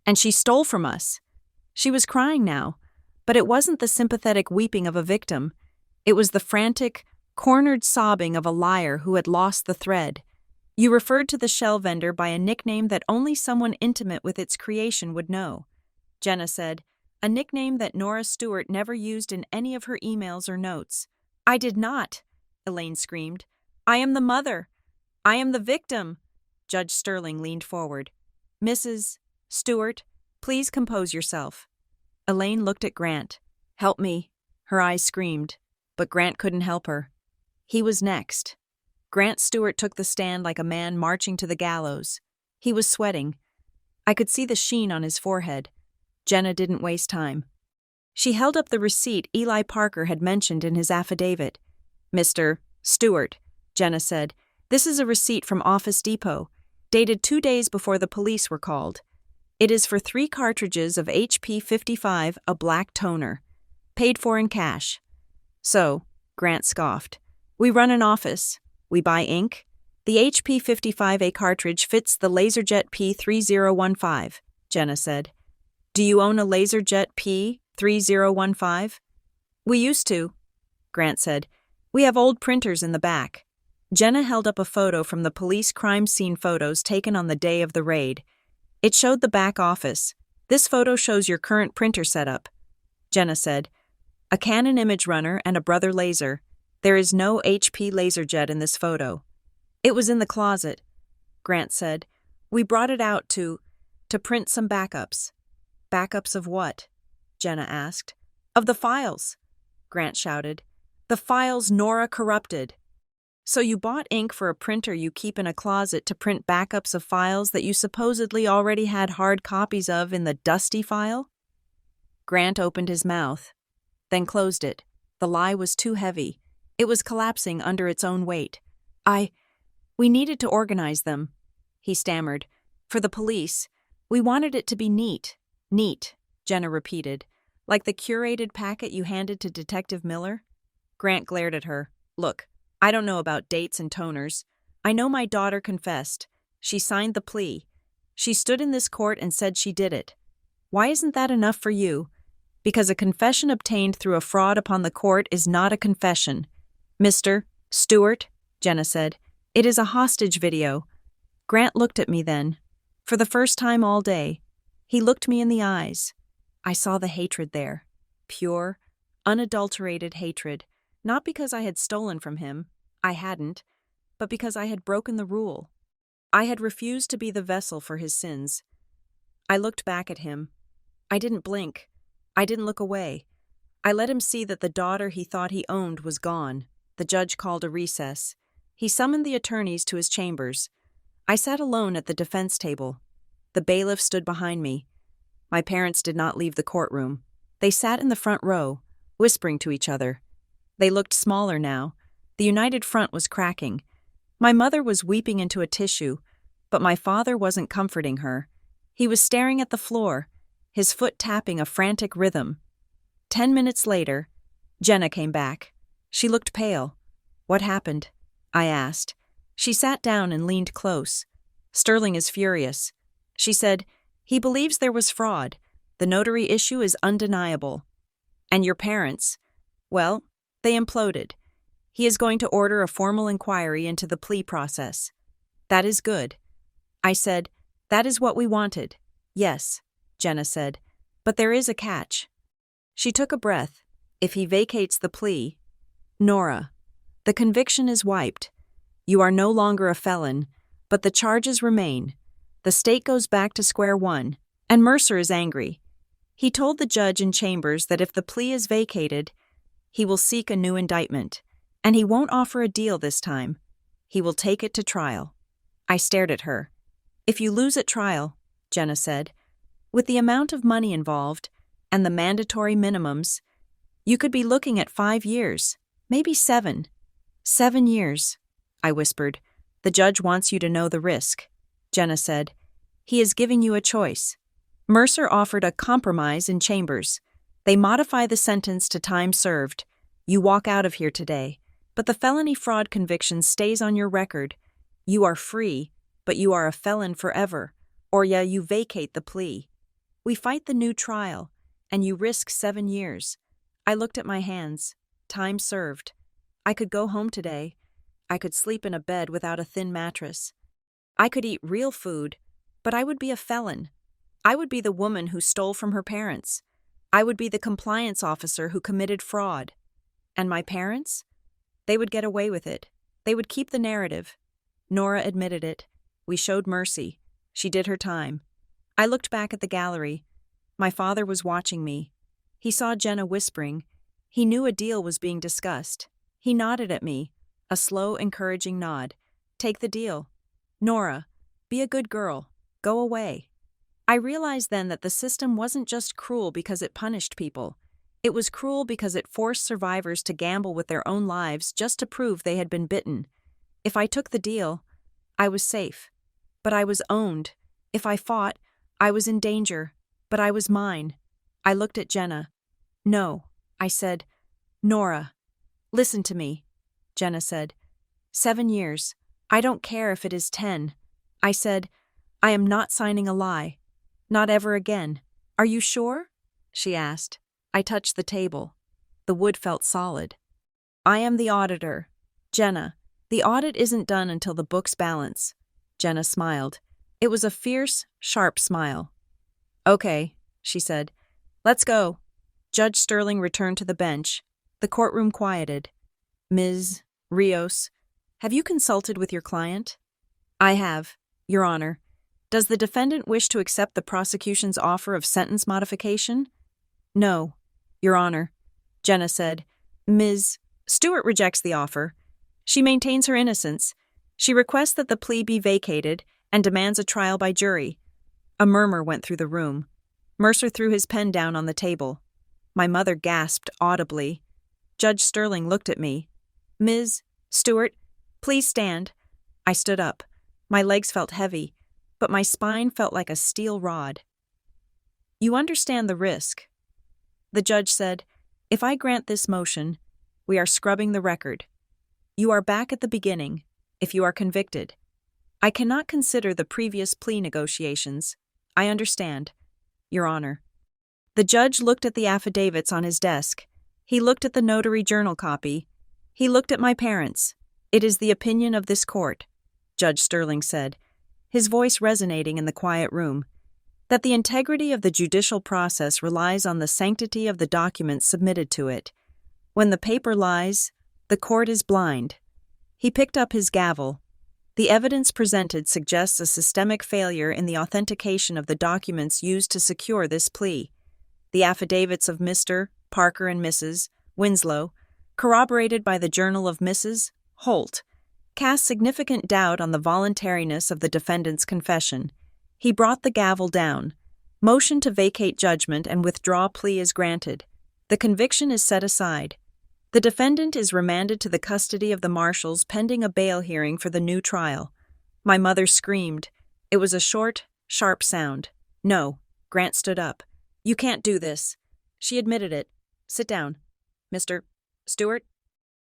And she stole from us. She was crying now, but it wasn't the sympathetic weeping of a victim. It was the frantic, cornered sobbing of a liar who had lost the thread. You referred to the shell vendor by a nickname that only someone intimate with its creation would know, Jenna said, a nickname that Nora Stewart never used in any of her emails or notes. I did not, Elaine screamed. I am the mother. I am the victim. Judge Sterling leaned forward. Mrs. Stewart, please compose yourself. Elaine looked at Grant. Help me. Her eyes screamed, but Grant couldn't help her. He was next. Grant Stewart took the stand like a man marching to the gallows. He was sweating. I could see the sheen on his forehead. Jenna didn't waste time. She held up the receipt Eli Parker had mentioned in his affidavit. Mr. Stewart, Jenna said, this is a receipt from Office Depot, dated 2 days before the police were called. It is for 3 cartridges of HP 55, a black toner, paid for in cash. So, Grant scoffed, we run an office. We buy ink. The HP 55A cartridge fits the LaserJet P3015, Jenna said. Do you own a LaserJet P3015? We used to, Grant said. We have old printers in the back. Jenna held up a photo from the police crime scene photos taken on the day of the raid. It showed the back office. This photo shows your current printer setup, Jenna said. A Canon image runner and a Brother laser. There is no HP LaserJet in this photo. It was in the closet, Grant said. We brought it out to print some backups. Backups of what? Jenna asked. Of the files, Grant shouted. The files Nora corrupted. So you bought ink for a printer you keep in a closet to print backups of files that you supposedly already had hard copies of in the Dusty file? Grant opened his mouth, then closed it. The lie was too heavy. It was collapsing under its own weight. We needed to organize them, he stammered. For the police. We wanted it to be neat. Neat, Jenna repeated. Like the curated packet you handed to Detective Miller? Grant glared at her. Look, I don't know about dates and toners. I know my daughter confessed. She signed the plea. She stood in this court and said she did it. Why isn't that enough for you? Because a confession obtained through a fraud upon the court is not a confession. Mr. Stewart, Jenna said, it is a hostage video. Grant looked at me then. For the first time all day, he looked me in the eyes. I saw the hatred there. Pure, unadulterated hatred. Not because I had stolen from him. I hadn't. But because I had broken the rule. I had refused to be the vessel for his sins. I looked back at him. I didn't blink. I didn't look away. I let him see that the daughter he thought he owned was gone. The judge called a recess. He summoned the attorneys to his chambers. I sat alone at the defense table. The bailiff stood behind me. My parents did not leave the courtroom. They sat in the front row, whispering to each other. They looked smaller now. The united front was cracking. My mother was weeping into a tissue, but my father wasn't comforting her. He was staring at the floor, his foot tapping a frantic rhythm. 10 minutes later, Jenna came back. She looked pale. What happened? I asked. She sat down and leaned close. Sterling is furious. She said, he believes there was fraud. The notary issue is undeniable. And your parents? Well, they imploded. He is going to order a formal inquiry into the plea process. That is good. I said, that is what we wanted. Yes, Jenna said, but there is a catch. She took a breath. If he vacates the plea, Nora, the conviction is wiped. You are no longer a felon, but the charges remain. The state goes back to square one, and Mercer is angry. He told the judge in chambers that if the plea is vacated, he will seek a new indictment, and he won't offer a deal this time. He will take it to trial. I stared at her. If you lose at trial, Jenna said, with the amount of money involved and the mandatory minimums, you could be looking at 5 years, maybe 7. 7 years, I whispered. The judge wants you to know the risk. Jenna said, he is giving you a choice. Mercer offered a compromise in chambers. They modify the sentence to time served. You walk out of here today, but the felony fraud conviction stays on your record. You are free, but you are a felon forever, or you vacate the plea. We fight the new trial, and you risk 7 years. I looked at my hands. Time served. I could go home today. I could sleep in a bed without a thin mattress. I could eat real food, but I would be a felon. I would be the woman who stole from her parents. I would be the compliance officer who committed fraud. And my parents? They would get away with it. They would keep the narrative. Nora admitted it. We showed mercy. She did her time. I looked back at the gallery. My father was watching me. He saw Jenna whispering. He knew a deal was being discussed. He nodded at me, a slow, encouraging nod. Take the deal. Nora, be a good girl. Go away. I realized then that the system wasn't just cruel because it punished people. It was cruel because it forced survivors to gamble with their own lives just to prove they had been bitten. If I took the deal, I was safe. But I was owned. If I fought, I was in danger. But I was mine. I looked at Jenna. No, I said. Nora, listen to me, Jenna said. 7 years. I don't care if it is 10. I said, I am not signing a lie. Not ever again. Are you sure? She asked. I touched the table. The wood felt solid. I am the auditor. Jenna, the audit isn't done until the books balance. Jenna smiled. It was a fierce, sharp smile. Okay, she said. Let's go. Judge Sterling returned to the bench. The courtroom quieted. Ms. Rios, have you consulted with your client? I have, Your Honor. Does the defendant wish to accept the prosecution's offer of sentence modification? No, Your Honor, Jenna said. Ms. Stewart rejects the offer. She maintains her innocence. She requests that the plea be vacated and demands a trial by jury. A murmur went through the room. Mercer threw his pen down on the table. My mother gasped audibly. Judge Sterling looked at me. Ms. Stewart, please stand. I stood up. My legs felt heavy, but my spine felt like a steel rod. You understand the risk. The judge said, "If I grant this motion, we are scrubbing the record. You are back at the beginning, if you are convicted. I cannot consider the previous plea negotiations. I understand, Your Honor." The judge looked at the affidavits on his desk. He looked at the notary journal copy. He looked at my parents. "It is the opinion of this court," Judge Sterling said, his voice resonating in the quiet room, "that the integrity of the judicial process relies on the sanctity of the documents submitted to it. When the paper lies, the court is blind." He picked up his gavel. "The evidence presented suggests a systemic failure in the authentication of the documents used to secure this plea. The affidavits of Mr. Parker and Mrs. Winslow, corroborated by the journal of Mrs. Holt, cast significant doubt on the voluntariness of the defendant's confession." He brought the gavel down. "Motion to vacate judgment and withdraw plea is granted. The conviction is set aside. The defendant is remanded to the custody of the marshals pending a bail hearing for the new trial." My mother screamed. It was a short, sharp sound. "No." Grant stood up. "You can't do this." She admitted it. "Sit down. Mr. Stewart?"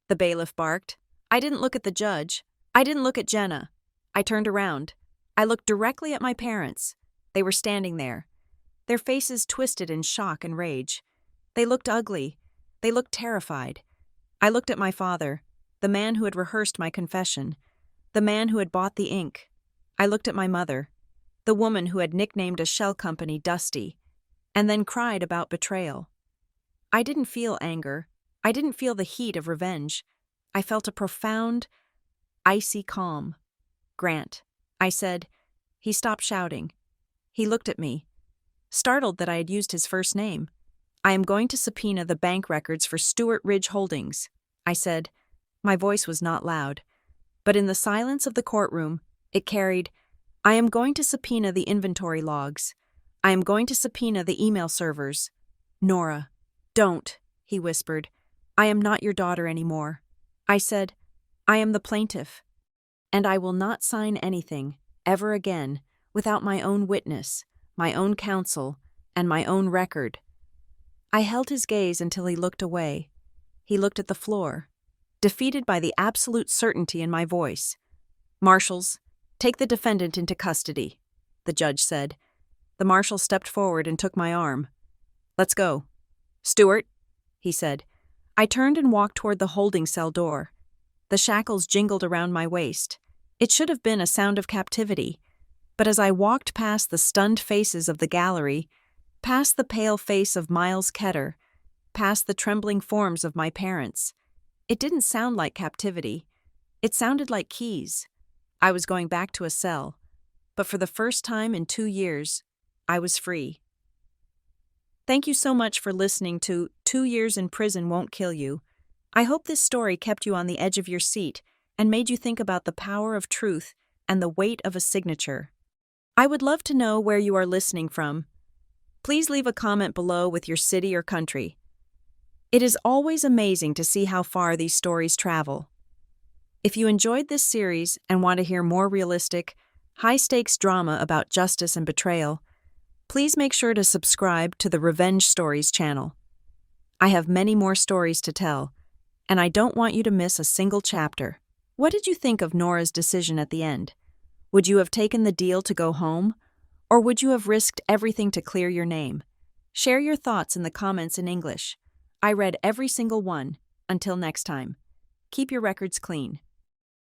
The bailiff barked. I didn't look at the judge. I didn't look at Jenna. I turned around. I looked directly at my parents. They were standing there, their faces twisted in shock and rage. They looked ugly. They looked terrified. I looked at my father, the man who had rehearsed my confession, the man who had bought the ink. I looked at my mother, the woman who had nicknamed a shell company Dusty, and then cried about betrayal. I didn't feel anger. I didn't feel the heat of revenge. I felt a profound, icy calm. "Grant," I said. He stopped shouting. He looked at me, startled that I had used his first name. "I am going to subpoena the bank records for Stewart Ridge Holdings," I said. My voice was not loud, but in the silence of the courtroom, it carried, "I am going to subpoena the inventory logs. I am going to subpoena the email servers." "Nora, don't," he whispered. "I am not your daughter anymore." I said, "I am the plaintiff, and I will not sign anything, ever again, without my own witness, my own counsel, and my own record." I held his gaze until he looked away. He looked at the floor, defeated by the absolute certainty in my voice. "Marshals, take the defendant into custody," the judge said. The marshal stepped forward and took my arm. "Let's go." "Stewart," he said. I turned and walked toward the holding cell door. The shackles jingled around my waist. It should have been a sound of captivity, but as I walked past the stunned faces of the gallery, past the pale face of Miles Ketter, past the trembling forms of my parents, it didn't sound like captivity. It sounded like keys. I was going back to a cell, but for the first time in 2 years, I was free. Thank you so much for listening to 2 Years in Prison Won't Kill You. I hope this story kept you on the edge of your seat and made you think about the power of truth and the weight of a signature. I would love to know where you are listening from. Please leave a comment below with your city or country. It is always amazing to see how far these stories travel. If you enjoyed this series and want to hear more realistic, high-stakes drama about justice and betrayal, please make sure to subscribe to the Revenge Stories channel. I have many more stories to tell, and I don't want you to miss a single chapter. What did you think of Nora's decision at the end? Would you have taken the deal to go home, or would you have risked everything to clear your name? Share your thoughts in the comments in English. I read every single one. Until next time, keep your records clean.